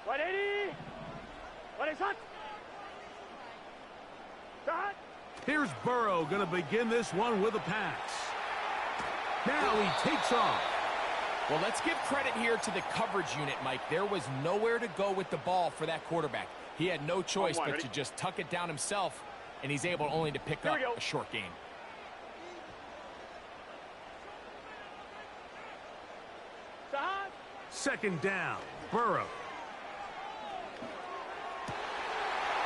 180. What is that? Here's Burrow going to begin this one with a pass. Now he takes off. Well, let's give credit here to the coverage unit, Mike. There was nowhere to go with the ball for that quarterback. He had no choice but to just tuck it down himself, and he's able only to pick up a short gain. Second down, Burrow.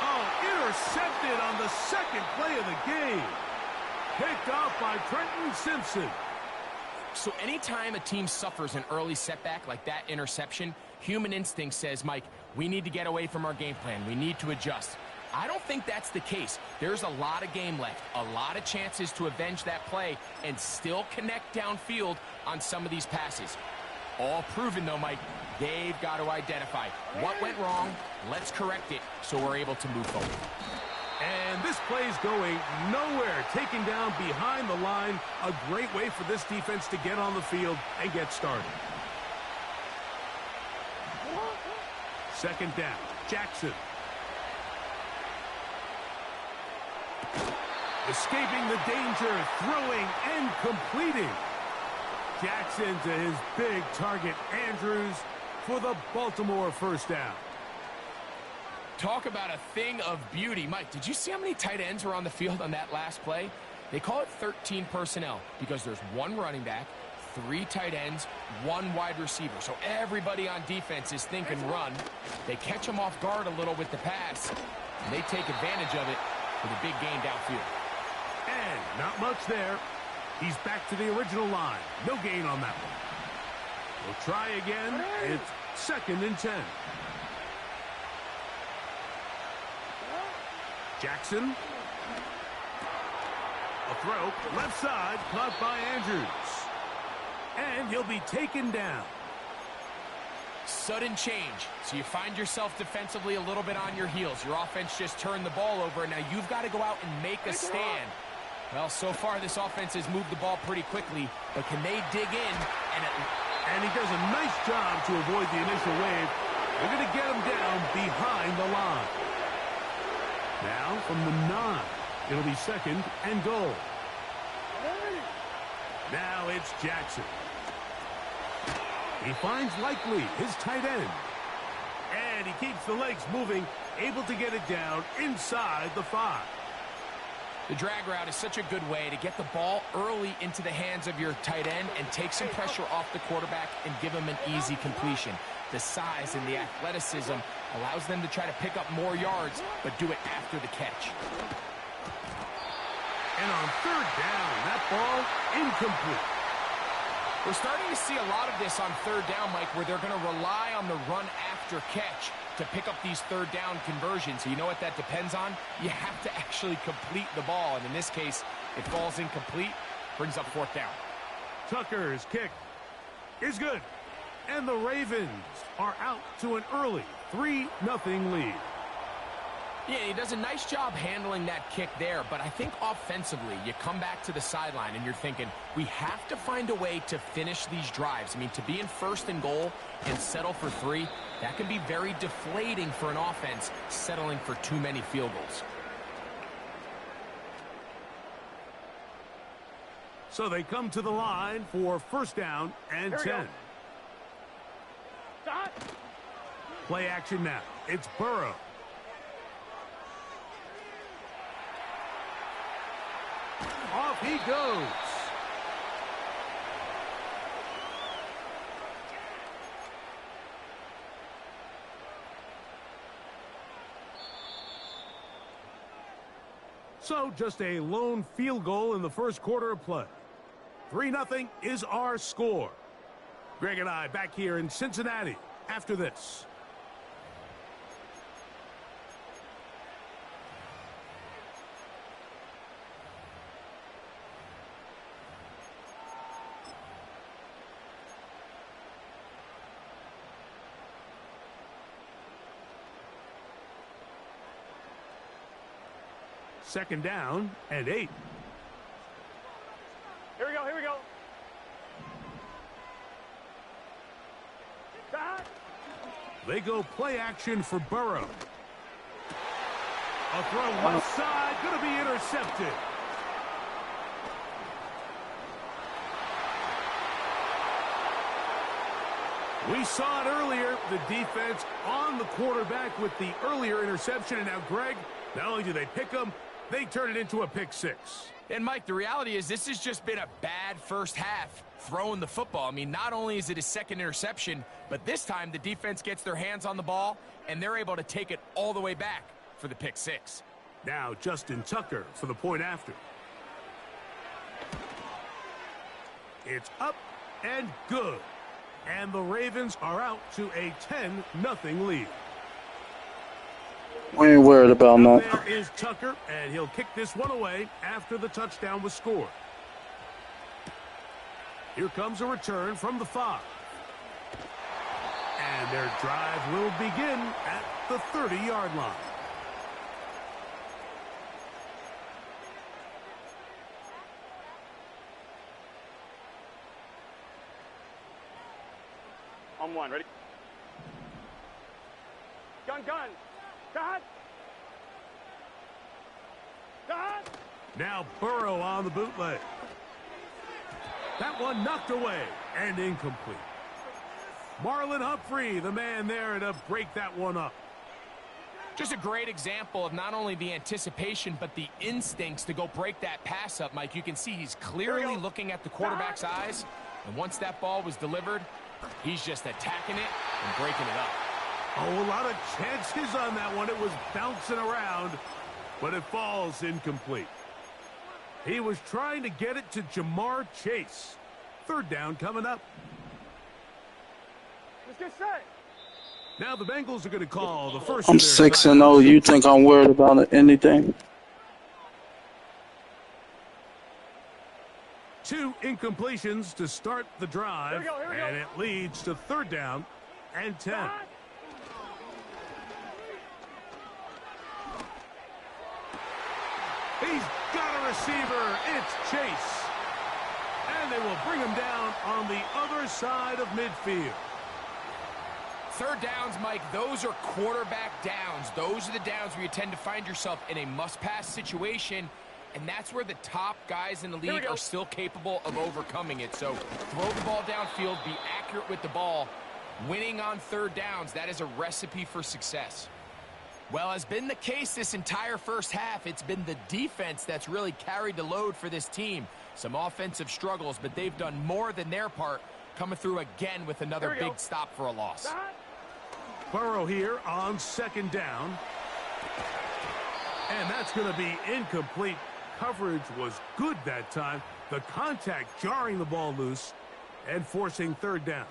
Oh, intercepted on the second play of the game. Picked off by Trenton Simpson. So anytime a team suffers an early setback like that interception, human instinct says, Mike, we need to get away from our game plan. We need to adjust. I don't think that's the case. There's a lot of game left, a lot of chances to avenge that play and still connect downfield on some of these passes. All proven, though, Mike, they've got to identify what went wrong, let's correct it so we're able to move forward. And this play's going nowhere, taken down behind the line. A great way for this defense to get on the field and get started. Second down, Jackson. Escaping the danger, throwing and completing. Jackson to his big target, Andrews, for the Baltimore first down. Talk about a thing of beauty. Mike, did you see how many tight ends were on the field on that last play? They call it 13 personnel because there's one running back, 3 tight ends, 1 wide receiver. So everybody on defense is thinking run. They catch them off guard a little with the pass, and they take advantage of it with a big gain downfield. And not much there. He's back to the original line. No gain on that one. We'll try again. It's 2nd and 10. Jackson. A throw, left side, caught by Andrews. And he'll be taken down. Sudden change. So you find yourself defensively a little bit on your heels. Your offense just turned the ball over, and now you've got to go out and make a stand. Well, so far this offense has moved the ball pretty quickly, but can they dig in? And he does a nice job to avoid the initial wave. They're going to get him down behind the line. Now from the 9, it'll be 2nd and goal. Now it's Jackson. He finds Likely, his tight end. And he keeps the legs moving, able to get it down inside the 5. The drag route is such a good way to get the ball early into the hands of your tight end and take some pressure off the quarterback and give him an easy completion. The size and the athleticism allows them to try to pick up more yards, but do it after the catch. And on 3rd down, that ball incomplete. We're starting to see a lot of this on 3rd down, Mike, where they're going to rely on the run after catch to pick up these 3rd down conversions. So you know what that depends on? You have to actually complete the ball. And in this case, it falls incomplete, brings up 4th down. Tucker's kick is good. And the Ravens are out to an early 3-0 lead. Yeah, he does a nice job handling that kick there, but I think offensively, you come back to the sideline and you're thinking, we have to find a way to finish these drives. I mean, to be in 1st and goal and settle for 3, that can be very deflating for an offense settling for too many field goals. So they come to the line for 1st down and 10. Play action now. It's Burrow. Off he goes. So just a lone field goal in the 1st quarter of play. 3-0 is our score. Greg and I back here in Cincinnati after this. Second down and 8. Here we go, here we go. They go play action for Burrow. A throw left side, going to be intercepted. We saw it earlier, the defense on the quarterback with the earlier interception. And now, Greg, not only do they pick him, they turn it into a pick 6. And, Mike, the reality is this has just been a bad first half throwing the football. I mean, not only is it his 2nd interception, but this time the defense gets their hands on the ball, and they're able to take it all the way back for the pick 6. Now Justin Tucker for the point after. It's up and good. And the Ravens are out to a 10-0 lead. We ain't worried about Now that. there is Tucker, and he'll kick this one away after the touchdown was scored. Here comes a return from the 5. And their drive will begin at the 30-yard line. On one, ready? Gun. Cut. Now Burrow on the bootleg. That one knocked away and incomplete. Marlon Humphrey, the man there to break that one up. Just a great example of not only the anticipation, but the instincts to go break that pass up, Mike. You can see he's clearly looking at the quarterback's eyes. And once that ball was delivered, he's just attacking it and breaking it up. Oh, a lot of chances on that one. It was bouncing around, but it falls incomplete. He was trying to get it to Jamar Chase. Third down coming up. Let's get set. Now the Bengals are going to call the first. I'm 6-0. You think I'm worried about anything? 2 incompletions to start the drive, Here we go. and it leads to third down and 10. He's got a receiver. It's Chase. And they will bring him down on the other side of midfield. Third downs, Mike, those are quarterback downs. Those are the downs where you tend to find yourself in a must-pass situation, and that's where the top guys in the league are still capable of overcoming it. So throw the ball downfield, be accurate with the ball. Winning on third downs, that is a recipe for success. Well, has been the case this entire first half. It's been the defense that's really carried the load for this team. Some offensive struggles, but they've done more than their part, coming through again with another big stop for a loss. Burrow here on second down. And that's going to be incomplete. Coverage was good that time. The contact jarring the ball loose and forcing third down.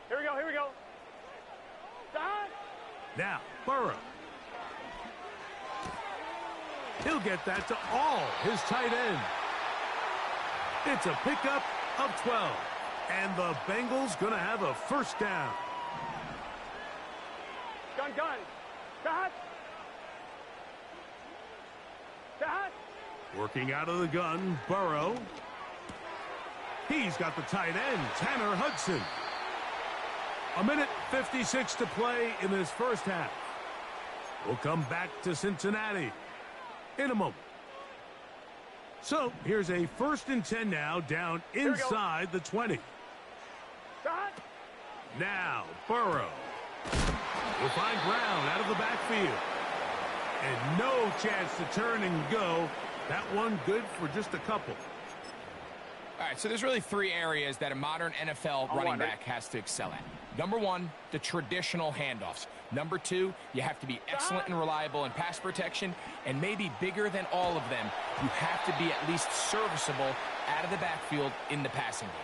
Here we go. Now, Burrow. He'll get that to all his tight end. It's a pickup of 12. And the Bengals going to have a first down. Gun. Cut. Working out of the gun, Burrow. He's got the tight end, Tanner Hudson. 1:56 to play in this first half. We'll come back to Cincinnati in a moment. So here's a 1st and 10 now, down inside the 20. Now Burrow will find ground out of the backfield. And no chance to turn and go. That one good for just a couple. All right, so there's really 3 areas that a modern NFL running back has to excel at. Number 1, the traditional handoffs. Number 2, you have to be excellent and reliable in pass protection. And maybe bigger than all of them, you have to be at least serviceable out of the backfield in the passing game.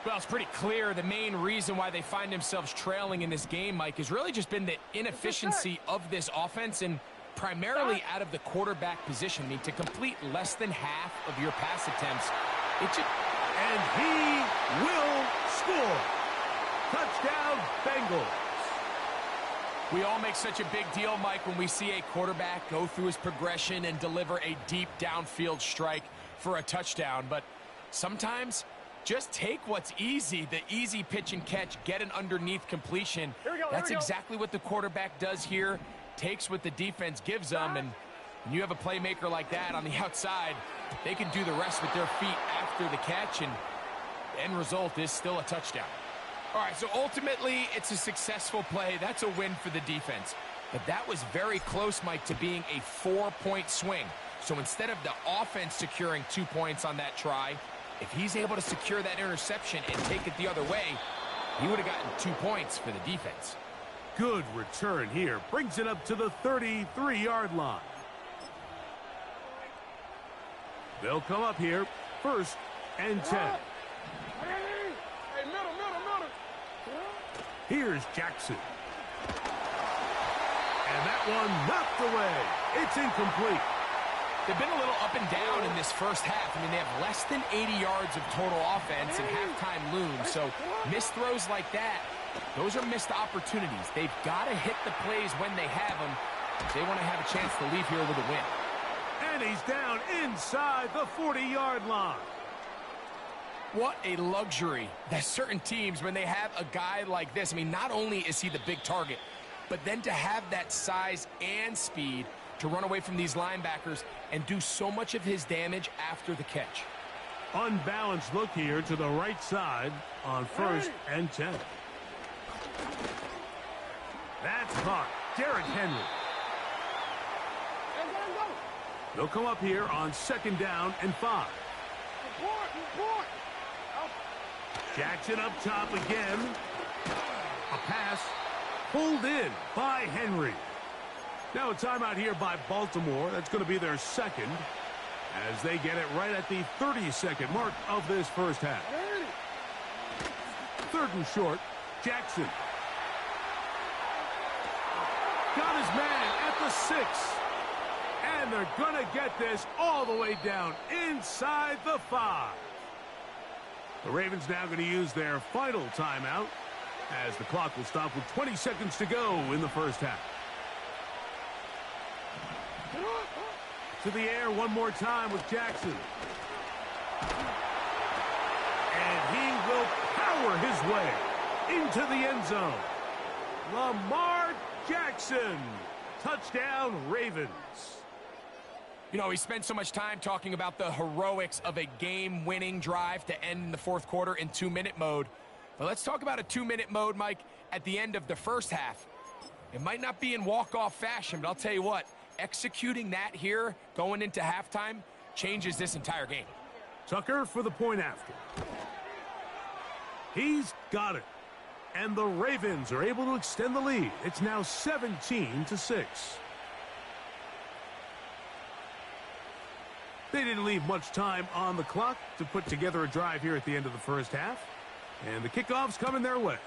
Well, it's pretty clear the main reason why they find themselves trailing in this game, Mike, has really just been the inefficiency of this offense and primarily out of the quarterback position. I mean, to complete less than half of your pass attempts, and he will score. Touchdown, Bengals. We all make such a big deal, Mike, when we see a quarterback go through his progression and deliver a deep downfield strike for a touchdown. But sometimes, just take what's easy, the easy pitch and catch, get an underneath completion. That's exactly what the quarterback does here. Takes what the defense gives them, and when you have a playmaker like that on the outside, they can do the rest with their feet after the catch, and the end result is still a touchdown. All right, so ultimately, it's a successful play. That's a win for the defense. But that was very close, Mike, to being a 4-point swing. So instead of the offense securing 2 points on that try, if he's able to secure that interception and take it the other way, he would have gotten 2 points for the defense. Good return here. Brings it up to the 33-yard line. They'll come up here, 1st and 10. Hey, middle. Here's Jackson. And that one knocked away. It's incomplete. They've been a little up and down in this first half. I mean, they have less than 80 yards of total offense and halftime looms. So missed throws like that, those are missed opportunities. They've got to hit the plays when they have them if they want to have a chance to leave here with a win. And he's down inside the 40-yard line. What a luxury that certain teams, when they have a guy like this, I mean, not only is he the big target, but then to have that size and speed to run away from these linebackers and do so much of his damage after the catch. Unbalanced look here to the right side on 1st and 10. That's caught. Derrick Henry. They'll come up here on 2nd down and 5. Report. Jackson up top again. A pass pulled in by Henry. Now a timeout here by Baltimore. That's going to be their 2nd as they get it right at the 30-second mark of this first half. 3rd and short. Jackson. Got his man at the 6. And they're going to get this all the way down inside the 5. The Ravens now going to use their final timeout as the clock will stop with 20 seconds to go in the first half. To the air one more time with Jackson. And he will power his way into the end zone. Lamar Jackson. Touchdown, Ravens. You know, we spent so much time talking about the heroics of a game-winning drive to end the 4th quarter in 2-minute mode. But let's talk about a 2-minute mode, Mike, at the end of the first half. It might not be in walk-off fashion, but I'll tell you what, executing that here going into halftime changes this entire game. Tucker for the point after. He's got it. And the Ravens are able to extend the lead. It's now 17-6. They didn't leave much time on the clock to put together a drive here at the end of the first half. And the kickoff's coming their way.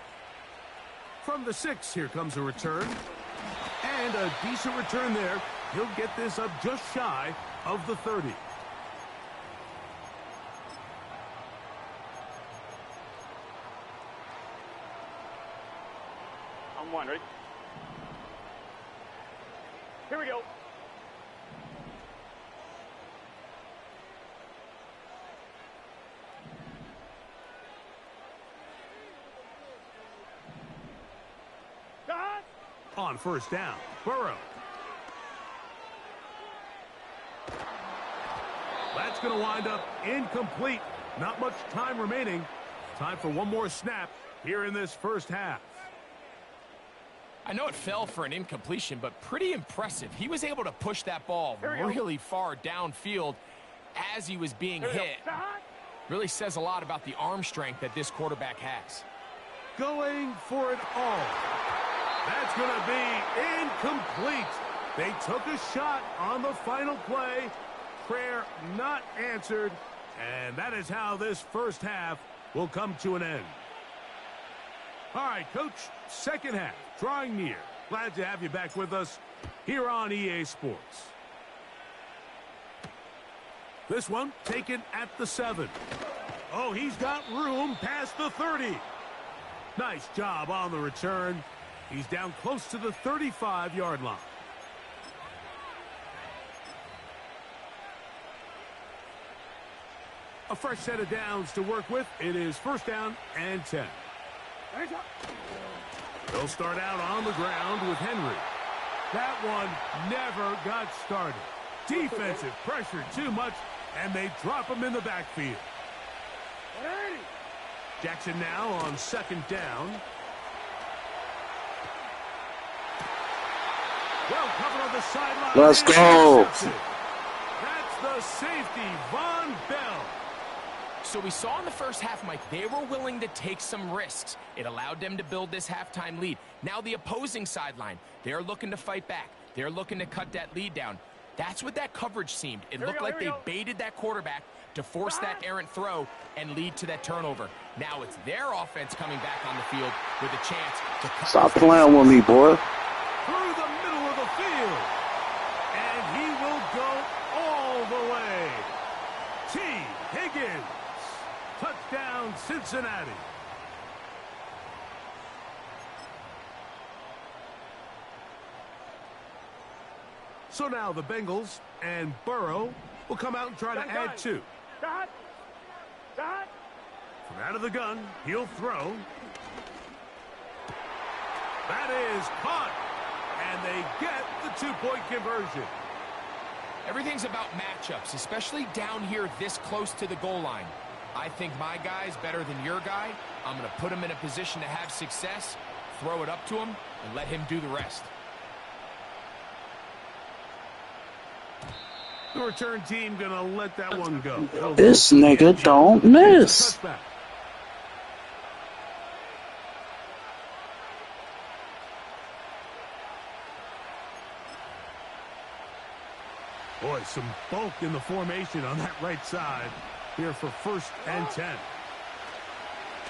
From the 6, here comes a return. And a decent return there. He'll get this up just shy of the 30. I'm one, ready? Here we go. On 1st down, Burrow. That's going to wind up incomplete. Not much time remaining. Time for one more snap here in this first half. I know it fell for an incompletion, but pretty impressive. He was able to push that ball really far downfield as he was being hit. Really says a lot about the arm strength that this quarterback has. Going for it all. That's going to be incomplete. They took a shot on the final play. Prayer not answered. And that is how this first half will come to an end. All right, Coach, second half drawing near. Glad to have you back with us here on EA Sports. This one taken at the 7. Oh, he's got room past the 30. Nice job on the return. He's down close to the 35-yard line. A fresh set of downs to work with. It is 1st down and 10. They'll start out on the ground with Henry. That one never got started. Defensive pressure too much, and they drop him in the backfield. Jackson now on 2nd down. Well covered on the sideline. Let's go. That's the safety, Von Bell. So we saw in the first half, Mike, they were willing to take some risks. It allowed them to build this halftime lead. Now the opposing sideline, they're looking to fight back. They're looking to cut that lead down. That's what that coverage seemed. It looked like they baited that quarterback to force that errant throw and lead to that turnover. Now it's their offense coming back on the field with a chance to cut. Stop playing with me, boy. Through the middle of the field. And he will go all the way. T. Higgins. Touchdown, Cincinnati. So now the Bengals and Burrow will come out and try to add 2. From out of the gun, he'll throw. That is caught. And they get the 2-point conversion. Everything's about matchups, especially down here this close to the goal line. I think my guy's better than your guy. I'm going to put him in a position to have success, throw it up to him, and let him do the rest. The return team going to let that one go. This nigga don't miss. Boy, some bulk in the formation on that right side here for 1st and 10.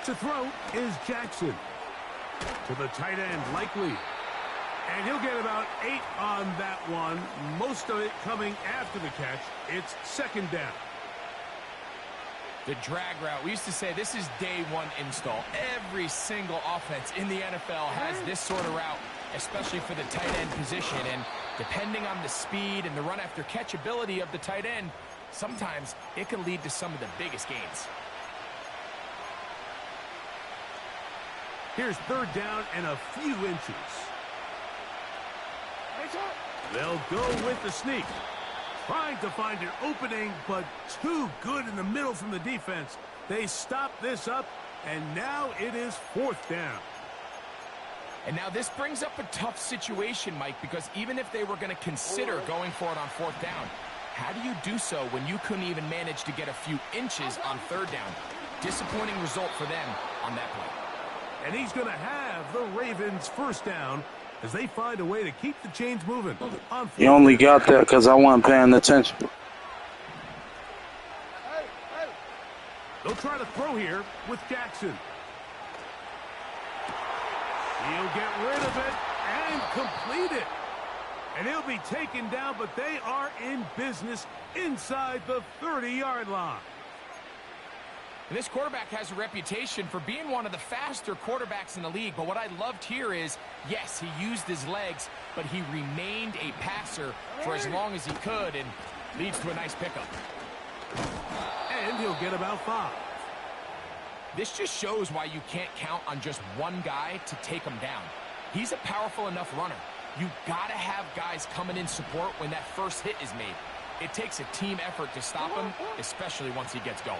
To throw is Jackson. To the tight end, Likely. And he'll get about 8 on that one. Most of it coming after the catch. It's 2nd down. The drag route. We used to say this is day 1 install. Every single offense in the NFL has this sort of route, especially for the tight end position. And depending on the speed and the run after catch ability of the tight end, sometimes it can lead to some of the biggest gains. Here's 3rd down and a few inches. They'll go with the sneak. Trying to find an opening, but too good in the middle from the defense. They stop this up, and now it is 4th down. And now this brings up a tough situation, Mike, because even if they were going to consider going for it on 4th down, how do you do so when you couldn't even manage to get a few inches on 3rd down? Disappointing result for them on that play. And he's going to have the Ravens' 1st down as they find a way to keep the chains moving. You only got that because I wasn't paying attention. They'll try to throw here with Jackson. He'll get rid of it and complete it. And he'll be taken down, but they are in business inside the 30-yard line. And this quarterback has a reputation for being one of the faster quarterbacks in the league. But what I loved here is, yes, he used his legs, but he remained a passer for as long as he could, and leads to a nice pickup. And he'll get about 5. This just shows why you can't count on just one guy to take him down. He's a powerful enough runner. You got to have guys coming in support when that first hit is made. It takes a team effort to stop him, especially once he gets going.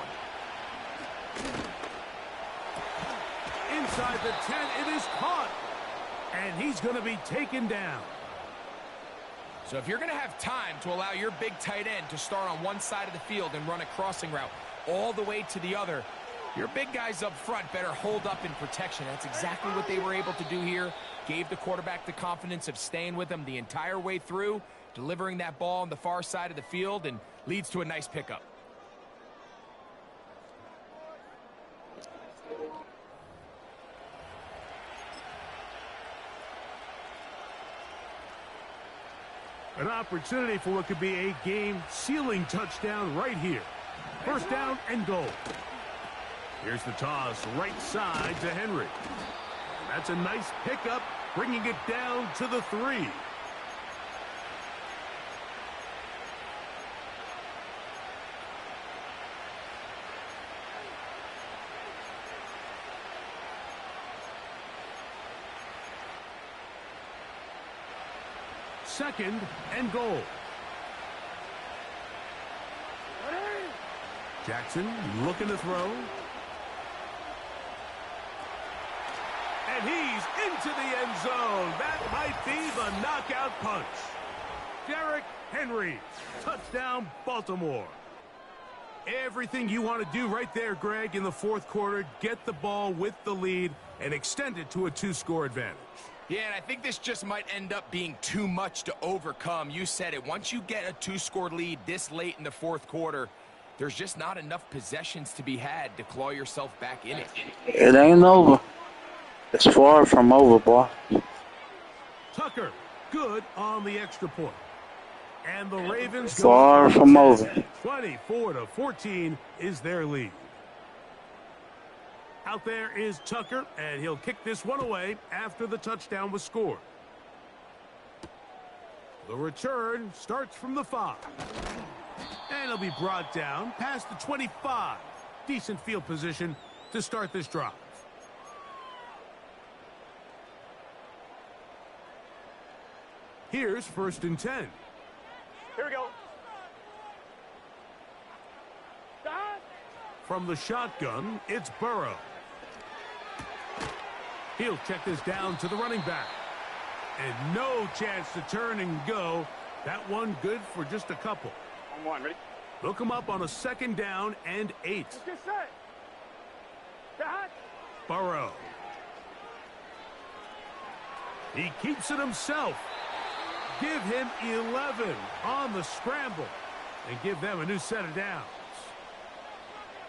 Inside the 10, it is caught. And he's going to be taken down. So if you're going to have time to allow your big tight end to start on one side of the field and run a crossing route all the way to the other, your big guys up front better hold up in protection. That's exactly what they were able to do here. Gave the quarterback the confidence of staying with him the entire way through, delivering that ball on the far side of the field, and leads to a nice pickup. An opportunity for what could be a game-sealing touchdown right here. 1st down and goal. Here's the toss, right side to Henry. That's a nice pickup, bringing it down to the 3. Second and goal. Jackson looking to throw. And he's into the end zone. That might be the knockout punch. Derrick Henry, touchdown Baltimore. Everything you want to do right there, Greg, in the fourth quarter. Get the ball with the lead and extend it to a 2-score advantage. Yeah, and I think this just might end up being too much to overcome. You said it. Once you get a 2-score lead this late in the fourth quarter, there's just not enough possessions to be had to claw yourself back in it. It ain't over. It's far from over, boy. Tucker, good on the extra point. And the Ravens go far from over. 24-14 is their lead. Out there is Tucker, and he'll kick this one away after the touchdown was scored. The return starts from the 5. And he'll be brought down past the 25. Decent field position to start this drive. Here's 1st and 10. Here we go. From the shotgun, it's Burrow. He'll check this down to the running back. And no chance to turn and go. That one good for just a couple. On one, ready? They'll come up on a 2nd down and 8. Let's get set. That. Burrow. He keeps it himself. Give him 11 on the scramble and give them a new set of downs.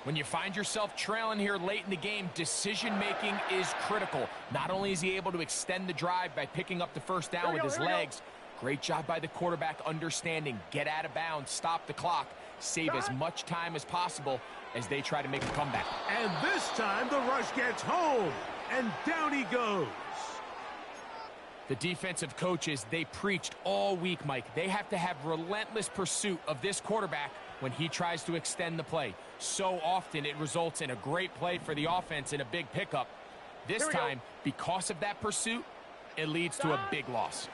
When you find yourself trailing here late in the game, decision-making is critical. Not only is he able to extend the drive by picking up the 1st down with his legs, great job by the quarterback understanding, get out of bounds, stop the clock, save as much time as possible as they try to make a comeback. And this time the rush gets home, and down he goes. The defensive coaches, they preached all week, Mike. They have to have relentless pursuit of this quarterback when he tries to extend the play. So often it results in a great play for the offense and a big pickup. This time, because of that pursuit, it leads to a big loss.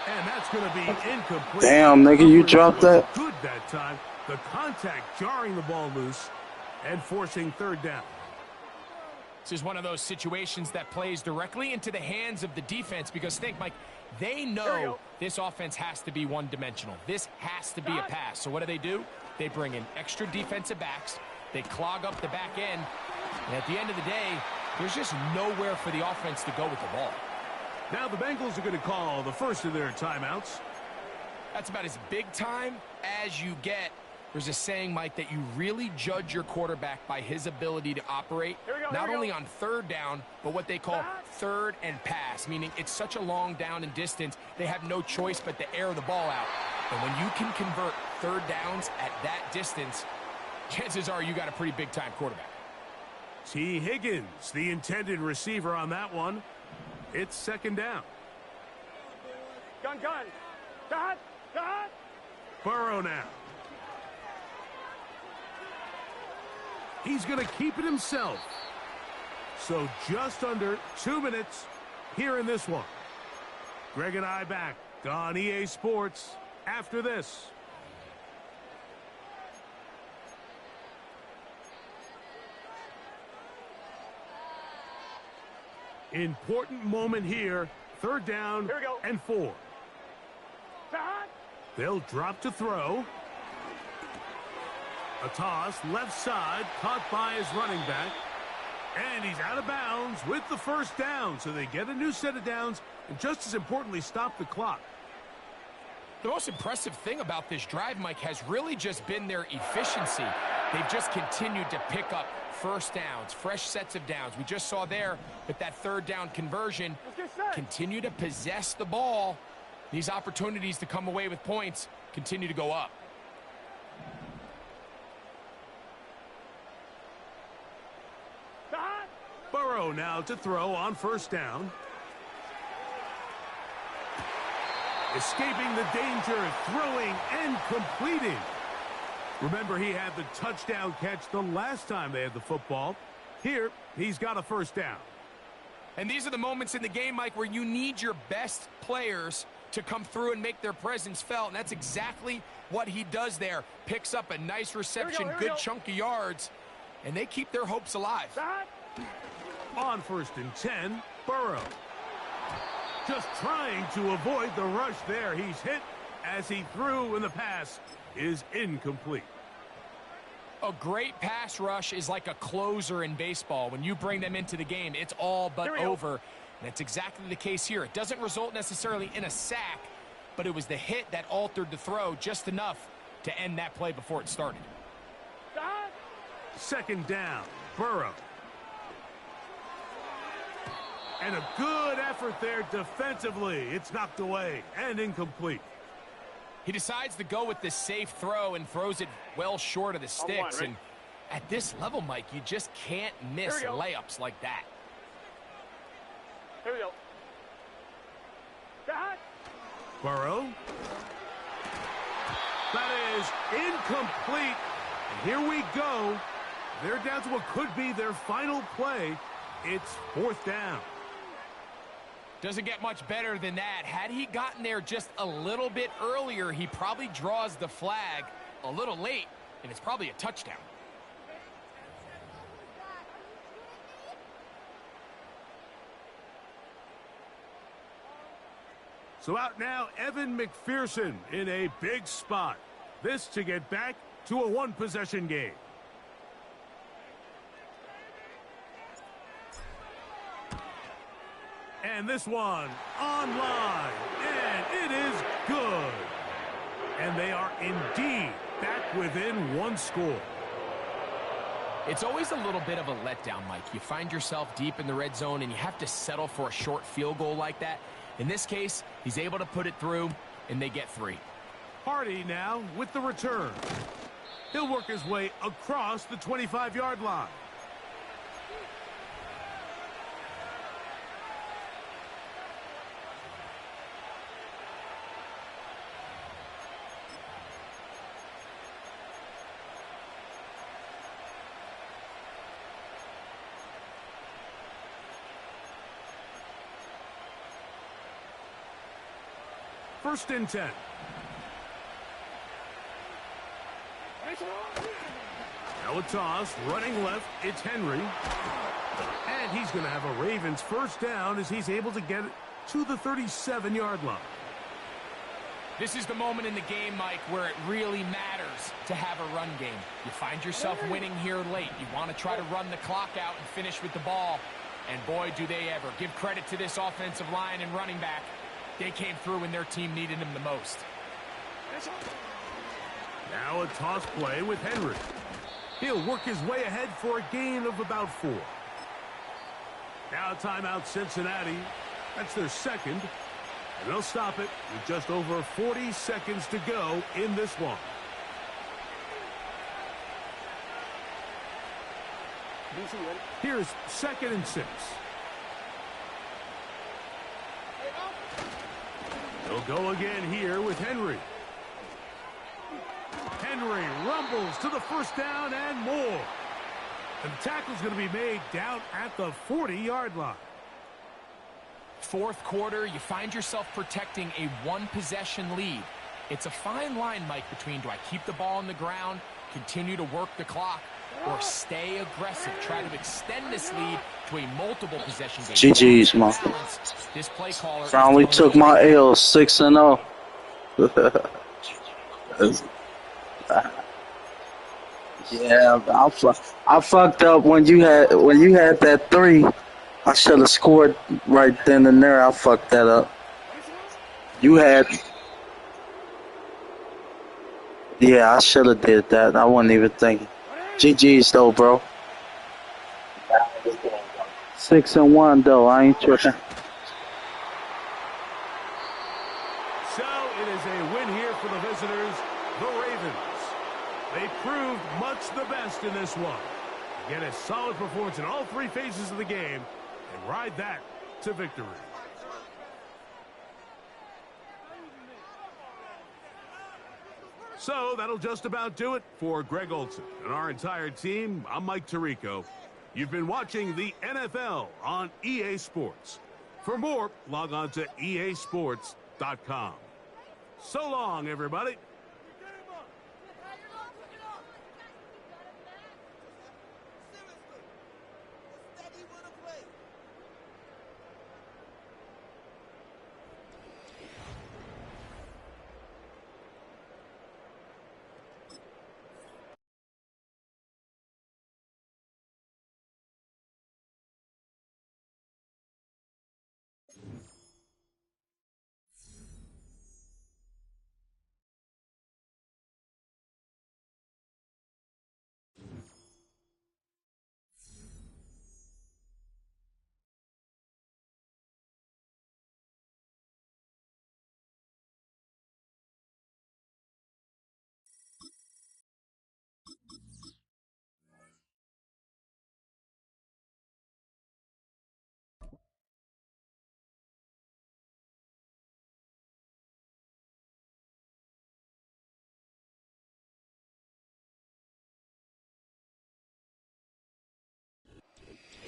And that's going to be incomplete. Damn, nigga, you dropped that. Good that time. The contact jarring the ball loose and forcing 3rd down. This is one of those situations that plays directly into the hands of the defense because think, Mike, they know this offense has to be one-dimensional. This has to be a pass. So what do? They bring in extra defensive backs. They clog up the back end. And at the end of the day, there's just nowhere for the offense to go with the ball. Now the Bengals are going to call the first of their timeouts. That's about as big time as you get. There's a saying, Mike, that you really judge your quarterback by his ability to operate, not only on 3rd down, but what they call 3rd and pass, meaning it's such a long down and distance, they have no choice but to air the ball out. And when you can convert 3rd downs at that distance, chances are you got a pretty big-time quarterback. T. Higgins, the intended receiver on that one. It's 2nd down. Gun. Burrow now. He's going to keep it himself. So just under 2 minutes here in this one. Greg and I back on EA Sports after this. Important moment here. 3rd down and 4. They'll drop to throw. A toss, left side, caught by his running back. And he's out of bounds with the 1st down. So they get a new set of downs and just as importantly, stop the clock. The most impressive thing about this drive, Mike, has really just been their efficiency. They've just continued to pick up 1st downs, fresh sets of downs. We just saw there with that 3rd down conversion, continue to possess the ball. These opportunities to come away with points continue to go up. Burrow now to throw on 1st down. Escaping the danger, throwing and completing. Remember, he had the touchdown catch the last time they had the football. Here, he's got a 1st down. And these are the moments in the game, Mike, where you need your best players to come through and make their presence felt. And that's exactly what he does there. Picks up a nice reception, good chunk of yards, and they keep their hopes alive. On 1st and 10, Burrow. Just trying to avoid the rush there. He's hit as he threw and the pass is incomplete. A great pass rush is like a closer in baseball. When you bring them into the game, it's all but over. And that's exactly the case here. It doesn't result necessarily in a sack, but it was the hit that altered the throw just enough to end that play before it started. Second down, Burrow. And a good effort there defensively. It's knocked away and incomplete. He decides to go with this safe throw and throws it well short of the sticks. And at this level, Mike, you just can't miss layups like that. Here we go. Burrow. That is incomplete. And here we go. They're down to what could be their final play. It's fourth down. Doesn't get much better than that. Had he gotten there just a little bit earlier, he probably draws the flag a little late, and it's probably a touchdown. So out now, Evan McPherson in a big spot. This to get back to a one-possession game. And this one online, and it is good. And they are indeed back within one score. It's always a little bit of a letdown, Mike. You find yourself deep in the red zone, and you have to settle for a short field goal like that. In this case, he's able to put it through, and they get 3. Hardy now with the return. He'll work his way across the 25-yard line. First and 10. Now a toss, running left, it's Henry. And he's going to have a Ravens first down as he's able to get it to the 37-yard line. This is the moment in the game, Mike, where it really matters to have a run game. You find yourself winning here late. You want to try to run the clock out and finish with the ball. And boy, do they ever. Give credit to this offensive line and running back. They came through when their team needed him the most. Now a toss play with Henry. He'll work his way ahead for a gain of about 4. Now timeout Cincinnati. That's their second. And they'll stop it with just over 40 seconds to go in this one. Here's 2nd and 6. They'll go again here with Henry. Henry rumbles to the first down and more. And the tackle's going to be made down at the 40-yard line. Fourth quarter, you find yourself protecting a one-possession lead. It's a fine line, Mike, between do I keep the ball on the ground, continue to work the clock, or stay aggressive, try to extend this lead to a multiple possession game. GG's, man. This play caller finally took my L 6-0. Yeah, I fucked up when you had that 3. I should have scored right then and there. I fucked that up. You had. Yeah, I should have did that. I wasn't even thinking. GG's though, bro. 6-1 though. I ain't tripping. So it is a win here for the visitors, the Ravens. They proved much the best in this one. Get a solid performance in all 3 phases of the game and ride that to victory. So that'll just about do it for Greg Olson and our entire team. I'm Mike Tirico. You've been watching the NFL on EA Sports. For more, log on to easports.com. So long, everybody.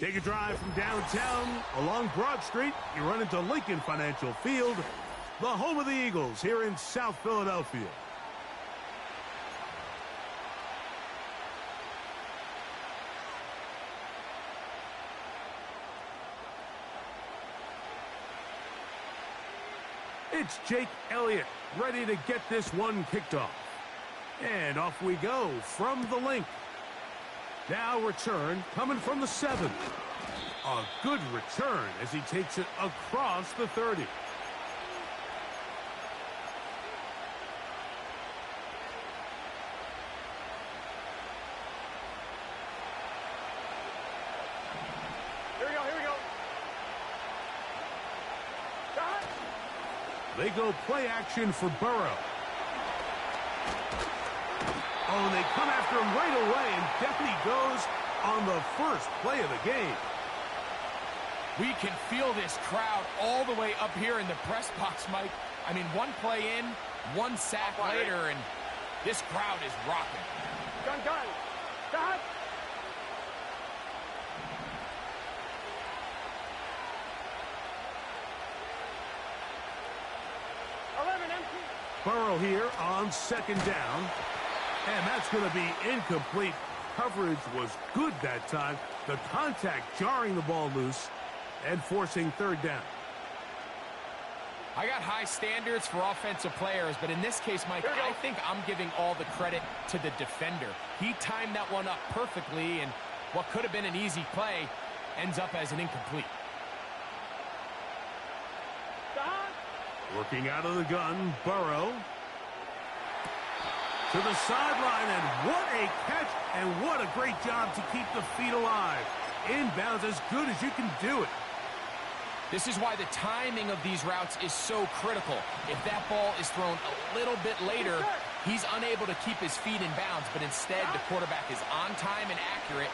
Take a drive from downtown along Broad Street. You run into Lincoln Financial Field, the home of the Eagles here in South Philadelphia. It's Jake Elliott ready to get this one kicked off. And off we go from the link. Now return coming from the 7. A good return as he takes it across the 30. They go play action for Burrow. Oh, and they come after him right away, and down he goes on the first play of the game. We can feel this crowd all the way up here in the press box, Mike. I mean, one play in, one sack later, and this crowd is rocking. Gun. Burrow here on second down. And that's going to be incomplete. Coverage was good that time. The contact jarring the ball loose and forcing third down. I got high standards for offensive players, but in this case, Mike, I think I'm giving all the credit to the defender. He timed that one up perfectly, and what could have been an easy play ends up as an incomplete. Working out of the gun, Burrow. To the sideline, and what a catch, and what a great job to keep the feet alive. Inbounds as good as you can do it. This is why the timing of these routes is so critical. If that ball is thrown a little bit later, he's unable to keep his feet in bounds, but instead the quarterback is on time and accurate,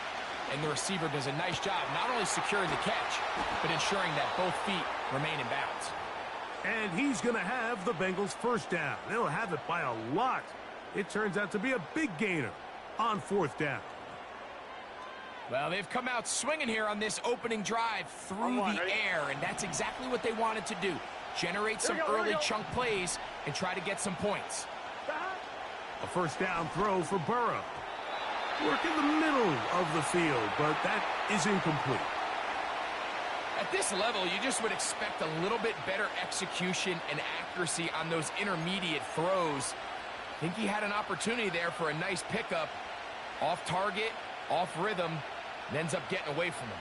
and the receiver does a nice job not only securing the catch, but ensuring that both feet remain in bounds. And he's going to have the Bengals first down. They'll have it by a lot. It turns out to be a big gainer on fourth down. Well, they've come out swinging here on this opening drive through the air, and that's exactly what they wanted to do. Generate some early chunk plays and try to get some points. A first down throw for Burrow. Work in the middle of the field, but that is incomplete. At this level, you just would expect a little bit better execution and accuracy on those intermediate throws. I think he had an opportunity there for a nice pickup. Off target, off rhythm, and ends up getting away from him.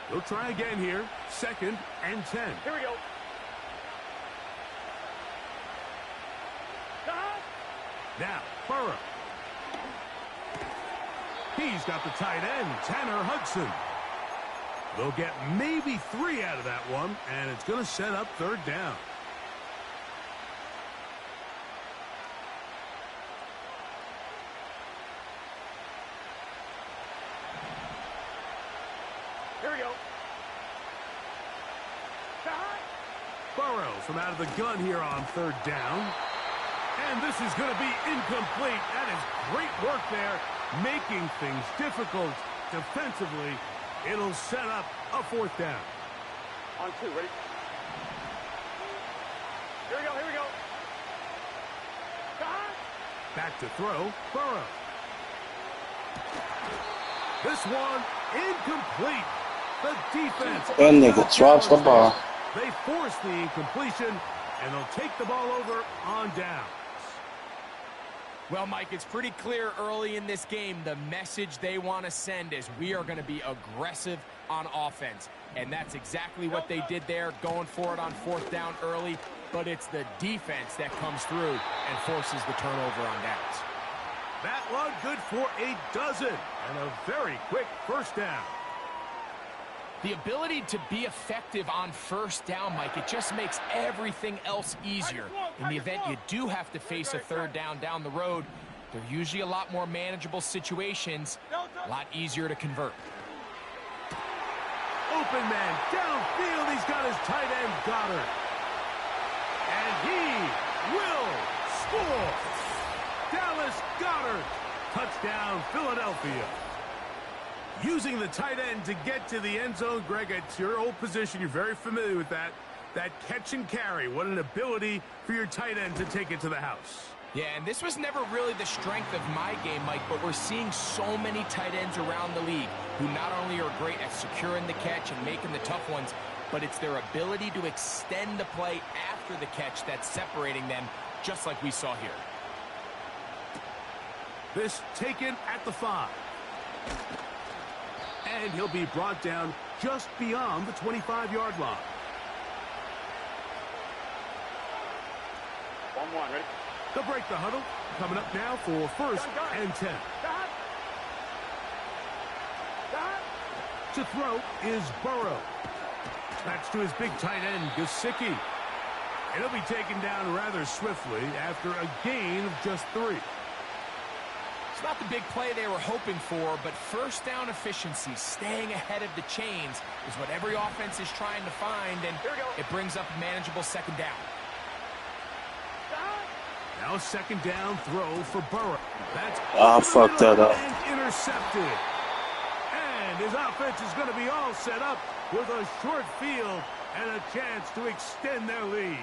They'll try again here. 2nd and 10. Here we go. Now, Burrow. He's got the tight end, Tanner Hudson. They'll get maybe 3 out of that one, and it's going to set up third down. Here we go. Burrow from out of the gun here on third down. And this is going to be incomplete. That is great work there, making things difficult defensively. It'll set up a fourth down. On 2, ready? Here we go. Back to throw, Burrow. This one incomplete. The defense. That nigga drops the ball. They force the incompletion, and they'll take the ball over on downs. Well, Mike, it's pretty clear early in this game the message they want to send is we are going to be aggressive on offense. And that's exactly what they did there, going for it on fourth down early. But it's the defense that comes through and forces the turnover on downs. That one good for a dozen and a very quick first down. The ability to be effective on first down, Mike, it just makes everything else easier. In the event you do have to face a third down the road, they're usually a lot more manageable situations, a lot easier to convert. Open man downfield. He's got his tight end, Goddard. And he will score. Dallas Goddard. Touchdown, Philadelphia. Using the tight end to get to the end zone, Greg, it's your old position. You're very familiar with that. That catch and carry. What an ability for your tight end to take it to the house. Yeah, and this was never really the strength of my game, Mike, but we're seeing so many tight ends around the league who not only are great at securing the catch and making the tough ones, but it's their ability to extend the play after the catch that's separating them, just like we saw here. This taken at the 5. And he'll be brought down just beyond the 25-yard line. 1-1, ready? They'll break the huddle. Coming up now for first and 10. To throw is Burrow. That's to his big tight end, Gesicki. And he'll be taken down rather swiftly after a gain of just 3. It's not the big play they were hoping for, but first down efficiency, staying ahead of the chains, is what every offense is trying to find, and it brings up a manageable second down. Now second down throw for Burrow. That's I fucked that up. And intercepted. And his offense is going to be all set up with a short field and a chance to extend their lead.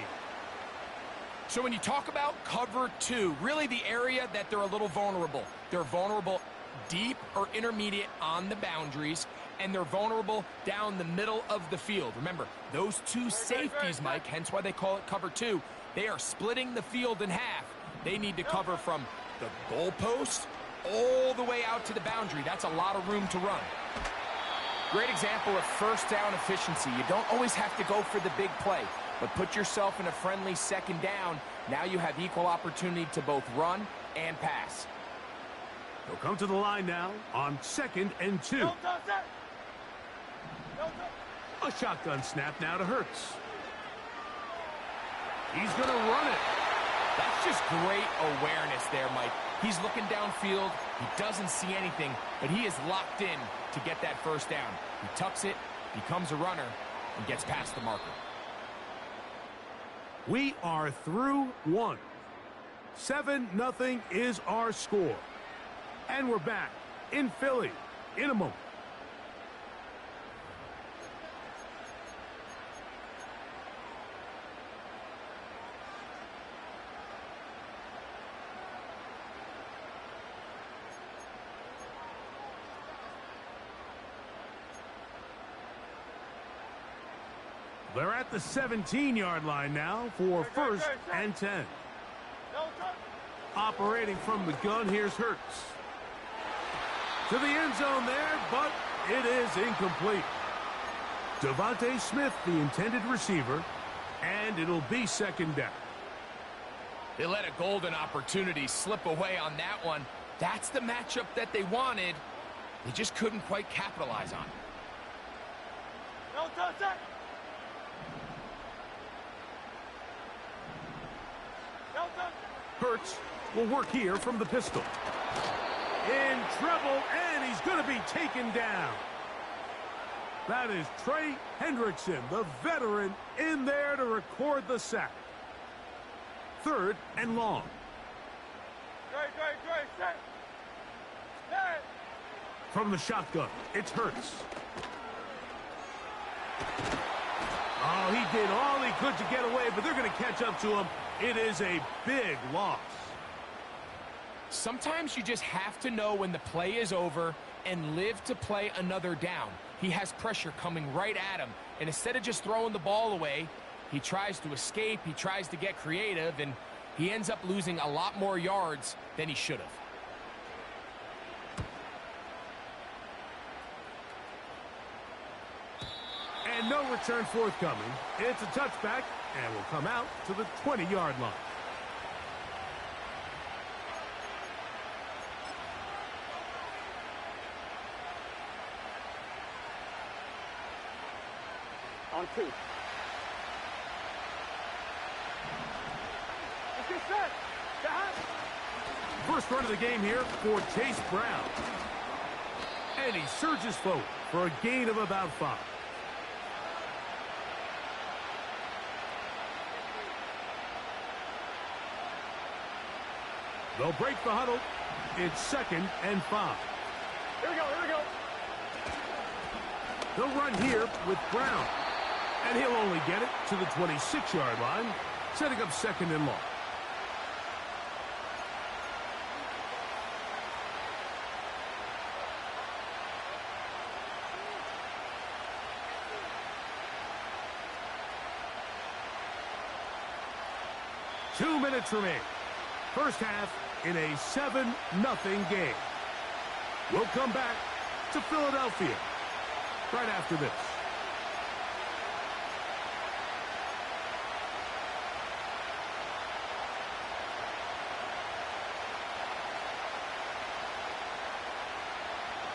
So when you talk about cover 2, really the area that they're a little vulnerable. They're vulnerable deep or intermediate on the boundaries, and they're vulnerable down the middle of the field. Remember, those two safeties, Mike, hence why they call it cover 2, they are splitting the field in half. They need to cover from the goalpost all the way out to the boundary. That's a lot of room to run. Great example of first down efficiency. You don't always have to go for the big play, but put yourself in a friendly second down. Now you have equal opportunity to both run and pass. They'll come to the line now on second and 2. A shotgun snap now to Hurts. He's going to run it. That's just great awareness there, Mike. He's looking downfield. He doesn't see anything, but he is locked in to get that first down. He tucks it, becomes a runner, and gets past the marker. We are through 1. 7-0 is our score. And we're back in Philly in a moment. They're at the 17-yard line now for first and 10. Operating from the gun, here's Hurts. To the end zone there, but it is incomplete. Devontae Smith, the intended receiver, and it'll be second down. They let a golden opportunity slip away on that one. That's the matchup that they wanted. They just couldn't quite capitalize on it. Hurts will work here from the pistol. In trouble, and he's going to be taken down. That is Trey Hendrickson, the veteran, in there to record the sack. Third and long. From the shotgun, it's Hurts. Oh, he did all he could to get away, but they're going to catch up to him. It is a big loss. Sometimes you just have to know when the play is over and live to play another down. He has pressure coming right at him, and instead of just throwing the ball away, he tries to escape, he tries to get creative, and he ends up losing a lot more yards than he should have. And no return forthcoming. It's a touchback, and will come out to the 20-yard line. On 2. First run of the game here for Chase Brown. And he surges forward for a gain of about 5. They'll break the huddle. It's second and 5. Here we go. They'll run here with Brown. And he'll only get it to the 26-yard line, setting up second and long. Two minutes remain. First half in a 7-0 game. We'll come back to Philadelphia right after this.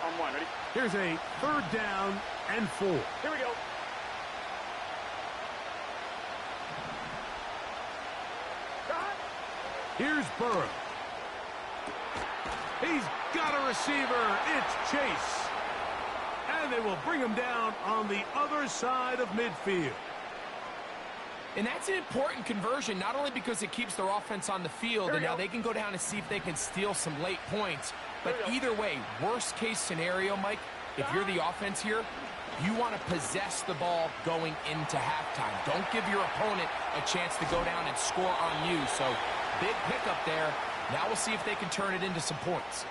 On one, ready? Here's a 3rd down and 4. Here we go. Here's Burrow. He's got a receiver. It's Chase. And they will bring him down on the other side of midfield. And that's an important conversion, not only because it keeps their offense on the field, and now they can go down and see if they can steal some late points. But either way, worst case scenario, Mike, if you're the offense here, you want to possess the ball going into halftime. Don't give your opponent a chance to go down and score on you. So big pickup there. Now we'll see if they can turn it into some points.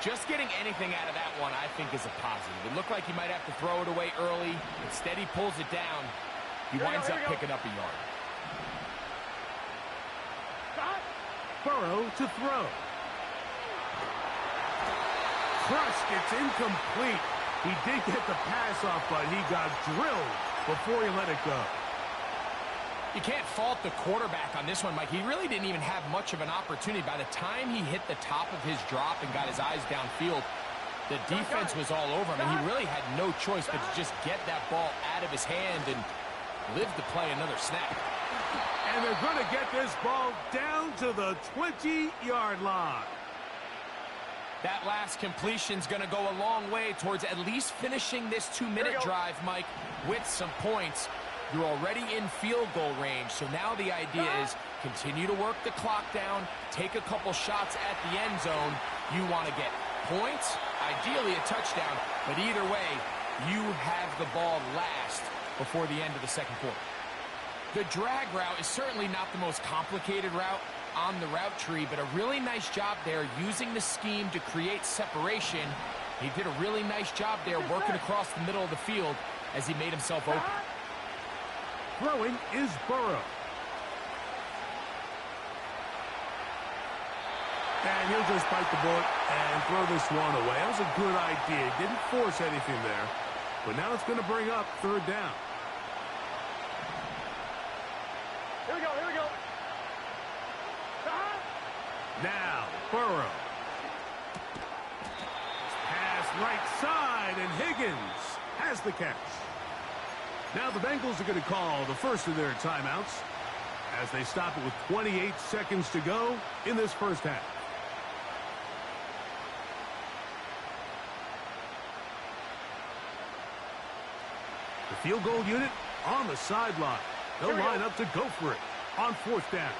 Just getting anything out of that one, I think, is a positive. It looked like he might have to throw it away early. Instead, he pulls it down. He winds up picking up a yard. Burrow to throw. Crushed. It's incomplete. He did get the pass off, but he got drilled before he let it go. You can't fault the quarterback on this one, Mike. He really didn't even have much of an opportunity. By the time he hit the top of his drop and got his eyes downfield, the defense was all over him, and he really had no choice but to just get that ball out of his hand and live to play another snap. And they're going to get this ball down to the 20-yard line. That last completion's going to go a long way towards at least finishing this 2-minute drive, Mike, with some points. You're already in field goal range, so now the idea is continue to work the clock down, take a couple shots at the end zone. You want to get points, ideally a touchdown, but either way, you have the ball last before the end of the second quarter. The drag route is certainly not the most complicated route on the route tree, but a really nice job there using the scheme to create separation. He did a really nice job there working across the middle of the field as he made himself open. Throwing is Burrow. And he'll just bite the bullet and throw this one away. That was a good idea. Didn't force anything there. But now it's going to bring up 3rd down. Here we go, here we go. Now, Burrow. Pass right side, and Higgins has the catch. Now the Bengals are going to call the first of their timeouts as they stop it with 28 seconds to go in this first half. The field goal unit on the sideline. They'll line up to go for it on 4th down.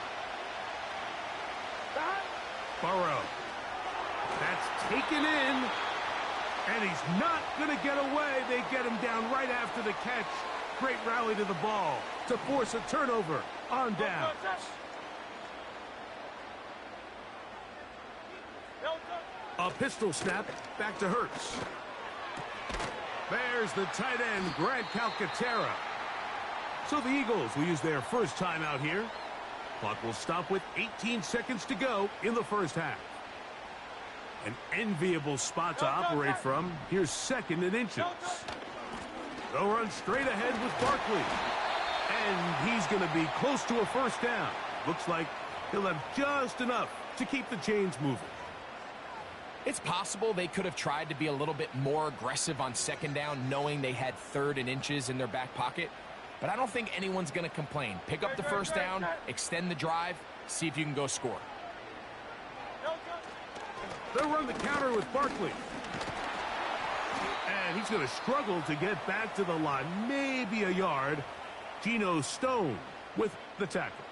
Burrow. That's taken in. And he's not going to get away. They get him down right after the catch. Great rally to the ball to force a turnover on down. A pistol snap back to Hurts. There's the tight end, Grant Calcaterra. So the Eagles will use their first timeout here. Clock will stop with 18 seconds to go in the first half. An enviable spot to operate from. Here's 2nd and inches. They'll run straight ahead with Barkley. And he's going to be close to a 1st down. Looks like he'll have just enough to keep the chains moving. It's possible they could have tried to be a little bit more aggressive on 2nd down, knowing they had 3rd and inches in their back pocket. But I don't think anyone's going to complain. Pick up the 1st down, extend the drive, see if you can go score. They'll run the counter with Barkley. And he's going to struggle to get back to the line. Maybe a yard. Geno Stone with the tackle.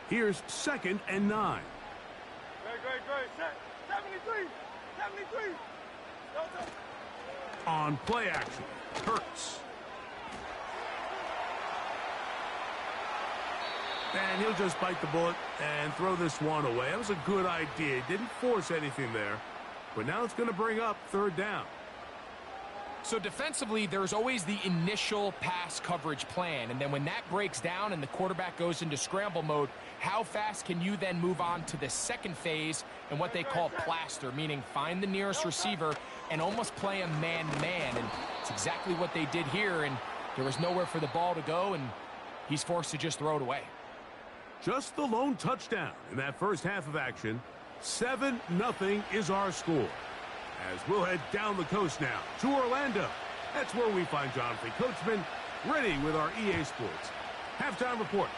Here's 2nd and 9. Great. Set. 73. 73. Delta. On play action, Hurts. And he'll just bite the bullet and throw this one away. That was a good idea. Didn't force anything there. But now it's going to bring up 3rd down. So defensively, there's always the initial pass coverage plan. And then when that breaks down and the quarterback goes into scramble mode, how fast can you then move on to the second phase and what they call plaster, meaning find the nearest receiver and almost play a man-to-man. And it's exactly what they did here. And there was nowhere for the ball to go, and he's forced to just throw it away. Just the lone touchdown in that first half of action. 7-0 is our score. As we'll head down the coast now to Orlando. That's where we find Jonathan Coachman ready with our EA Sports halftime report.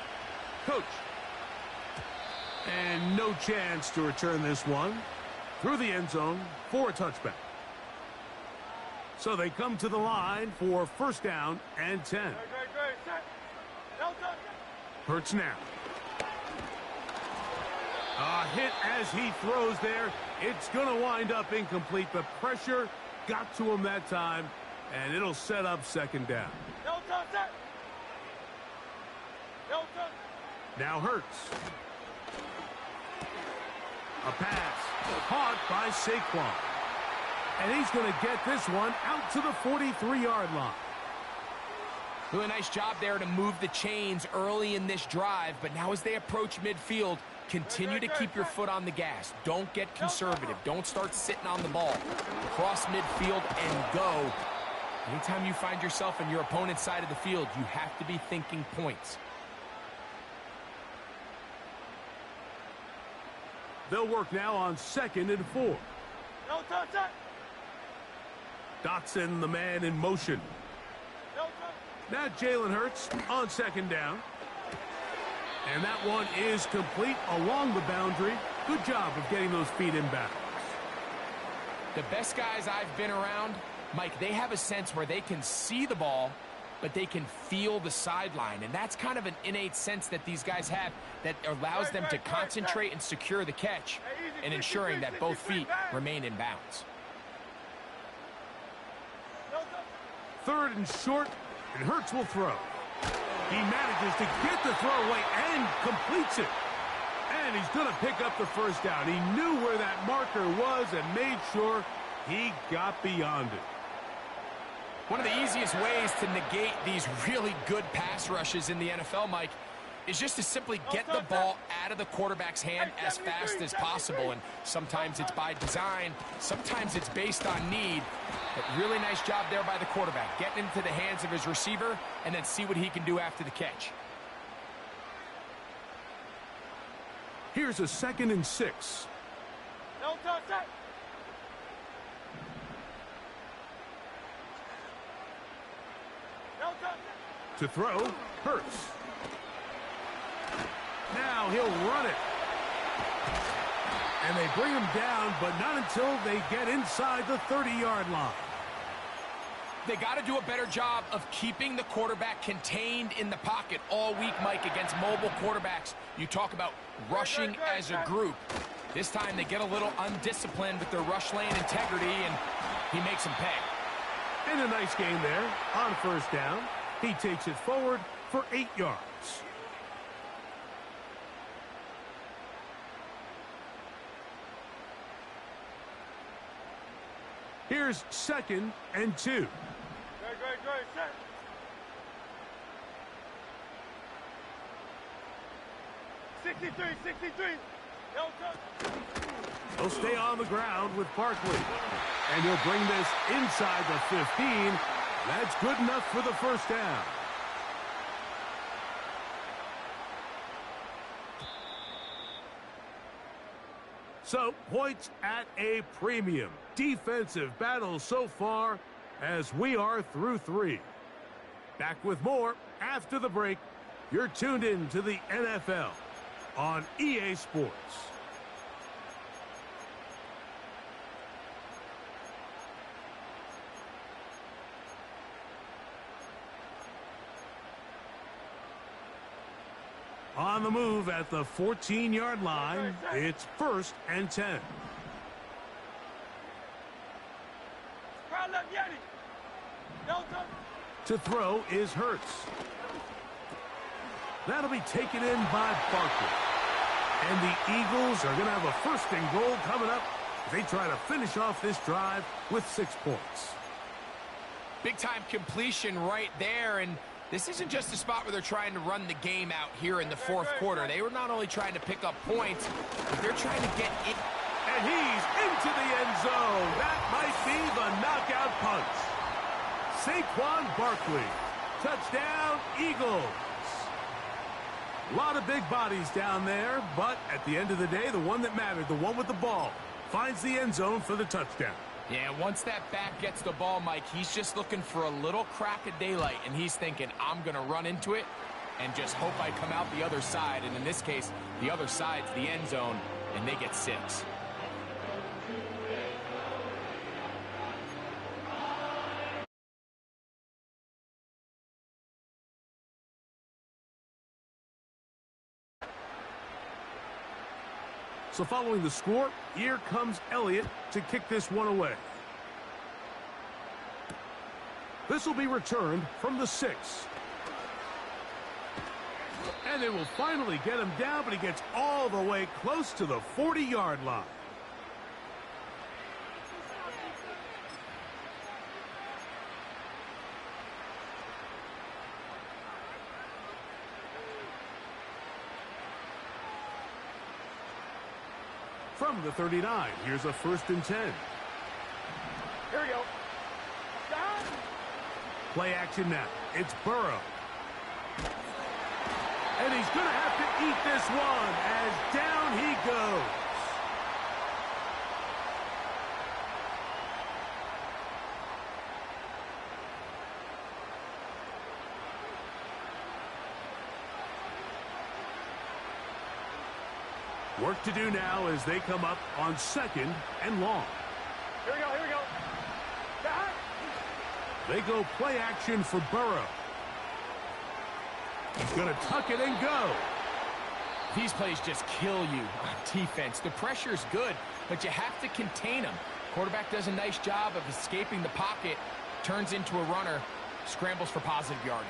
Coach. And no chance to return this one through the end zone for a touchback. So they come to the line for 1st down and 10. Great. Set. Delta. Hurts now. A hit as he throws there. It's going to wind up incomplete. The pressure got to him that time, and it'll set up 2nd down. Delta. Set. Delta. Now Hurts. A pass caught by Saquon. And he's going to get this one out to the 43-yard line. Really nice job there to move the chains early in this drive, but now as they approach midfield, continue to keep your foot on the gas. Don't get conservative. Don't start sitting on the ball. Cross midfield and go. Anytime you find yourself in your opponent's side of the field, you have to be thinking points. They'll work now on 2nd and 4. Delta. Set. Dotson, the man in motion. Delta. Now Jalen Hurts on 2nd down. And that one is complete along the boundary. Good job of getting those feet in bounds. The best guys I've been around, Mike, they have a sense where they can see the ball, but they can feel the sideline. And that's kind of an innate sense that these guys have that allows them to concentrate and secure the catch and ensuring that both feet remain in bounds. 3rd and short, and Hurts will throw. He manages to get the throw away and completes it. And he's going to pick up the 1st down. He knew where that marker was and made sure he got beyond it. One of the easiest ways to negate these really good pass rushes in the NFL, Mike, is just to simply get the ball out of the quarterback's hand as fast as possible. And sometimes it's by design, sometimes it's based on need. But really nice job there by the quarterback, getting into the hands of his receiver and then see what he can do after the catch. Here's a 2nd and 6. Delta. Set. Delta. To throw, Hurts. Now he'll run it. And they bring him down, but not until they get inside the 30-yard line. They got to do a better job of keeping the quarterback contained in the pocket all week, Mike, against mobile quarterbacks. You talk about rushing as a group. This time they get a little undisciplined with their rush lane integrity, and he makes them pay. And a nice game there on 1st down. He takes it forward for 8 yards. Here's 2nd and 2. Great. Set. Sixty-three. Delta. He'll stay on the ground with Barkley. And he'll bring this inside the 15. That's good enough for the 1st down. So, points at a premium. Defensive battle so far as we are through 3. Back with more after the break. You're tuned in to the NFL on EA Sports. On the move at the 14-yard line, it's 1st and 10. To throw is Hurts. That'll be taken in by Barkley. And the Eagles are going to have a 1st and goal coming up as they try to finish off this drive with 6 points. Big-time completion right there, and this isn't just a spot where they're trying to run the game out here in the 4th quarter. They were not only trying to pick up points, but they're trying to get in. And he's into the end zone. That might be the knockout punch. Saquon Barkley. Touchdown, Eagles. A lot of big bodies down there, but at the end of the day, the one that mattered, the one with the ball, finds the end zone for the touchdown. Yeah, once that back gets the ball, Mike, he's just looking for a little crack of daylight, and he's thinking, I'm going to run into it and just hope I come out the other side. And in this case, the other side's the end zone, and they get 6. So following the score, here comes Elliott to kick this one away. This will be returned from the 6. And they will finally get him down, but he gets all the way close to the 40-yard line. From the 39, here's a 1st and 10. Here we go. Play action now. It's Burrow. And he's going to have to eat this one as down he goes. Work to do now as they come up on 2nd and long. Here we go, here we go. They go play action for Burrow. He's going to tuck it and go. These plays just kill you on defense. The pressure is good, but you have to contain them. Quarterback does a nice job of escaping the pocket, turns into a runner, scrambles for positive yardage.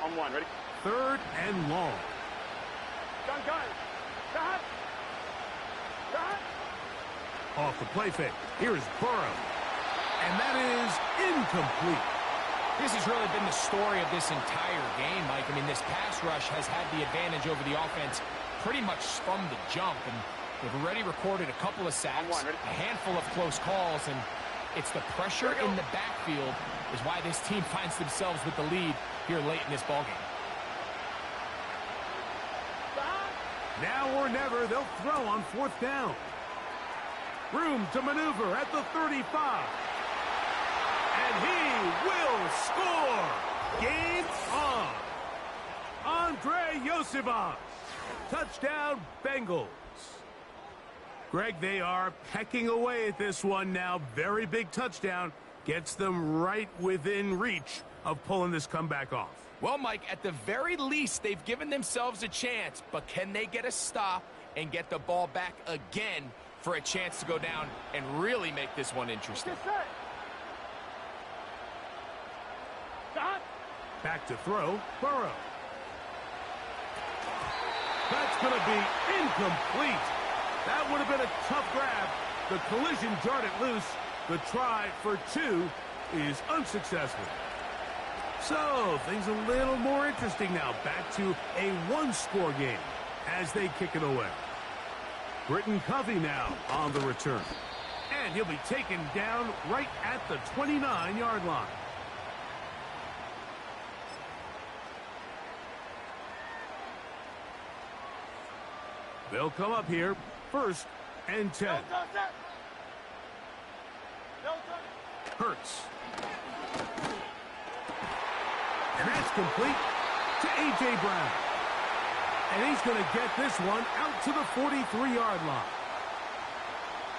On 1, ready? 3rd and long. Gun. Off the play fake. Here is Burrow. And that is incomplete. This has really been the story of this entire game, Mike. I mean, this pass rush has had the advantage over the offense pretty much from the jump. And they've already recorded a couple of sacks, a handful of close calls, and it's the pressure in the backfield is why this team finds themselves with the lead here late in this ballgame. Now or never, they'll throw on 4th down. Room to maneuver at the 35. And he will score. Game on. Andre Yosivas. Touchdown, Bengals. Greg, they are pecking away at this one now. Very big touchdown. Gets them right within reach of pulling this comeback off. Well, Mike, at the very least, they've given themselves a chance. But can they get a stop and get the ball back again for a chance to go down and really make this one interesting? Back to throw, Burrow. That's going to be incomplete. That would have been a tough grab. The collision jarred it loose. The try for 2 is unsuccessful. So, things a little more interesting now. Back to a 1-score game as they kick it away. Britton Covey now on the return. And he'll be taken down right at the 29-yard line. They'll come up here, 1st and 10. Hurts. And that's complete to A.J. Brown. And he's going to get this one out to the 43-yard line.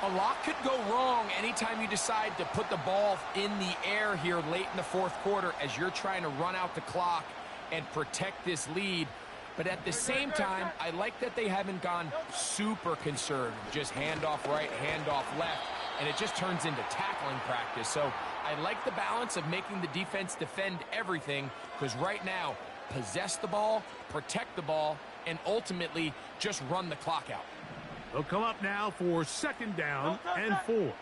A lot could go wrong anytime you decide to put the ball in the air here late in the fourth quarter as you're trying to run out the clock and protect this lead. But at the same time, I like that they haven't gone super conservative. Just handoff right, handoff left, and it just turns into tackling practice. So I like the balance of making the defense defend everything, because right now, possess the ball, protect the ball, and ultimately just run the clock out. They'll come up now for 2nd down and 4.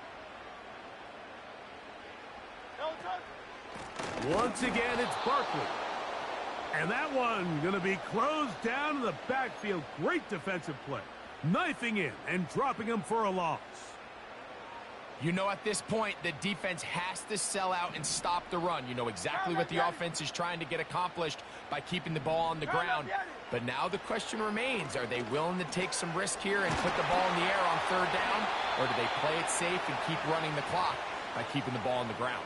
Once again, it's Barkley. And that one going to be closed down in the backfield. Great defensive play. Knifing in and dropping him for a loss. You know, at this point, the defense has to sell out and stop the run. You know exactly what the offense is trying to get accomplished by keeping the ball on the ground. But now the question remains, are they willing to take some risk here and put the ball in the air on 3rd down? Or do they play it safe and keep running the clock by keeping the ball on the ground?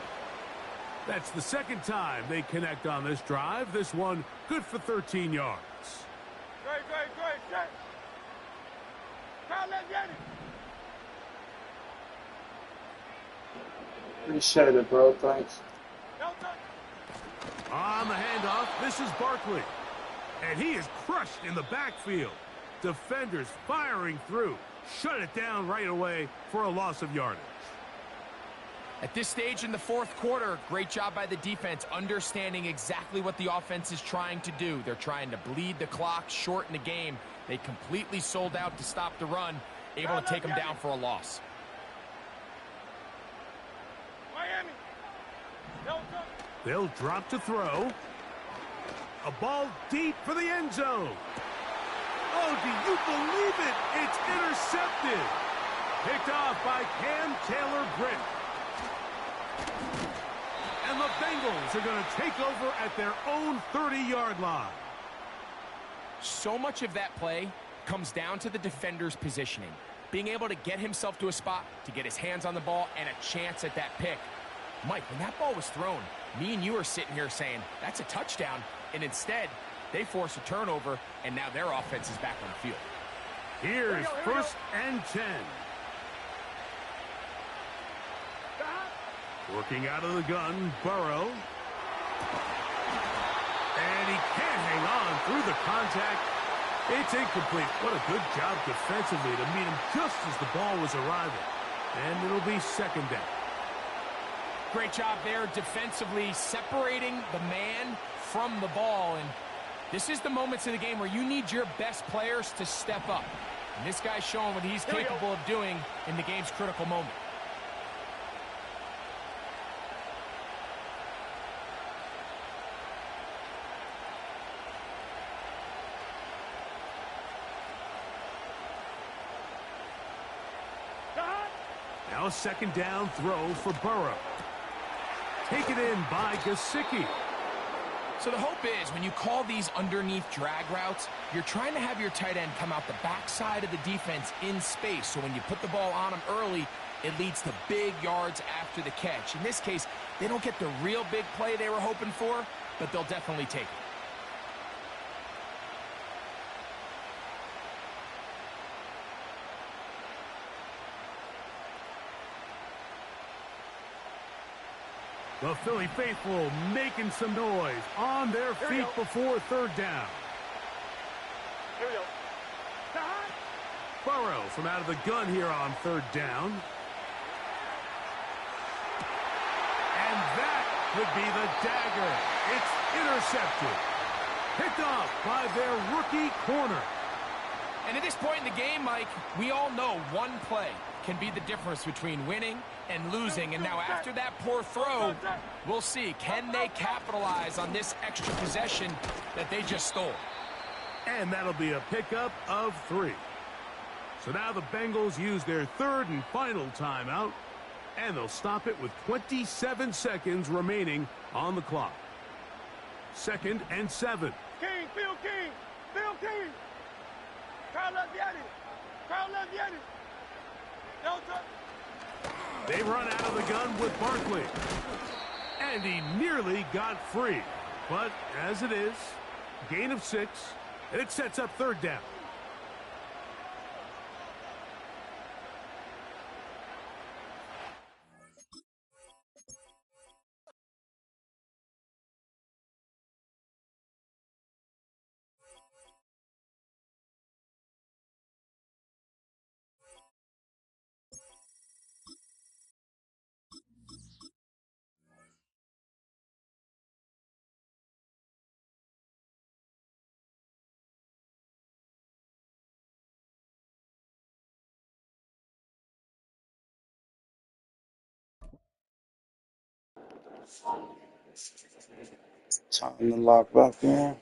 That's the 2nd time they connect on this drive. This one good for 13 yards. Great. Let's get it. Appreciate it, bro. Thanks. On the handoff, this is Barkley. And he is crushed in the backfield. Defenders firing through. Shut it down right away for a loss of yardage. At this stage in the fourth quarter, great job by the defense, understanding exactly what the offense is trying to do. They're trying to bleed the clock, shorten the game. They completely sold out to stop the run, able to take them down for a loss. They'll drop to throw. A ball deep for the end zone. Oh, do you believe it? It's intercepted. Picked off by Cam Taylor-Britt. And the Bengals are going to take over at their own 30-yard line. So much of that play comes down to the defender's positioning. Being able to get himself to a spot, to get his hands on the ball, and a chance at that pick. Mike, when that ball was thrown, me and you are sitting here saying, that's a touchdown. And instead, they force a turnover, and now their offense is back on the field. Here's 1st and 10. Working out of the gun, Burrow. And he can't hang on through the contact. It's incomplete. What a good job defensively to meet him just as the ball was arriving. And it'll be 2nd down. Great job there defensively, separating the man from the ball. And this is the moments in the game where you need your best players to step up. And this guy's showing what he's capable of doing in the game's critical moment. Now a 2nd down throw for Burrow. Taken in by Gesicki. So the hope is when you call these underneath drag routes, you're trying to have your tight end come out the backside of the defense in space. So when you put the ball on him early, it leads to big yards after the catch. In this case, they don't get the real big play they were hoping for, but they'll definitely take it. The Philly faithful making some noise on their feet before 3rd down. Here we go. Burrow from out of the gun here on 3rd down. And that could be the dagger. It's intercepted. Picked off by their rookie corner. And at this point in the game, Mike, we all know one play can be the difference between winning and losing. And now after that poor throw, we'll see, can they capitalize on this extra possession that they just stole? And that'll be a pickup of 3. So now the Bengals use their 3rd and final timeout, and they'll stop it with 27 seconds remaining on the clock. 2nd and 7. King, Phil King, Phil King. Carl Leviani, Carl Leviani. Delta. They run out of the gun with Barkley. And he nearly got free. But as it is, gain of 6, and it sets up 3rd down. Time to lock back in.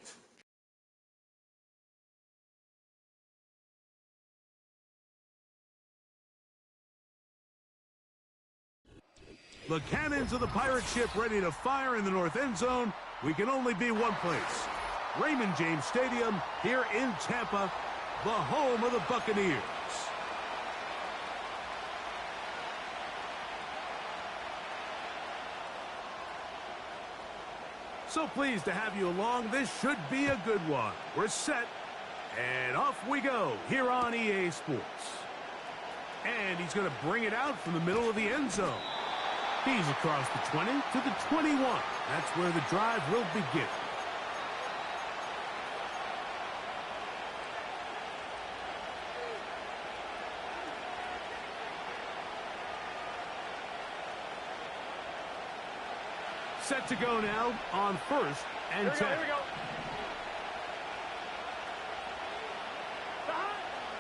The cannons of the pirate ship ready to fire in the north end zone. We can only be one place. Raymond James Stadium here in Tampa, the home of the Buccaneers. So pleased to have you along. This should be a good one. We're set, and off we go here on EA Sports. And he's going to bring it out from the middle of the end zone. He's across the 20 to the 21. That's where the drive will begin. Set to go now on 1st and 10. Here we go.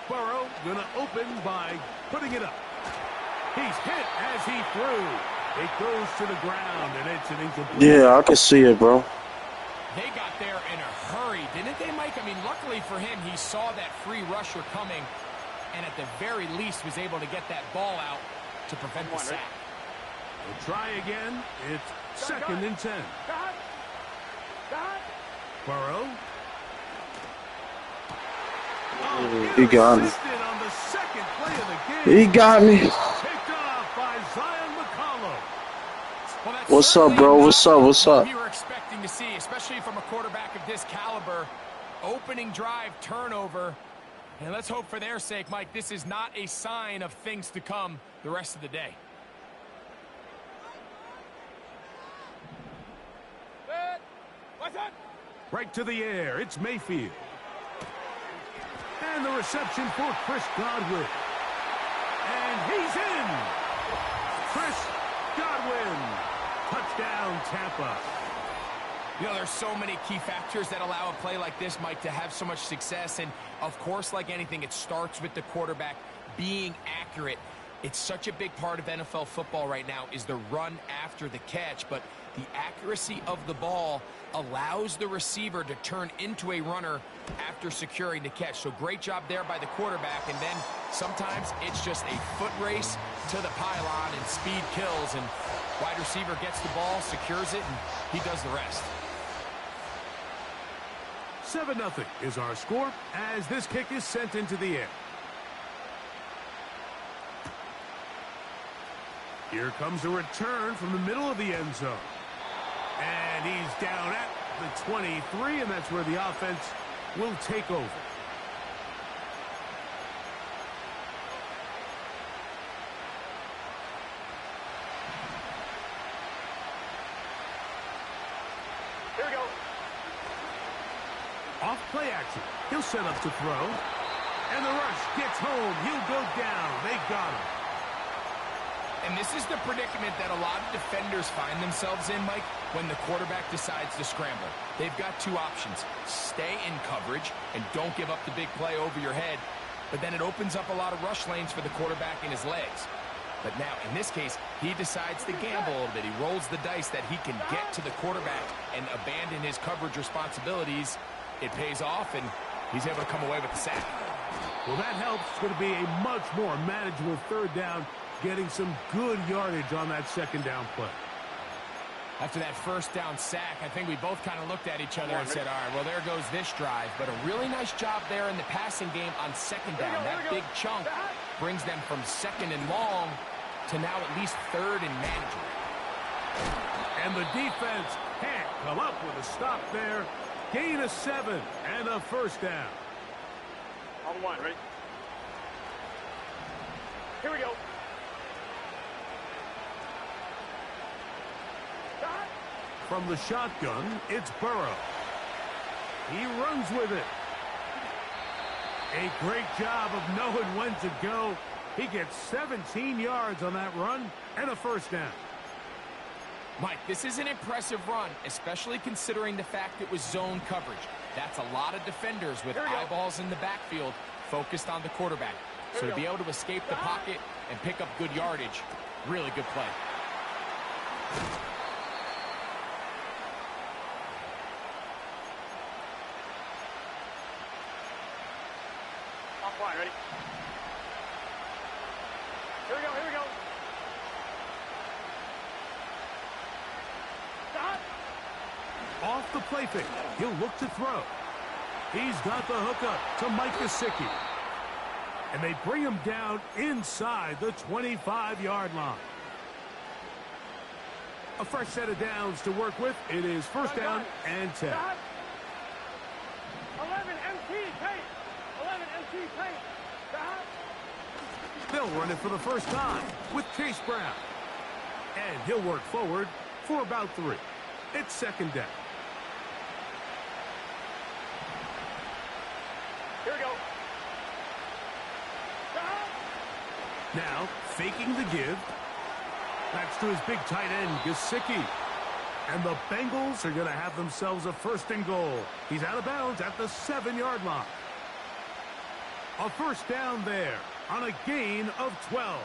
Burrow going to open by putting it up. He's hit as he threw. It goes to the ground, and it's an incomplete. Yeah, I can see it, bro. They got there in a hurry, didn't they, Mike? I mean, luckily for him, he saw that free rusher coming, and at the very least was able to get that ball out to prevent the sack. We'll try again. It's 2nd and 10. Burrow. He got me. On the second play of the game. He got me. Picked off by Zion McCollum. Well, What's up, bro? What's up? What's up? You were expecting to see, especially from a quarterback of this caliber. Opening drive, turnover. And let's hope for their sake, Mike, this is not a sign of things to come the rest of the day. Right to the air. It's Mayfield. And the reception for Chris Godwin. And he's in. Chris Godwin. Touchdown, Tampa. You know, there's so many key factors that allow a play like this, Mike, to have so much success. And, of course, like anything, it starts with the quarterback being accurate. It's such a big part of NFL football right now is the run after the catch. But the accuracy of the ball allows the receiver to turn into a runner after securing the catch. So great job there by the quarterback. And then sometimes it's just a foot race to the pylon and speed kills. And wide receiver gets the ball, secures it, and he does the rest. 7-0 is our score as this kick is sent into the air. Here comes a return from the middle of the end zone. And he's down at the 23, and that's where the offense will take over. Here we go. Off play action. He'll set up to throw. And the rush gets home. He'll go down. They got him. And this is the predicament that a lot of defenders find themselves in, Mike, when the quarterback decides to scramble. They've got two options. Stay in coverage and don't give up the big play over your head. But then it opens up a lot of rush lanes for the quarterback and his legs. But now, in this case, he decides to gamble a little bit. He rolls the dice that he can get to the quarterback and abandon his coverage responsibilities. It pays off, and he's able to come away with the sack. Well, that helps. It's going to be a much more manageable third down, getting some good yardage on that second down play. After that first down sack, I think we both kind of looked at each other and said, all right, well, there goes this drive. But a really nice job there in the passing game on second down. That big chunk brings them from second and long to now at least third and manageable. And the defense can't come up with a stop there. Gain of 7 and a first down. On one, ready? Here we go. From the shotgun, it's Burrow. He runs with it. A great job of knowing when to go. He gets 17 yards on that run and a first down. Mike, this is an impressive run, especially considering the fact it was zone coverage. That's a lot of defenders with eyeballs in the backfield focused on the quarterback. So to be able to escape the pocket and pick up good yardage, really good play. Fine, ready? Here we go, here we go. Stop. Off the play fake. He'll look to throw. He's got the hookup to Mike Gesicki. And they bring him down inside the 25-yard line. A fresh set of downs to work with. It is first down and 10. 11 MT paint. 11 MT paint. Stop. They'll run it for the first time with Chase Brown. And he'll work forward for about 3. It's second down. Here we go. Stop. Now, faking the give. That's to his big tight end, Gesicki. And the Bengals are going to have themselves a first and goal. He's out of bounds at the 7-yard line. A first down there on a gain of 12.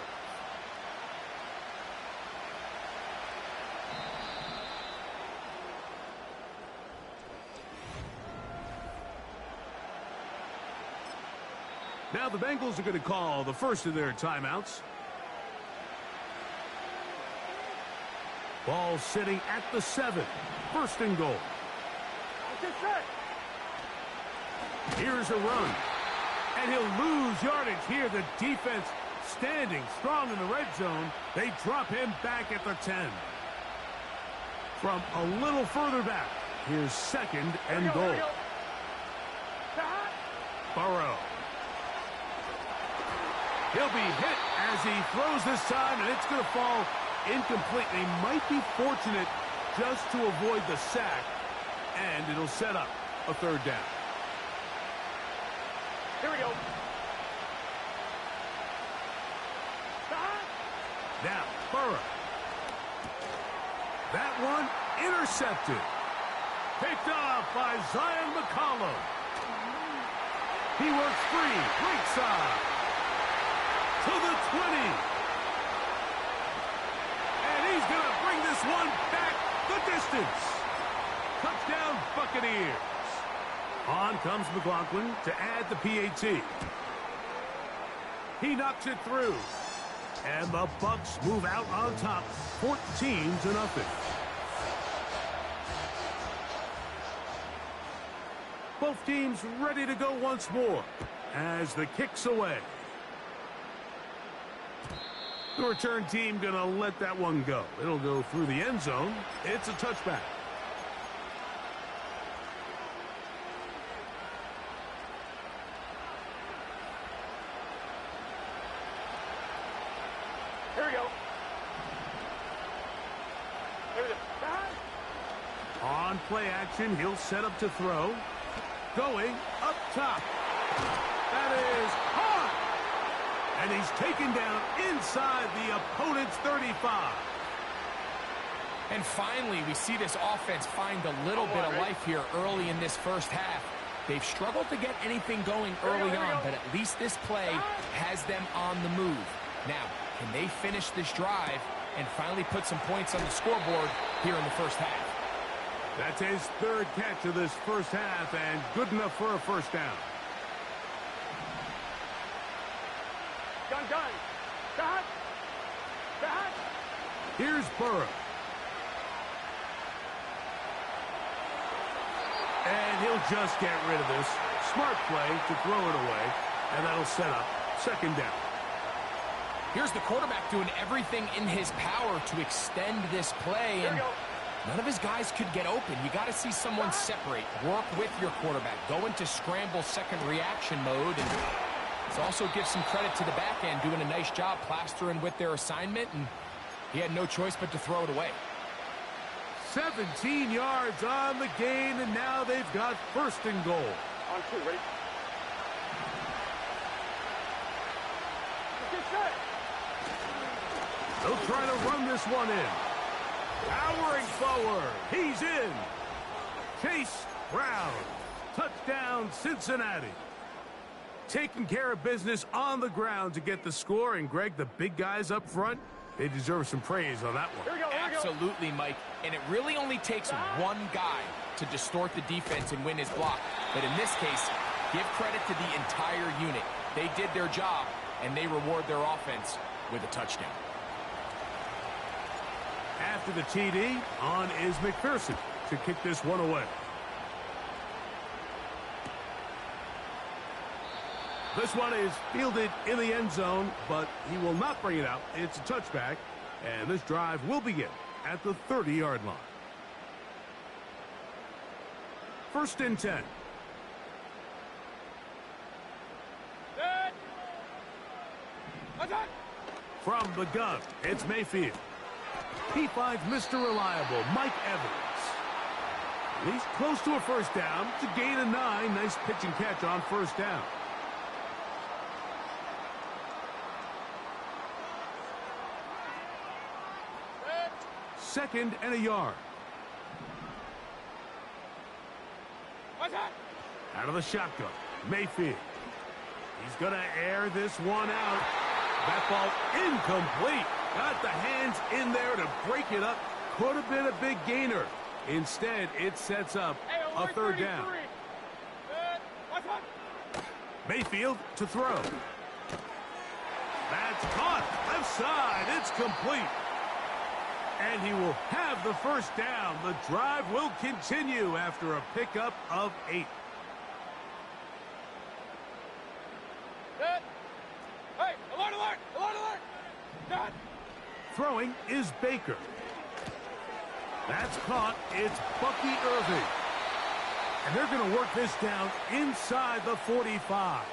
Now the Bengals are going to call the first of their timeouts. Ball sitting at the 7. First and goal. Here's a run. And he'll lose yardage here. The defense standing strong in the red zone. They drop him back at the 10. From a little further back, here's second and goal. Burrow. He'll be hit as he throws this time, and it's going to fall incomplete. He might be fortunate just to avoid the sack, and it'll set up a third down. Here we go. Now, Burrow. That one intercepted. Picked off by Zion McCollum. He works free, right side. To the 20. And he's going to bring this one back the distance. Touchdown, Buccaneers. On comes McLaughlin to add the PAT. He knocks it through. And the Bucs move out on top, 14-0. Both teams ready to go once more as the kick's away. The return team going to let that one go. It'll go through the end zone. It's a touchback. Here we go. Here we go. On play action, he'll set up to throw. Going up top. That is hard. And he's taken down inside the opponent's 35. And finally, we see this offense find a little bit of life here early in this first half. They've struggled to get anything going early on, but at least this play has them on the move. Now, can they finish this drive and finally put some points on the scoreboard here in the first half? That's his third catch of this first half, and good enough for a first down. Gun. Dot. Here's Burrow. And he'll just get rid of this. Smart play to throw it away, and that'll set up second down. Here's the quarterback doing everything in his power to extend this play, and none of his guys could get open. You got to see someone separate, work with your quarterback, go into scramble second reaction mode, and let's also give some credit to the back end doing a nice job plastering with their assignment, and he had no choice but to throw it away. 17 yards on the gain, and now they've got first and goal. On 2, ready? They'll try to run this one in. Powering forward. He's in. Chase Brown. Touchdown, Cincinnati. Taking care of business on the ground to get the score. And, Greg, the big guys up front, they deserve some praise on that one. Here we go. Absolutely, Mike. And it really only takes one guy to distort the defense and win his block. But in this case, give credit to the entire unit. They did their job, and they reward their offense with a touchdown. After the TD, on is McPherson to kick this one away. This one is fielded in the end zone, but he will not bring it out. It's a touchback, and this drive will begin at the 30-yard line. 1st and 10. From the gun, it's Mayfield. He finds Mr. Reliable, Mike Evans. He's close to a first down to gain a 9. Nice pitch and catch on first down. Second and a yard. Out of the shotgun, Mayfield. He's going to air this one out. That ball incomplete. Got the hands in there to break it up. Could have been a big gainer. Instead, it sets up a third down. Mayfield to throw. That's caught. Left side. It's complete. And he will have the first down. The drive will continue after a pickup of 8. Hey, alert, alert, alert, alert. Done. Throwing is Baker. That's caught. It's Bucky Irving. And they're going to work this down inside the 45.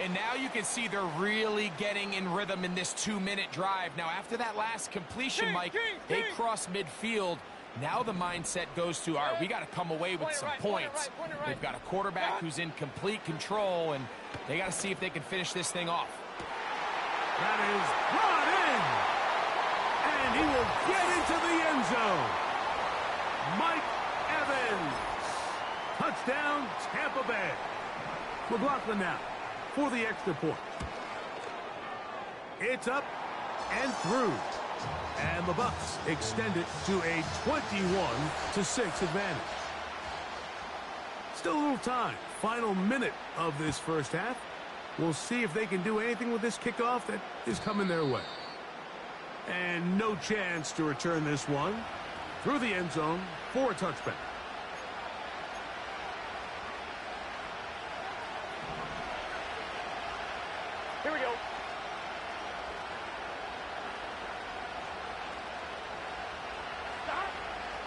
And now you can see they're really getting in rhythm in this 2-minute drive. Now, after that last completion, Mike, they cross midfield. Now the mindset goes to, all right, we got to come away with some points. They've got a quarterback who's in complete control, and they got to see if they can finish this thing off. That is brought in. And he will get into the end zone. Mike Evans. Touchdown, Tampa Bay. McLaughlin now for the extra point. It's up and through. And the Bucs extend it to a 21-6 advantage. Still a little time. Final minute of this first half. We'll see if they can do anything with this kickoff that is coming their way. And no chance to return this one through the end zone for a touchback. Here we go.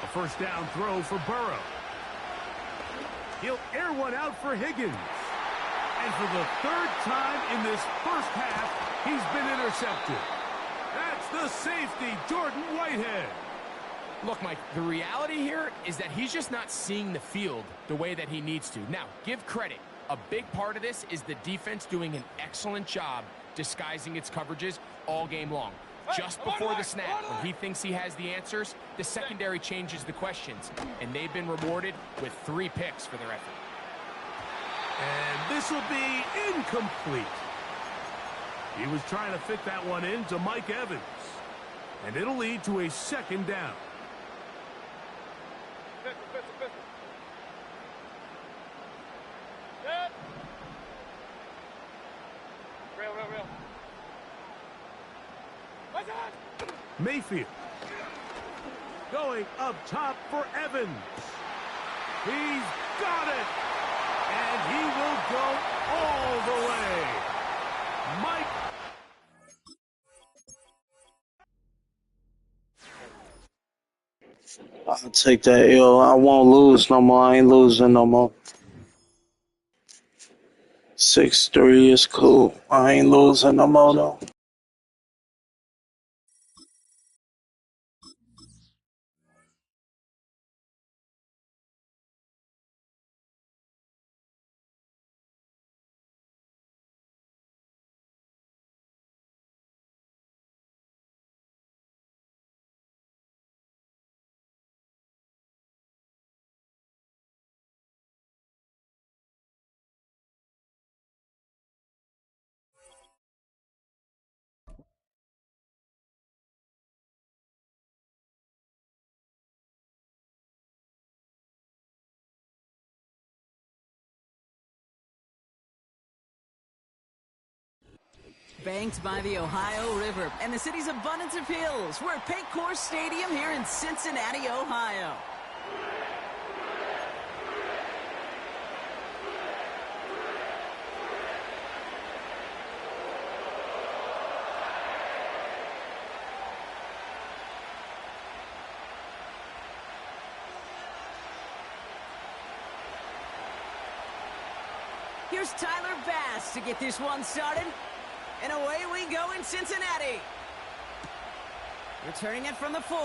A first down throw for Burrow. He'll air one out for Higgins. And for the 3rd time in this first half, he's been intercepted. That's the safety, Jordan Whitehead. Look, Mike, the reality here is that he's just not seeing the field the way that he needs to. Now, give credit. A big part of this is the defense doing an excellent job disguising its coverages all game long. Just before the snap, when he thinks he has the answers, the secondary changes the questions, and they've been rewarded with 3 picks for their effort. And this will be incomplete. He was trying to fit that one in to Mike Evans. And it'll lead to a 2nd down. Pistol. Dead. Rail. What's on? Mayfield. Going up top for Evans. He's got it. And he will go all the way. Mike. I'll take that L. I won't lose no more. I ain't losing no more. 6-3 is cool. I ain't losing no more though. banked by the Ohio River and the city's abundance of hills. We're at Paycor Stadium here in Cincinnati, Ohio. Here's Tyler Bass to get this one started. And away we go in Cincinnati. Returning it from the 4.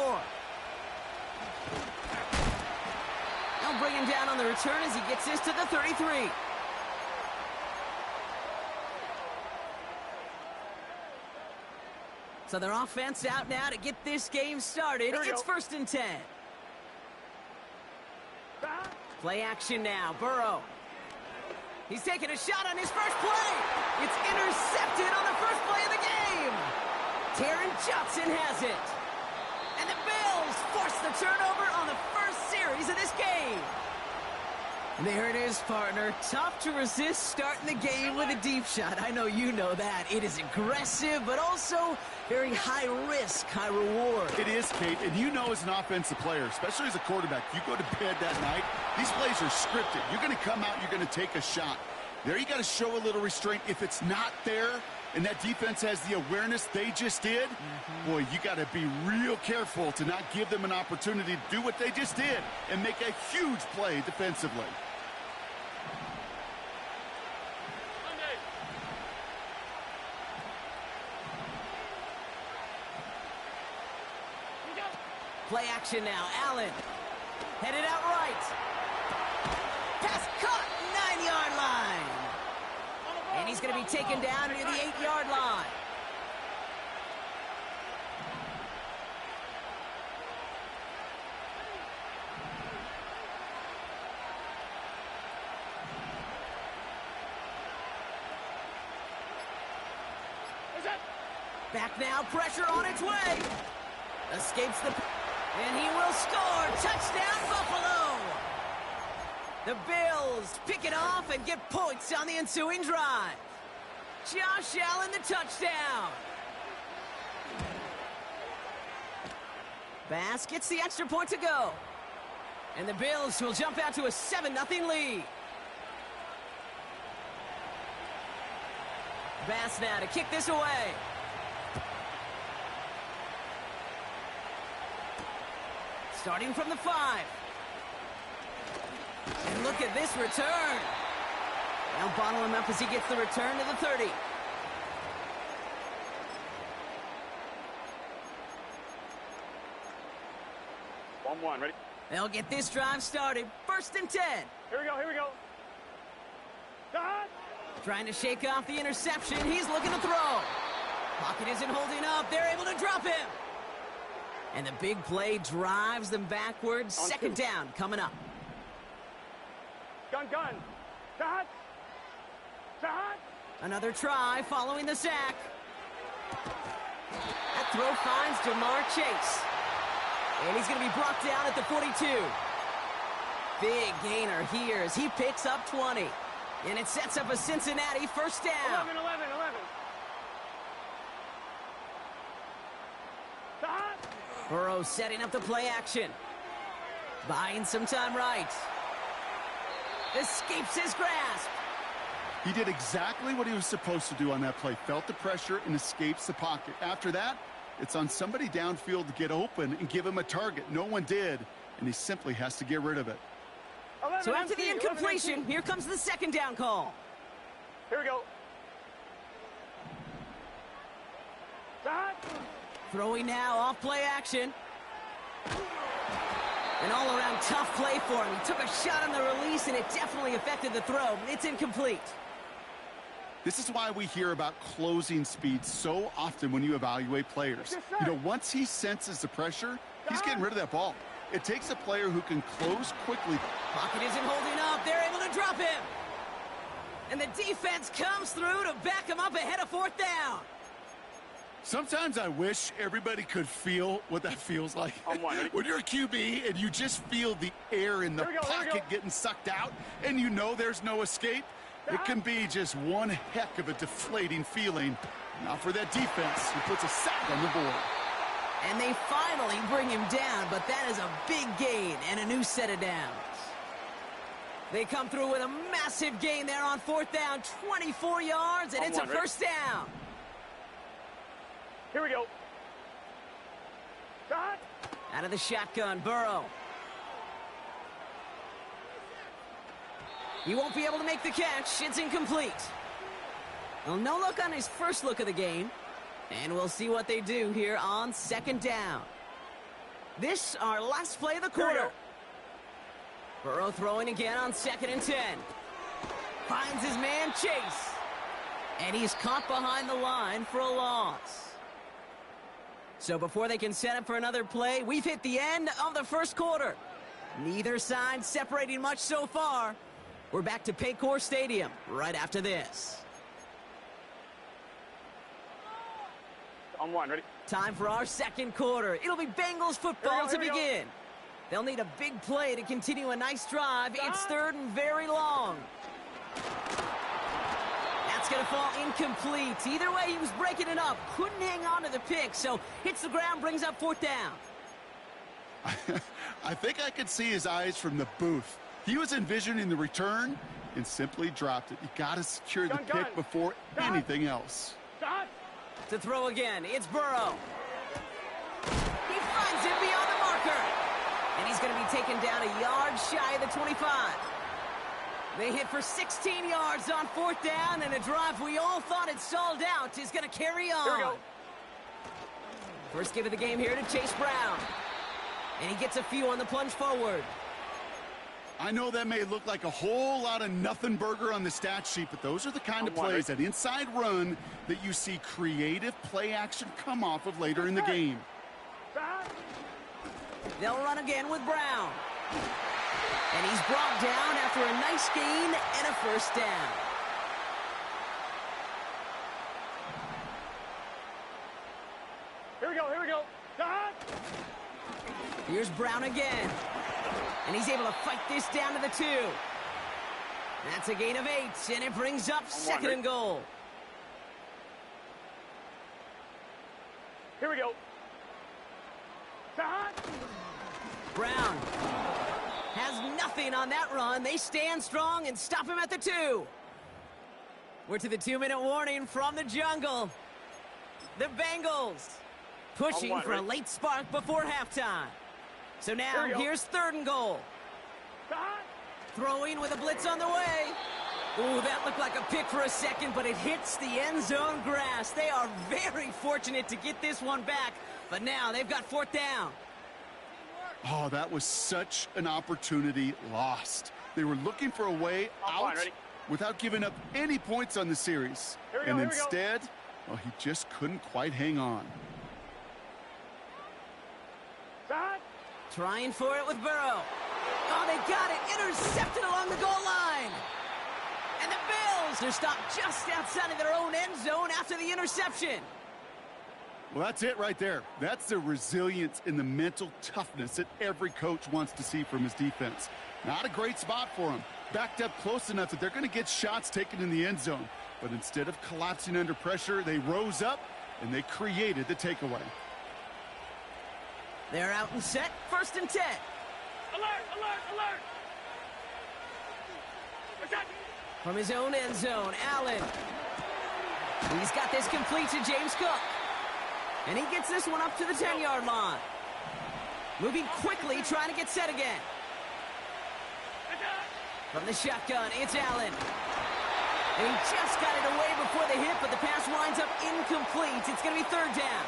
They'll bring him down on the return as he gets this to the 33. So their offense out now to get this game started. It's 1st and 10. Play action now. Burrow. He's taking a shot on his first play. It's intercepted on the first play of the game. Taron Johnson has it. And the Bills force the turnover on the first series of this game. There it is, partner. Tough to resist starting the game with a deep shot. I know you know that. It is aggressive, but also very high risk, high reward. It is, Kate, and you know as an offensive player, especially as a quarterback, you go to bed that night, these plays are scripted. You're going to come out, you're going to take a shot. There you got to show a little restraint. If it's not there, and that defense has the awareness they just did, boy, you got to be real careful to not give them an opportunity to do what they just did and make a huge play defensively. Play action now. Allen. Headed out right. Pass caught. 9-yard line. And he's going to be taken down near the 8-yard line. Back now. Pressure on its way. Escapes the... And he will score. Touchdown, Buffalo. The Bills pick it off and get points on the ensuing drive. Josh Allen, the touchdown. Bass gets the extra point to go. And the Bills will jump out to a 7-0 lead. Bass now to kick this away. Starting from the 5. And look at this return. Now bottle him up as he gets the return to the 30. One, ready? They'll get this drive started. 1st and 10. Here we go. Trying to shake off the interception. He's looking to throw. Pocket isn't holding up. They're able to drop him. And the big play drives them backwards. 2nd down coming up. Gun. Shot. Another try following the sack. That throw finds Jamar Chase. And he's going to be brought down at the 42. Big gainer here as he picks up 20. And it sets up a Cincinnati 1st down. 11. Burrow setting up the play action. Buying some time right. Escapes his grasp. He did exactly what he was supposed to do on that play. Felt the pressure and escapes the pocket. After that, it's on somebody downfield to get open and give him a target. No one did, and he simply has to get rid of it. So after the incompletion, here comes the 2nd down call. Here we go. Throwing now off play action. An all-around tough play for him. He took a shot on the release, and it definitely affected the throw. It's incomplete. This is why we hear about closing speed so often when you evaluate players. You know, once he senses the pressure, he's getting rid of that ball. It takes a player who can close quickly. Pocket isn't holding up. They're able to drop him. And the defense comes through to back him up ahead of 4th down. Sometimes I wish everybody could feel what that feels like. When you're a QB and you just feel the air in the pocket getting sucked out and you know there's no escape, it can be just one heck of a deflating feeling. Now for that defense, he puts a sack on the board. And they finally bring him down, but that is a big gain and a new set of downs. They come through with a massive gain there on 4th down, 24 yards, and it's a first down. Here we go. Shot. Out of the shotgun, Burrow. He won't be able to make the catch. It's incomplete. Well, no look on his first look of the game. And we'll see what they do here on 2nd down. This, our last play of the quarter. Burrow throwing again on 2nd and 10. Finds his man, Chase. And he's caught behind the line for a loss. So before they can set up for another play, we've hit the end of the first quarter. Neither side separating much so far. We're back to Paycor Stadium right after this. On 1, ready? Time for our 2nd quarter. It'll be Bengals football to begin. They'll need a big play to continue a nice drive. It's 3rd and very long. That's going to fall incomplete. Either way, he was breaking it up. Couldn't hang on to the pick, so hits the ground, brings up 4th down. I think I could see his eyes from the booth. He was envisioning the return and simply dropped it. You got to secure the pick before anything else. To throw again, it's Burrow. He finds it beyond the marker. And he's going to be taken down a yard shy of the 25. They hit for 16 yards on 4th down, and a drive we all thought had stalled out is going to carry on. Here we go. First give of the game here to Chase Brown. And he gets a few on the plunge forward. I know that may look like a whole lot of nothing burger on the stat sheet, but those are the kind of plays, that inside run, that you see creative play action come off of later in the game. They'll run again with Brown. And he's brought down after a nice gain and a first down. Here we go, here we go. Here's Brown again. And he's able to fight this down to the 2. That's a gain of 8, and it brings up 2nd and goal. Here we go. Brown has nothing on that run. They stand strong and stop him at the 2. We're to the 2-minute warning from the jungle. The Bengals pushing for a late spark before halftime. So now here's 3rd and goal. Throwing with a blitz on the way. Ooh, that looked like a pick for a second, but it hits the end zone grass. They are very fortunate to get this one back, but now they've got 4th down. Oh, that was such an opportunity lost. They were looking for a way out without giving up any points on the series. And instead, well, he just couldn't quite hang on. Trying for it with Burrow. Oh, they got it. Intercepted along the goal line. And the Bills are stopped just outside of their own end zone after the interception. Well, that's it right there. That's the resilience and the mental toughness that every coach wants to see from his defense. Not a great spot for him. Backed up close enough that they're going to get shots taken in the end zone. But instead of collapsing under pressure, they rose up and they created the takeaway. They're out and set. 1st and 10. Alert, alert, alert. From his own end zone, Allen. He's got this complete to James Cook. And he gets this one up to the 10-yard line. Moving quickly, trying to get set again. From the shotgun, it's Allen. And he just got it away before the hit, but the pass winds up incomplete. It's going to be 3rd down.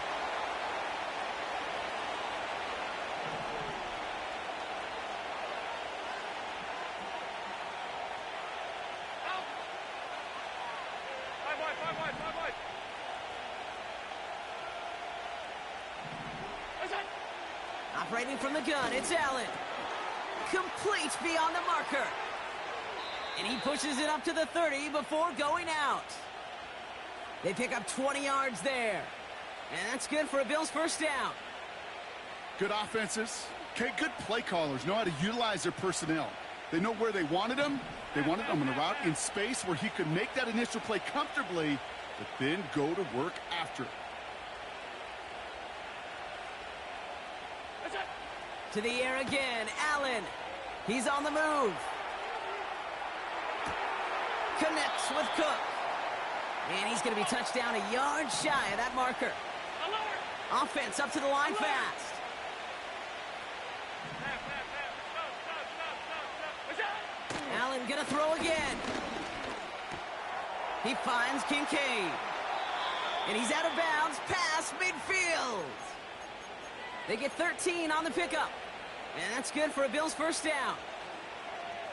Operating from the gun, it's Allen. Complete beyond the marker. And he pushes it up to the 30 before going out. They pick up 20 yards there. And that's good for a Bills first down. Good offenses. Okay, good play callers know how to utilize their personnel. They know where they wanted them. They wanted them on a route in space where he could make that initial play comfortably but then go to work after it. To the air again, Allen. He's on the move. Connects with Cook. And he's going to be touched down a yard shy of that marker. Offense up to the line fast. Allen going to throw again. He finds Kincaid. And he's out of bounds past midfield. They get 13 on the pickup. And that's good for a Bills first down.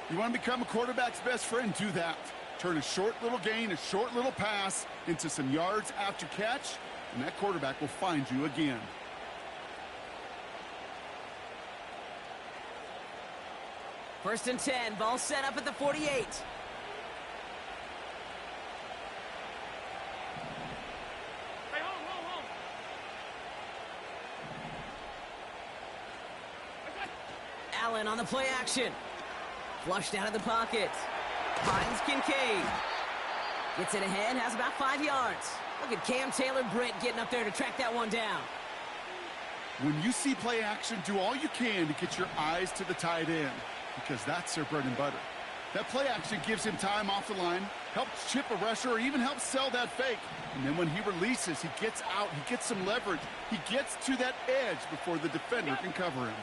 You want to become a quarterback's best friend? Do that. Turn a short little gain, a short little pass into some yards after catch, and that quarterback will find you again. First and 10, ball set up at the 48. Allen on the play action. Flushed out of the pocket. Finds Kincaid. Gets it ahead, has about 5 yards. Look at Cam Taylor-Britt getting up there to track that one down. When you see play action, do all you can to get your eyes to the tight end, because that's their bread and butter. That play action gives him time off the line, helps chip a rusher, or even helps sell that fake. And then when he releases, he gets out, he gets some leverage. He gets to that edge before the defender can cover him.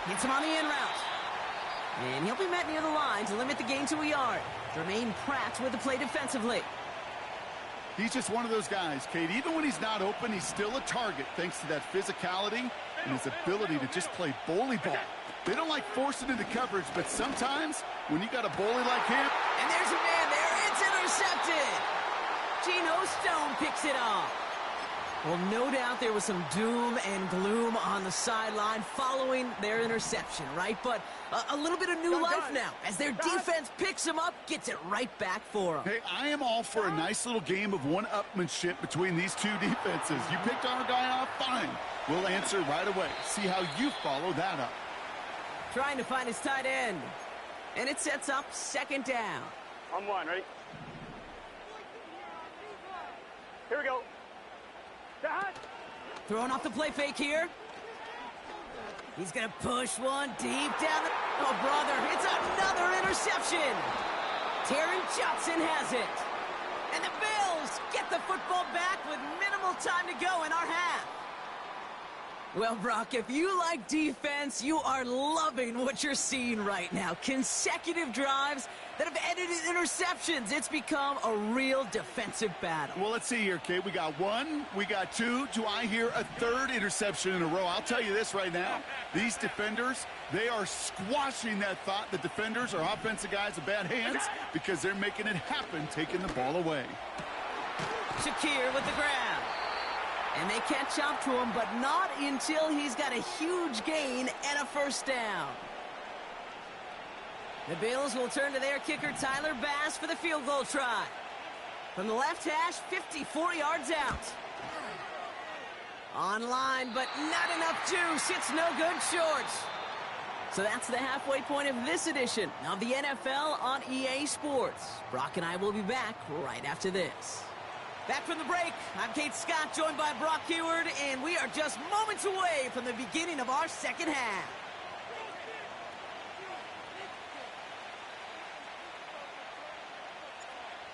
Hits him on the in route. And he'll be met near the line to limit the gain to a yard. Jermaine Pratt with the play defensively. He's just one of those guys, Kate. Even when he's not open, he's still a target thanks to that physicality and his ability to just play bully ball. They don't like forcing into coverage, but sometimes when you got a bully like him... And there's a man there. It's intercepted. Geno Stone picks it off. Well, no doubt there was some doom and gloom on the sideline following their interception, right? But a little bit of new life now as their defense picks him up, gets it right back for them. Hey, I am all for a nice little game of one-upmanship between these two defenses. You picked our guy off, fine. We'll answer right away. See how you follow that up. Trying to find his tight end. And it sets up second down. On one, ready? Here we go. Throwing off the play fake here. He's going to push one deep down the... Oh, brother, it's another interception. Taron Johnson has it. And the Bills get the football back with minimal time to go in our half. Well, Brock, if you like defense, you are loving what you're seeing right now. Consecutive drives that have ended in interceptions. It's become a real defensive battle. Well, let's see here, Kate. We got one, we got two. Do I hear a third interception in a row? I'll tell you this right now. These defenders, they are squashing that thought. The defenders are offensive guys with bad hands because they're making it happen, taking the ball away. Shakir with the grab. And they catch up to him, but not until he's got a huge gain and a first down. The Bills will turn to their kicker, Tyler Bass, for the field goal try. From the left hash, 54 yards out. Online, but not enough juice. It's no good short. So that's the halfway point of this edition of the NFL on EA Sports. Brock and I will be back right after this. Back from the break, I'm Kate Scott, joined by Brock Heward, and we are just moments away from the beginning of our second half.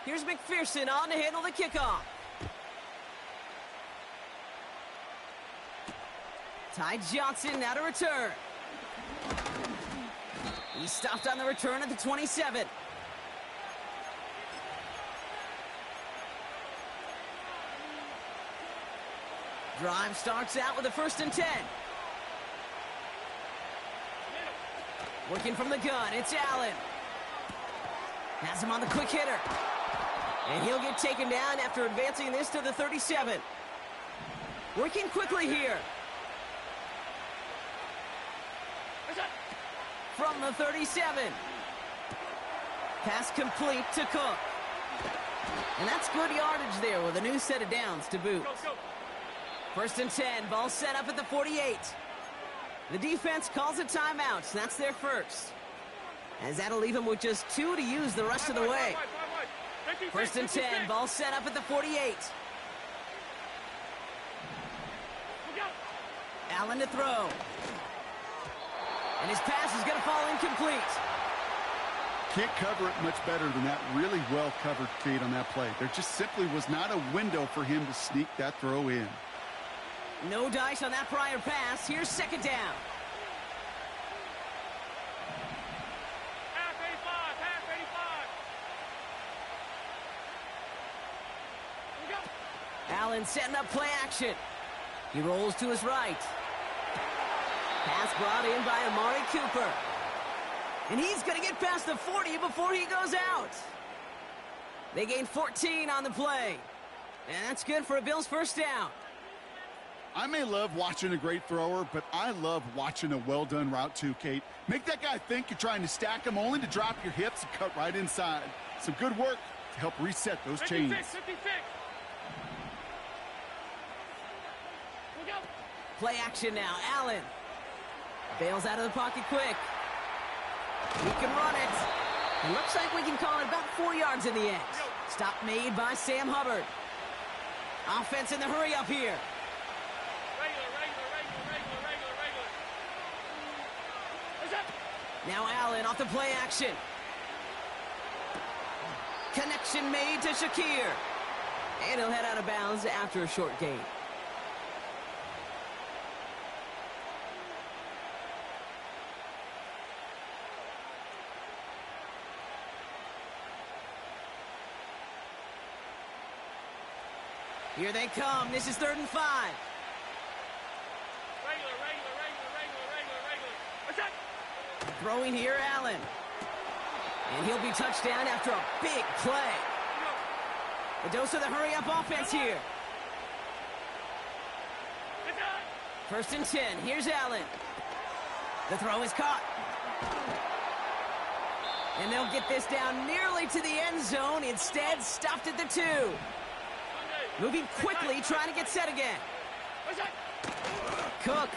Here's McPherson on to handle the kickoff. Ty Johnson now to return. He stopped on the return at the 27. Drive starts out with a 1st and 10. Working from the gun, it's Allen. Has him on the quick hitter. And he'll get taken down after advancing this to the 37. Working quickly here. From the 37. Pass complete to Cook. And that's good yardage there with a new set of downs to boot. 1st and 10, ball set up at the 48. The defense calls a timeout. That's their first. As that'll leave them with just 2 to use the rest of the way. First and 10, ball set up at the 48. Allen to throw. And his pass is going to fall incomplete. Can't cover it much better than that. Really well covered, Kate, on that play. There just simply was not a window for him to sneak that throw in. No dice on that prior pass. Here's second down. Half 85, half 85. Allen setting up play action. He rolls to his right. Pass brought in by Amari Cooper. And he's going to get past the 40 before he goes out. They gain 14 on the play. And that's good for a Bills first down. I may love watching a great thrower, but I love watching a well-done route too, Kate. Make that guy think you're trying to stack him only to drop your hips and cut right inside. Some good work to help reset those 56, chains. 56. Play action now. Allen bails out of the pocket quick. He can run it. It looks like we can call it about 4 yards in the end. Stop made by Sam Hubbard. Offense in the hurry up here. Now Allen off the play action. Connection made to Shakir. And he'll head out of bounds after a short gain. Here they come. This is 3rd and 5. Throwing here, Allen. And he'll be touchdown after a big play. A dose of the hurry-up offense here. First and 10. Here's Allen. The throw is caught. And they'll get this down nearly to the end zone. Instead, stopped at the 2. Moving quickly, trying to get set again. Cook.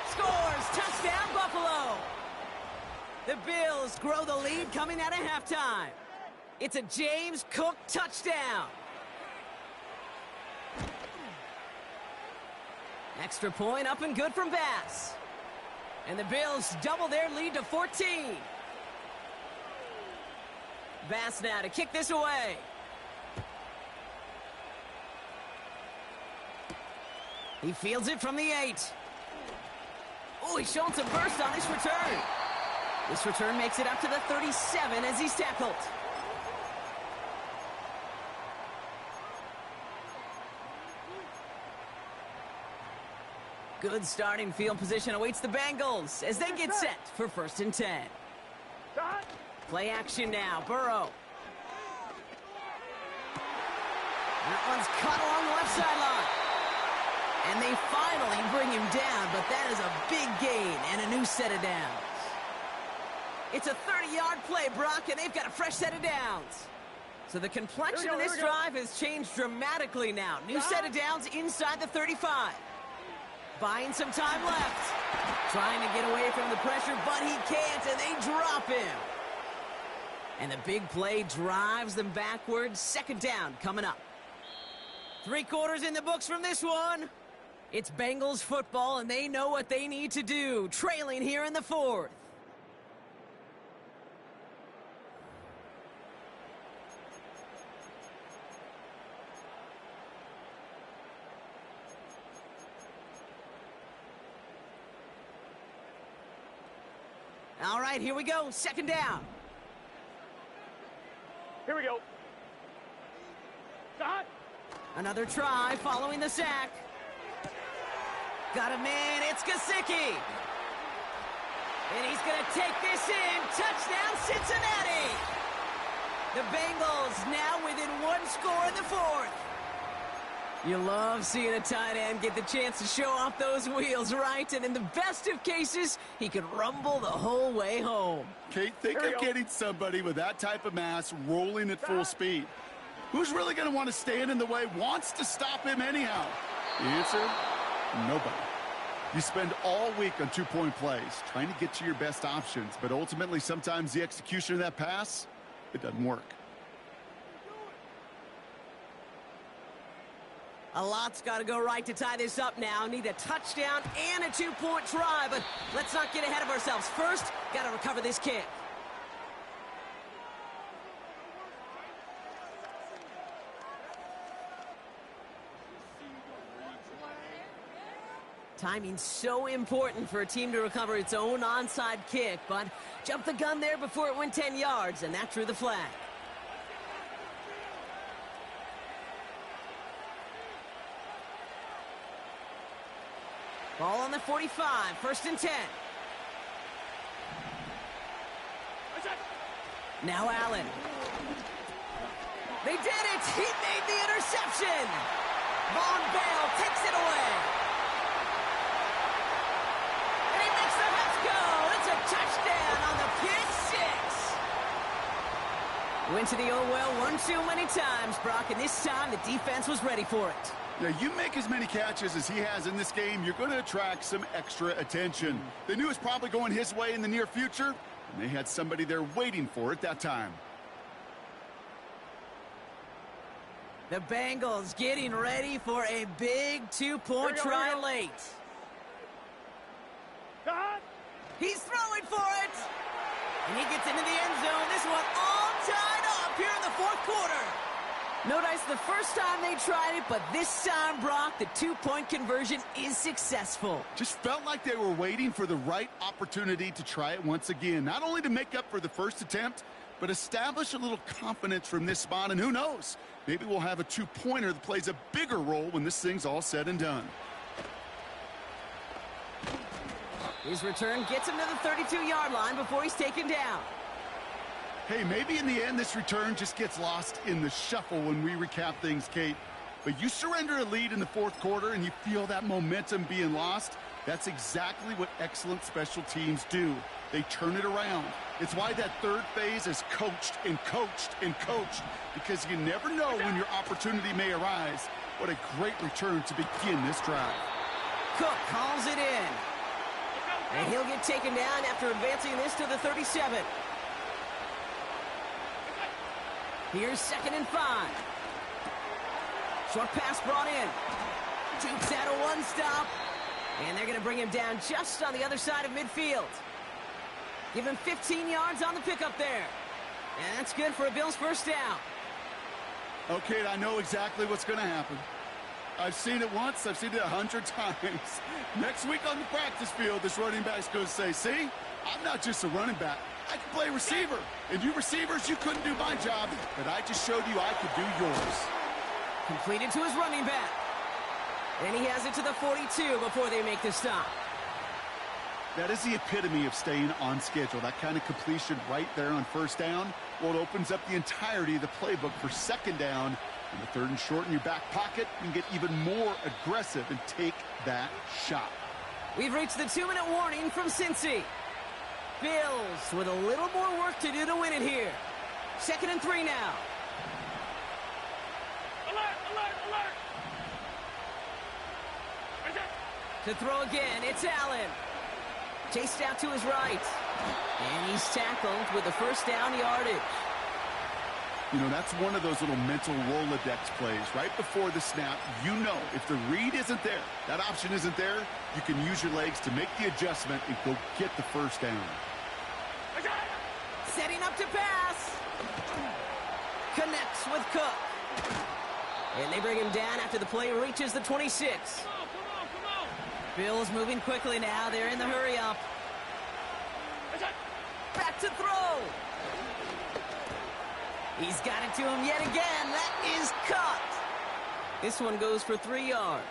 Scores! Touchdown, Buffalo! The Bills grow the lead coming out of halftime. It's a James Cook touchdown. Extra point up and good from Bass. And the Bills double their lead to 14. Bass now to kick this away. He fields it from the 8. Oh, he's showing some burst on this return. This return makes it up to the 37 as he's tackled. Good starting field position awaits the Bengals as they get set for 1st and 10. Play action now. Burrow. That one's caught along the left sideline. And they finally bring him down, but that is a big gain and a new set of downs. It's a 30-yard play, Brock, and they've got a fresh set of downs. So the complexion of this drive has changed dramatically now. New set of downs inside the 35. Buying some time left. Trying to get away from the pressure, but he can't, and they drop him. And the big play drives them backwards. 2nd down coming up. 3 quarters in the books from this one. It's Bengals football, and they know what they need to do. Trailing here in the 4th. All right, here we go. 2nd down. Here we go. Stop. Another try following the sack. Got him in. It's Gesicki. And he's going to take this in. Touchdown, Cincinnati. The Bengals now within 1 score in the 4th. You love seeing a tight end get the chance to show off those wheels, right? And in the best of cases, he could rumble the whole way home. Kate, think of getting somebody with that type of mass rolling at full speed. Who's really going to want to stand in the way, wants to stop him anyhow? The answer? Nobody. You spend all week on 2-point plays, trying to get to your best options, but ultimately sometimes the execution of that pass it doesn't work. A lot's got to go right to tie this up now. Need a touchdown and a 2-point try, but let's not get ahead of ourselves. First, got to recover this kick. Timing's so important for a team to recover its own onside kick, but jumped the gun there before it went 10 yards, and that drew the flag. Ball on the 45, 1st and 10. Now Allen. They did it! He made the interception! Von Bell takes it away. And he makes the Mets go! It's a touchdown on the pick six! Went to the oh well one too many times, Brock, and this time the defense was ready for it. Now, you make as many catches as he has in this game, you're going to attract some extra attention. They knew it was probably going his way in the near future, and they had somebody there waiting for it that time. The Bengals getting ready for a big 2-point try late. He's throwing for it. And he gets into the end zone. This one all tied up here in the 4th quarter. Notice the first time they tried it, but this time, Brock, the 2-point conversion is successful. Just felt like they were waiting for the right opportunity to try it once again. Not only to make up for the first attempt, but establish a little confidence from this spot. And who knows, maybe we'll have a 2-pointer that plays a bigger role when this thing's all said and done. His return gets him to the 32-yard line before he's taken down. Hey, maybe in the end this return just gets lost in the shuffle when we recap things, Kate. But you surrender a lead in the 4th quarter and you feel that momentum being lost. That's exactly what excellent special teams do. They turn it around. It's why that 3rd phase is coached and coached and coached, because you never know when your opportunity may arise. What a great return to begin this drive. Cook calls it in. And he'll get taken down after advancing this to the 37. Here's 2nd and 5. Short pass brought in. Jukes out a 1-stop. And they're going to bring him down just on the other side of midfield. Give him 15 yards on the pickup there. And that's good for a Bills 1st down. Okay, I know exactly what's going to happen. I've seen it once. I've seen it 100 times. Next week on the practice field, this running back's going to say, see, I'm not just a running back. I can play receiver. And you receivers, you couldn't do my job, but I just showed you I could do yours. Completed to his running back. And he has it to the 42 before they make the stop. That is the epitome of staying on schedule. That kind of completion right there on 1st down. Well, it opens up the entirety of the playbook for 2nd down. In the 3rd and short in your back pocket, you can get even more aggressive and take that shot. We've reached the 2-minute warning from Cincy. Bills with a little more work to do to win it here. 2nd and 3 now. Alert, alert, alert. To throw again, it's Allen. Chased out to his right. And he's tackled with the 1st down yardage. You know, that's one of those little mental Rolodex plays. Right before the snap, you know if the read isn't there, that option isn't there, you can use your legs to make the adjustment and go get the 1st down. Setting up to pass. Connects with Cook. And they bring him down after the play reaches the 26. Come on. Bills moving quickly now. They're in the hurry up. Back to throw. He's got it to him yet again. That is caught. This one goes for 3 yards.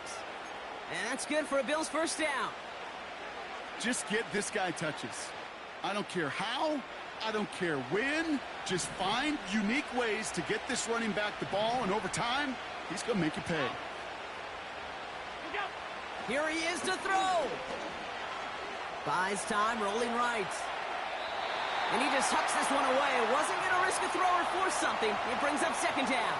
And that's good for a Bills 1st down. Just get this guy touches. I don't care how. I don't care when. Just find unique ways to get this running back the ball, and over time, he's going to make you pay. Here he is to throw. Buys time, rolling right. And he just hucks this one away. Wasn't going to risk a throw or force something. It brings up 2nd down.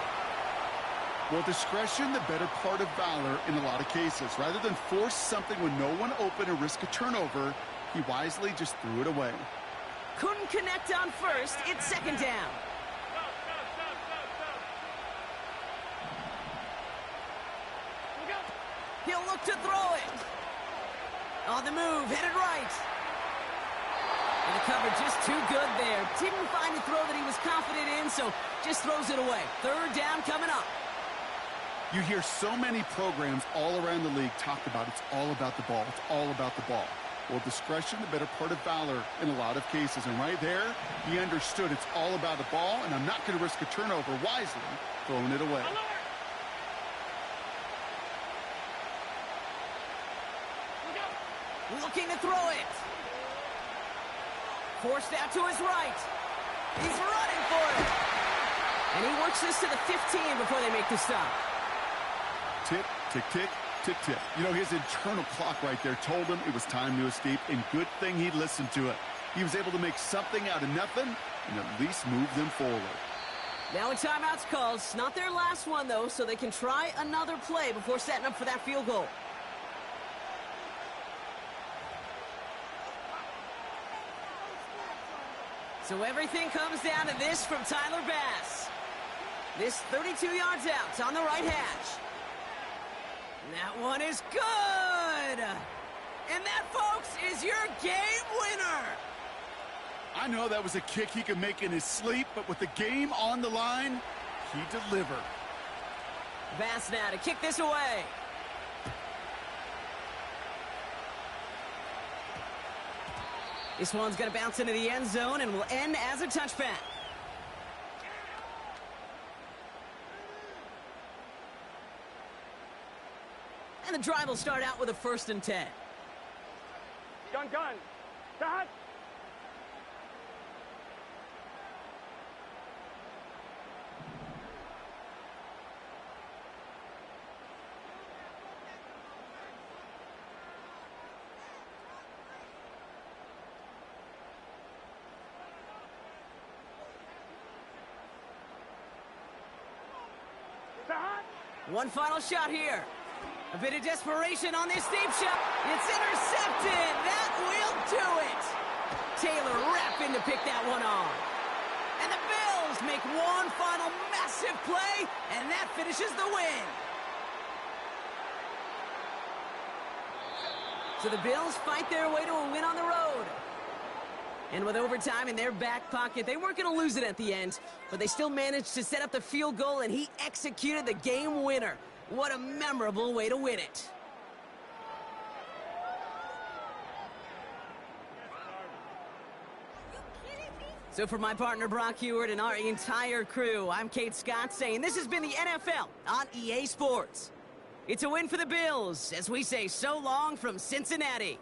Well, discretion, the better part of valor in a lot of cases. Rather than force something when no one open or risk a turnover, he wisely just threw it away. Couldn't connect on 1st. It's 2nd down. to throw it. On the move, headed right. And the coverage just too good there. Didn't find a throw that he was confident in, so just throws it away. Third down coming up. You hear so many programs all around the league talk about it's all about the ball. It's all about the ball. Well, discretion, the better part of valor in a lot of cases. And right there, he understood it's all about the ball, and I'm not going to risk a turnover wisely, throwing it away. Looking to throw it. Forced out to his right. He's running for it. And he works this to the 15 before they make the stop. Tick, tick, tick, tick, tick. You know, his internal clock right there told him it was time to escape, and good thing he listened to it. He was able to make something out of nothing and at least move them forward. Now a timeout's called. It's not their last one, though, so they can try another play before setting up for that field goal. So everything comes down to this from Tyler Bass. This 32 yards out on the right hash. That one is good. And that, folks, is your game winner. I know that was a kick he could make in his sleep, but with the game on the line, he delivered. Bass now to kick this away. This one's going to bounce into the end zone and will end as a touchback. And the drive will start out with a 1st and 10. Gun. Stop. One final shot here. A bit of desperation on this deep shot. It's intercepted. That will do it. Taylor rapping to pick that one off. And the Bills make one final massive play, and that finishes the win. So the Bills fight their way to a win on the road. And with overtime in their back pocket, they weren't going to lose it at the end, but they still managed to set up the field goal, and he executed the game winner. What a memorable way to win it. So for my partner Brock Heward and our entire crew, I'm Kate Scott saying this has been the NFL on EA Sports. It's a win for the Bills, as we say so long from Cincinnati.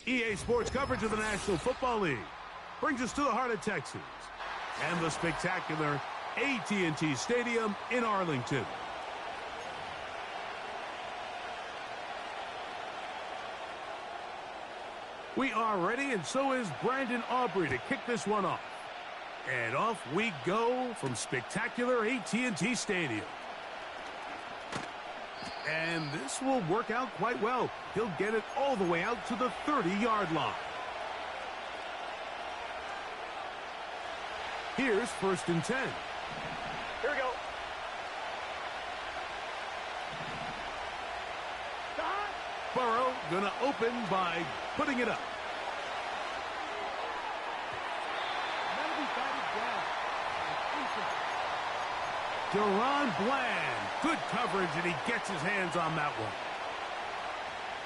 EA Sports coverage of the National Football League brings us to the heart of Texas and the spectacular AT&T Stadium in Arlington. We are ready, and so is Brandon Aubrey to kick this one off. And off we go from spectacular AT&T Stadium. And this will work out quite well. He'll get it all the way out to the 30-yard line. Here's 1st and 10. Here we go. Stop. Burrow gonna open by putting it up. Deron Bland. Good coverage, and he gets his hands on that one.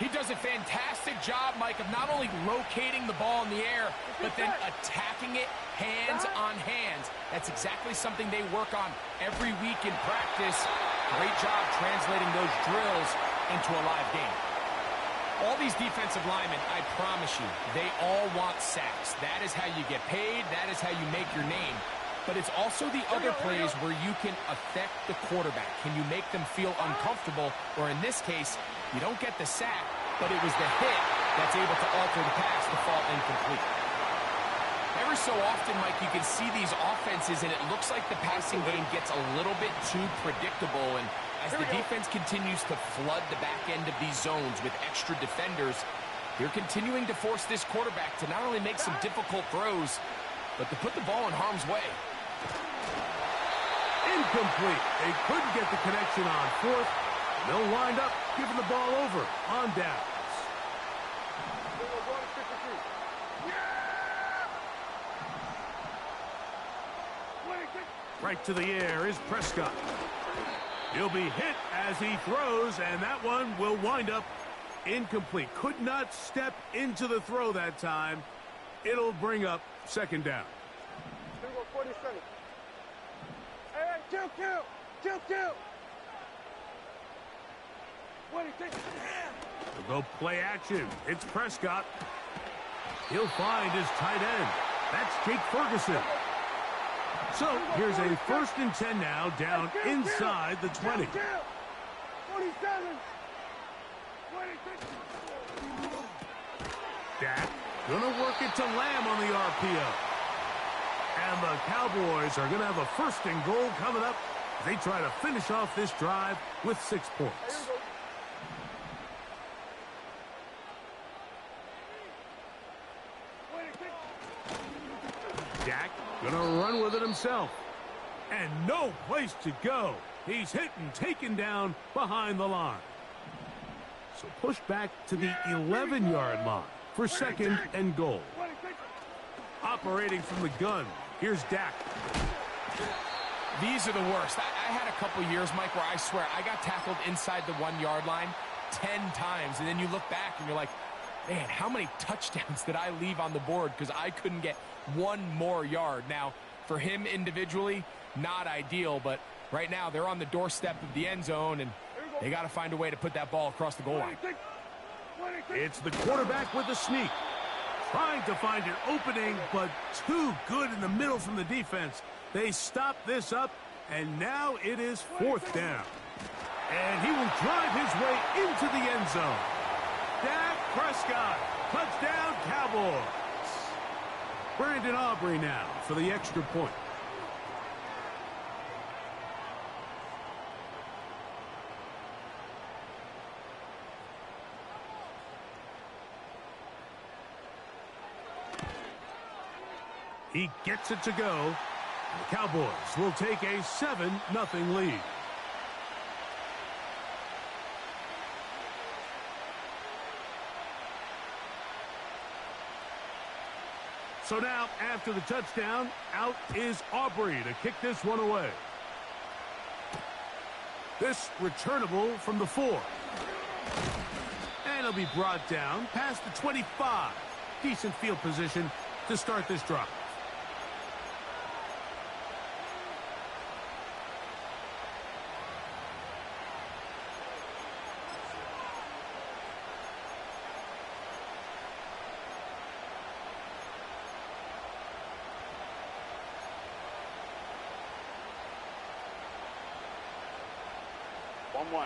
He does a fantastic job, Mike, of not only locating the ball in the air, but then attacking it hands on hands. That's exactly something they work on every week in practice. Great job translating those drills into a live game. All these defensive linemen, I promise you, they all want sacks. That is how you get paid. That is how you make your name. But it's also the other plays where you can affect the quarterback. Can you make them feel uncomfortable? Or in this case, you don't get the sack, but it was the hit that's able to alter the pass to fall incomplete. Every so often, Mike, you can see these offenses, and it looks like the passing game gets a little bit too predictable. And as the defense continues to flood the back end of these zones with extra defenders, they're continuing to force this quarterback to not only make some difficult throws, but to put the ball in harm's way. Incomplete. They couldn't get the connection on fourth. They'll wind up giving the ball over on downs. Right to the air is Prescott. He'll be hit as he throws, and that one will wind up incomplete. Could not step into the throw that time. It'll bring up second down. 47. Hey, kill. They'll go play action. It's Prescott. He'll find his tight end. That's Jake Ferguson. So here's a 1st and 10 now, down inside the 20. 47. 26. Dak gonna work it to Lamb on the RPO. And the Cowboys are gonna have a 1st and goal coming up. They try to finish off this drive with 6 points. Dak gonna run with it himself. And no place to go. He's hit and taken down behind the line. So push back to the 11-yard line for 2nd and goal. Operating from the gun, here's Dak. These are the worst. I had a couple years, Mike, where I swear I got tackled inside the 1-yard line 10 times. And then you look back and you're like, man, how many touchdowns did I leave on the board because I couldn't get one more yard? Now, for him individually, not ideal, but right now they're on the doorstep of the end zone, and they got to find a way to put that ball across the goal line. It's the quarterback with the sneak. Trying to find an opening, but too good in the middle from the defense. They stop this up, and now it is 4th down. And he will drive his way into the end zone. Dak Prescott, touchdown Cowboys. Brandon Aubrey now for the extra point. He gets it to go. The Cowboys will take a 7-0 lead. So now, after the touchdown, out is Aubrey to kick this one away. This returnable from the 4. And it'll be brought down past the 25. Decent field position to start this drive.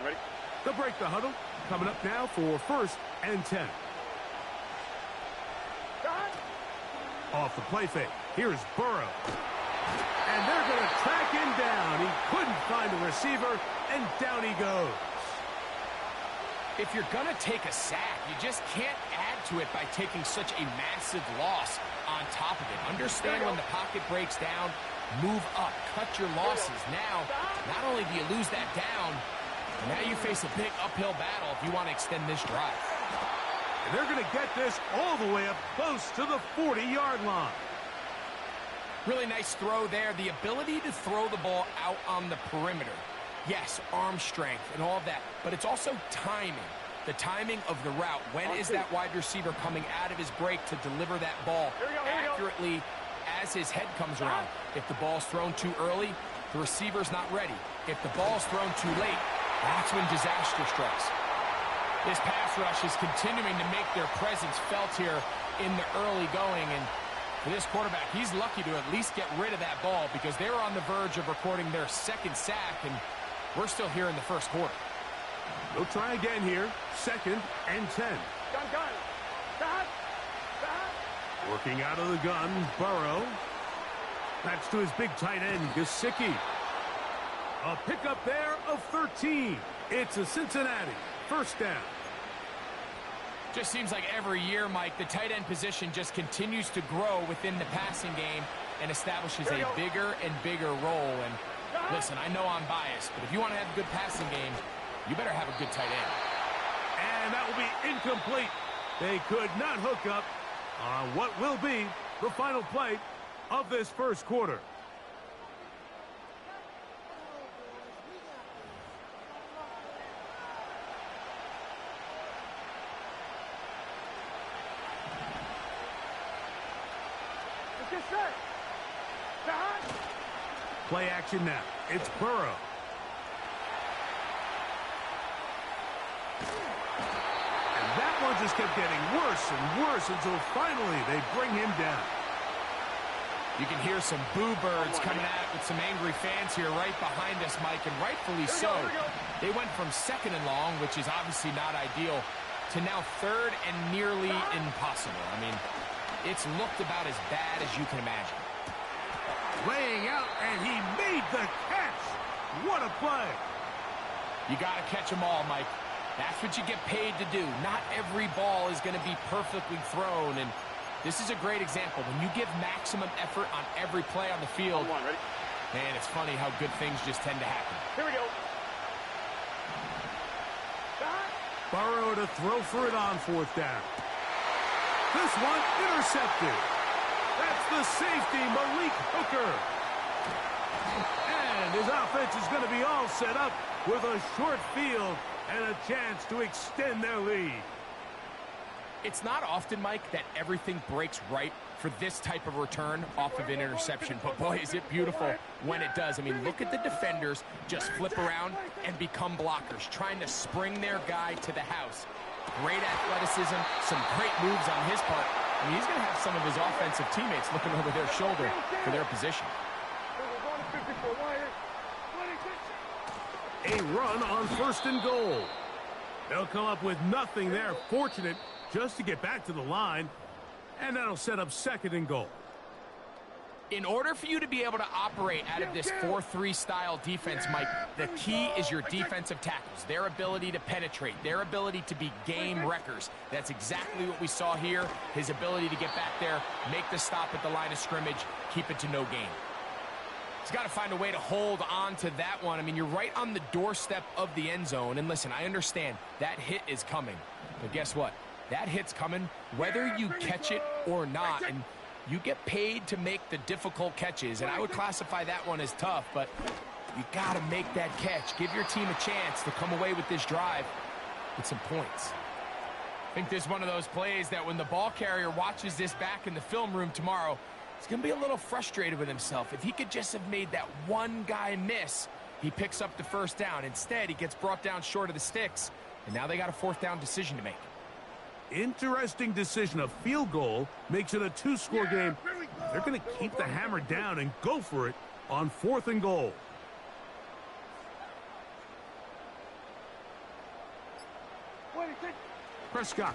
Ready? They'll break the huddle. Coming up now for 1st and 10. Off the play fake. Here's Burrow. And they're going to track him down. He couldn't find a receiver, and down he goes. If you're going to take a sack, you just can't add to it by taking such a massive loss on top of it. Understand when the pocket breaks down, move up, cut your losses. Now, not only do you lose that down, now you face a big uphill battle if you want to extend this drive. And they're going to get this all the way up close to the 40-yard line. Really nice throw there. The ability to throw the ball out on the perimeter. Yes, arm strength and all that, but it's also timing. The timing of the route. When is that wide receiver coming out of his break to deliver that ball accurately as his head comes around? If the ball's thrown too early, the receiver's not ready. If the ball's thrown too late, that's when disaster strikes. This pass rush is continuing to make their presence felt here in the early going, and for this quarterback, he's lucky to at least get rid of that ball because they were on the verge of recording their second sack, and we're still here in the first quarter. They'll try again here. 2nd and 10. Gun. Working out of the gun, Burrow. That's to his big tight end, Gesicki. A pickup there of 13. It's a Cincinnati first down. Just seems like every year, Mike, the tight end position just continues to grow within the passing game and establishes a bigger and bigger role. And listen, I know I'm biased, but if you want to have a good passing game, you better have a good tight end. And that will be incomplete. They could not hook up on what will be the final play of this first quarter. Play action now. It's Burrow. And that one just kept getting worse and worse until finally they bring him down. You can hear some boo birds coming out with some angry fans here right behind us, Mike, and rightfully so. They went from 2nd and long, which is obviously not ideal, to now 3rd and nearly impossible. I mean, it's looked about as bad as you can imagine. Laying out, and he made the catch. What a play. You got to catch them all, Mike. That's what you get paid to do. Not every ball is going to be perfectly thrown, and this is a great example. When you give maximum effort on every play on the field, man, it's funny how good things just tend to happen. Here we go. Burrow to throw for it on 4th down. This one intercepted. That's the safety, Malik Hooker. And his offense is going to be all set up with a short field and a chance to extend their lead. It's not often, Mike, that everything breaks right for this type of return off of an interception. But, boy, is it beautiful when it does. I mean, look at the defenders just flip around and become blockers, trying to spring their guy to the house. Great athleticism, some great moves on his part. I mean, he's going to have some of his offensive teammates looking over their shoulder for their position. A run on 1st and goal. They'll come up with nothing there. Fortunate just to get back to the line. And that'll set up 2nd and goal. In order for you to be able to operate out of this 4-3 style defense, Mike, the key is your defensive tackles, their ability to penetrate, their ability to be game wreckers. That's exactly what we saw here, his ability to get back there, make the stop at the line of scrimmage, keep it to no gain. He's got to find a way to hold on to that one. I mean, you're right on the doorstep of the end zone. And listen, I understand that hit is coming. But guess what? That hit's coming whether you catch it or not. And you get paid to make the difficult catches, and I would classify that one as tough, but you got to make that catch. Give your team a chance to come away with this drive with some points. I think this is one of those plays that when the ball carrier watches this back in the film room tomorrow, he's going to be a little frustrated with himself. If he could just have made that one guy miss, he picks up the 1st down. Instead, he gets brought down short of the sticks, and now they got a 4th down decision to make. Interesting decision. A field goal makes it a 2-score game. They're going to keep the hammer down and go for it on 4th and goal. Prescott.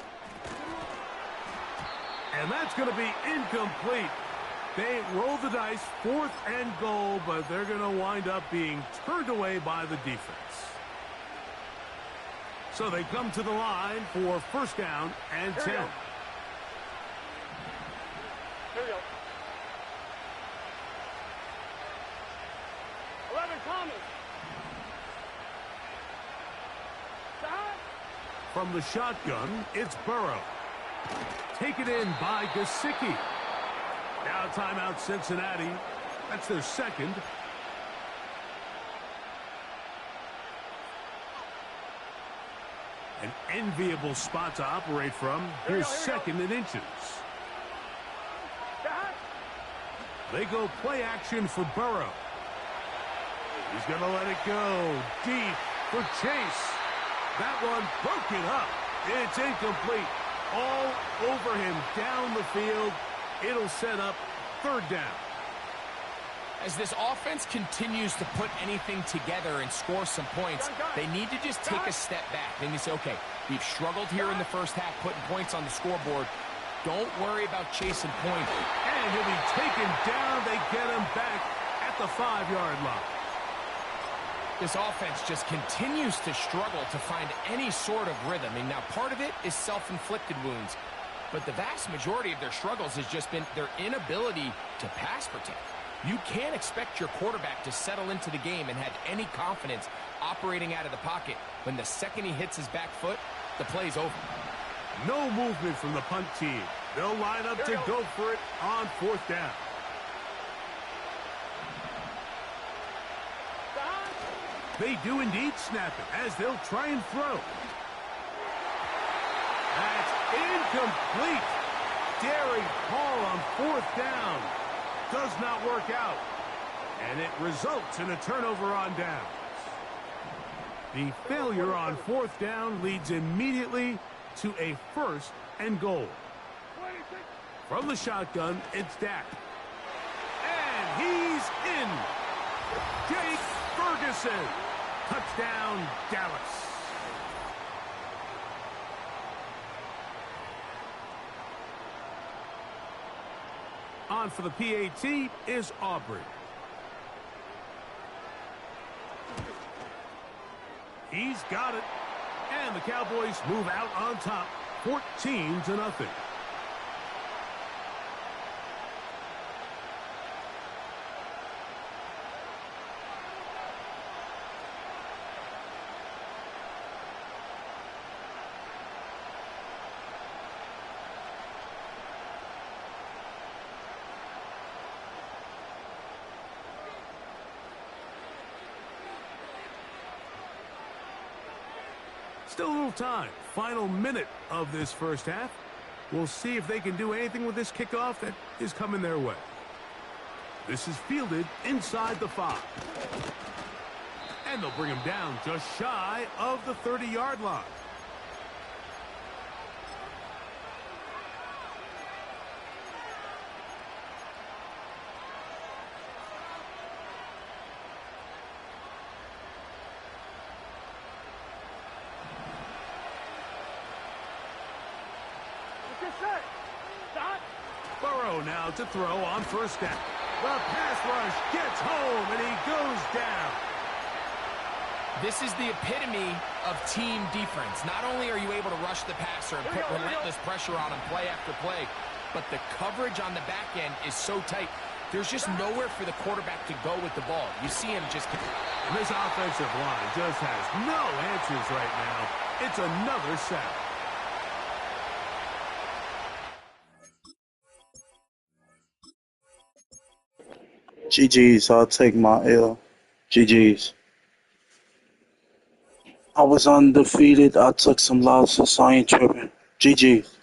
And that's going to be incomplete. They roll the dice, 4th and goal, but they're going to wind up being turned away by the defense. So they come to the line for 1st down and 10. Here we go. 11, Thomas. From the shotgun, it's Burrow. Taken in by Gesicki. Now timeout Cincinnati. That's their second. An enviable spot to operate from. Here's second and inches. They go play action for Burrow. He's going to let it go deep for Chase. That one broken up. It's incomplete. All over him down the field. It'll set up third down. As this offense continues to put anything together and score some points, they need to just take a step back. They need to say, okay, we've struggled here in the first half putting points on the scoreboard. Don't worry about chasing points. And he'll be taken down. They get him back at the 5-yard line. This offense just continues to struggle to find any sort of rhythm. And now part of it is self-inflicted wounds. But the vast majority of their struggles has just been their inability to pass protect. You can't expect your quarterback to settle into the game and have any confidence operating out of the pocket. When the second he hits his back foot, the play's over. No movement from the punt team. They'll line up to go for it on fourth down. They do indeed snap it as they'll try and throw. That's incomplete. Daring Paul on fourth down. Does not work out. And it results in a turnover on downs. The failure on fourth down leads immediately to a first and goal. From the shotgun, it's Dak. And he's in. Jake Ferguson. Touchdown, Dallas. On for the PAT is Aubrey. He's got it. And the Cowboys move out on top, 14-0. Still a little time. Final minute of this first half. We'll see if they can do anything with this kickoff that is coming their way. This is fielded inside the 5. And they'll bring him down just shy of the 30-yard line. Burrow now to throw on first down. The pass rush gets home, and he goes down. This is the epitome of team defense. Not only are you able to rush the passer and put relentless pressure on him play after play, but the coverage on the back end is so tight. There's just nowhere for the quarterback to go with the ball. You see him just... This offensive line just has no answers right now. It's another sack. GG's, I'll take my L. GG's. I was undefeated. I took some losses, so I ain't tripping. GG's.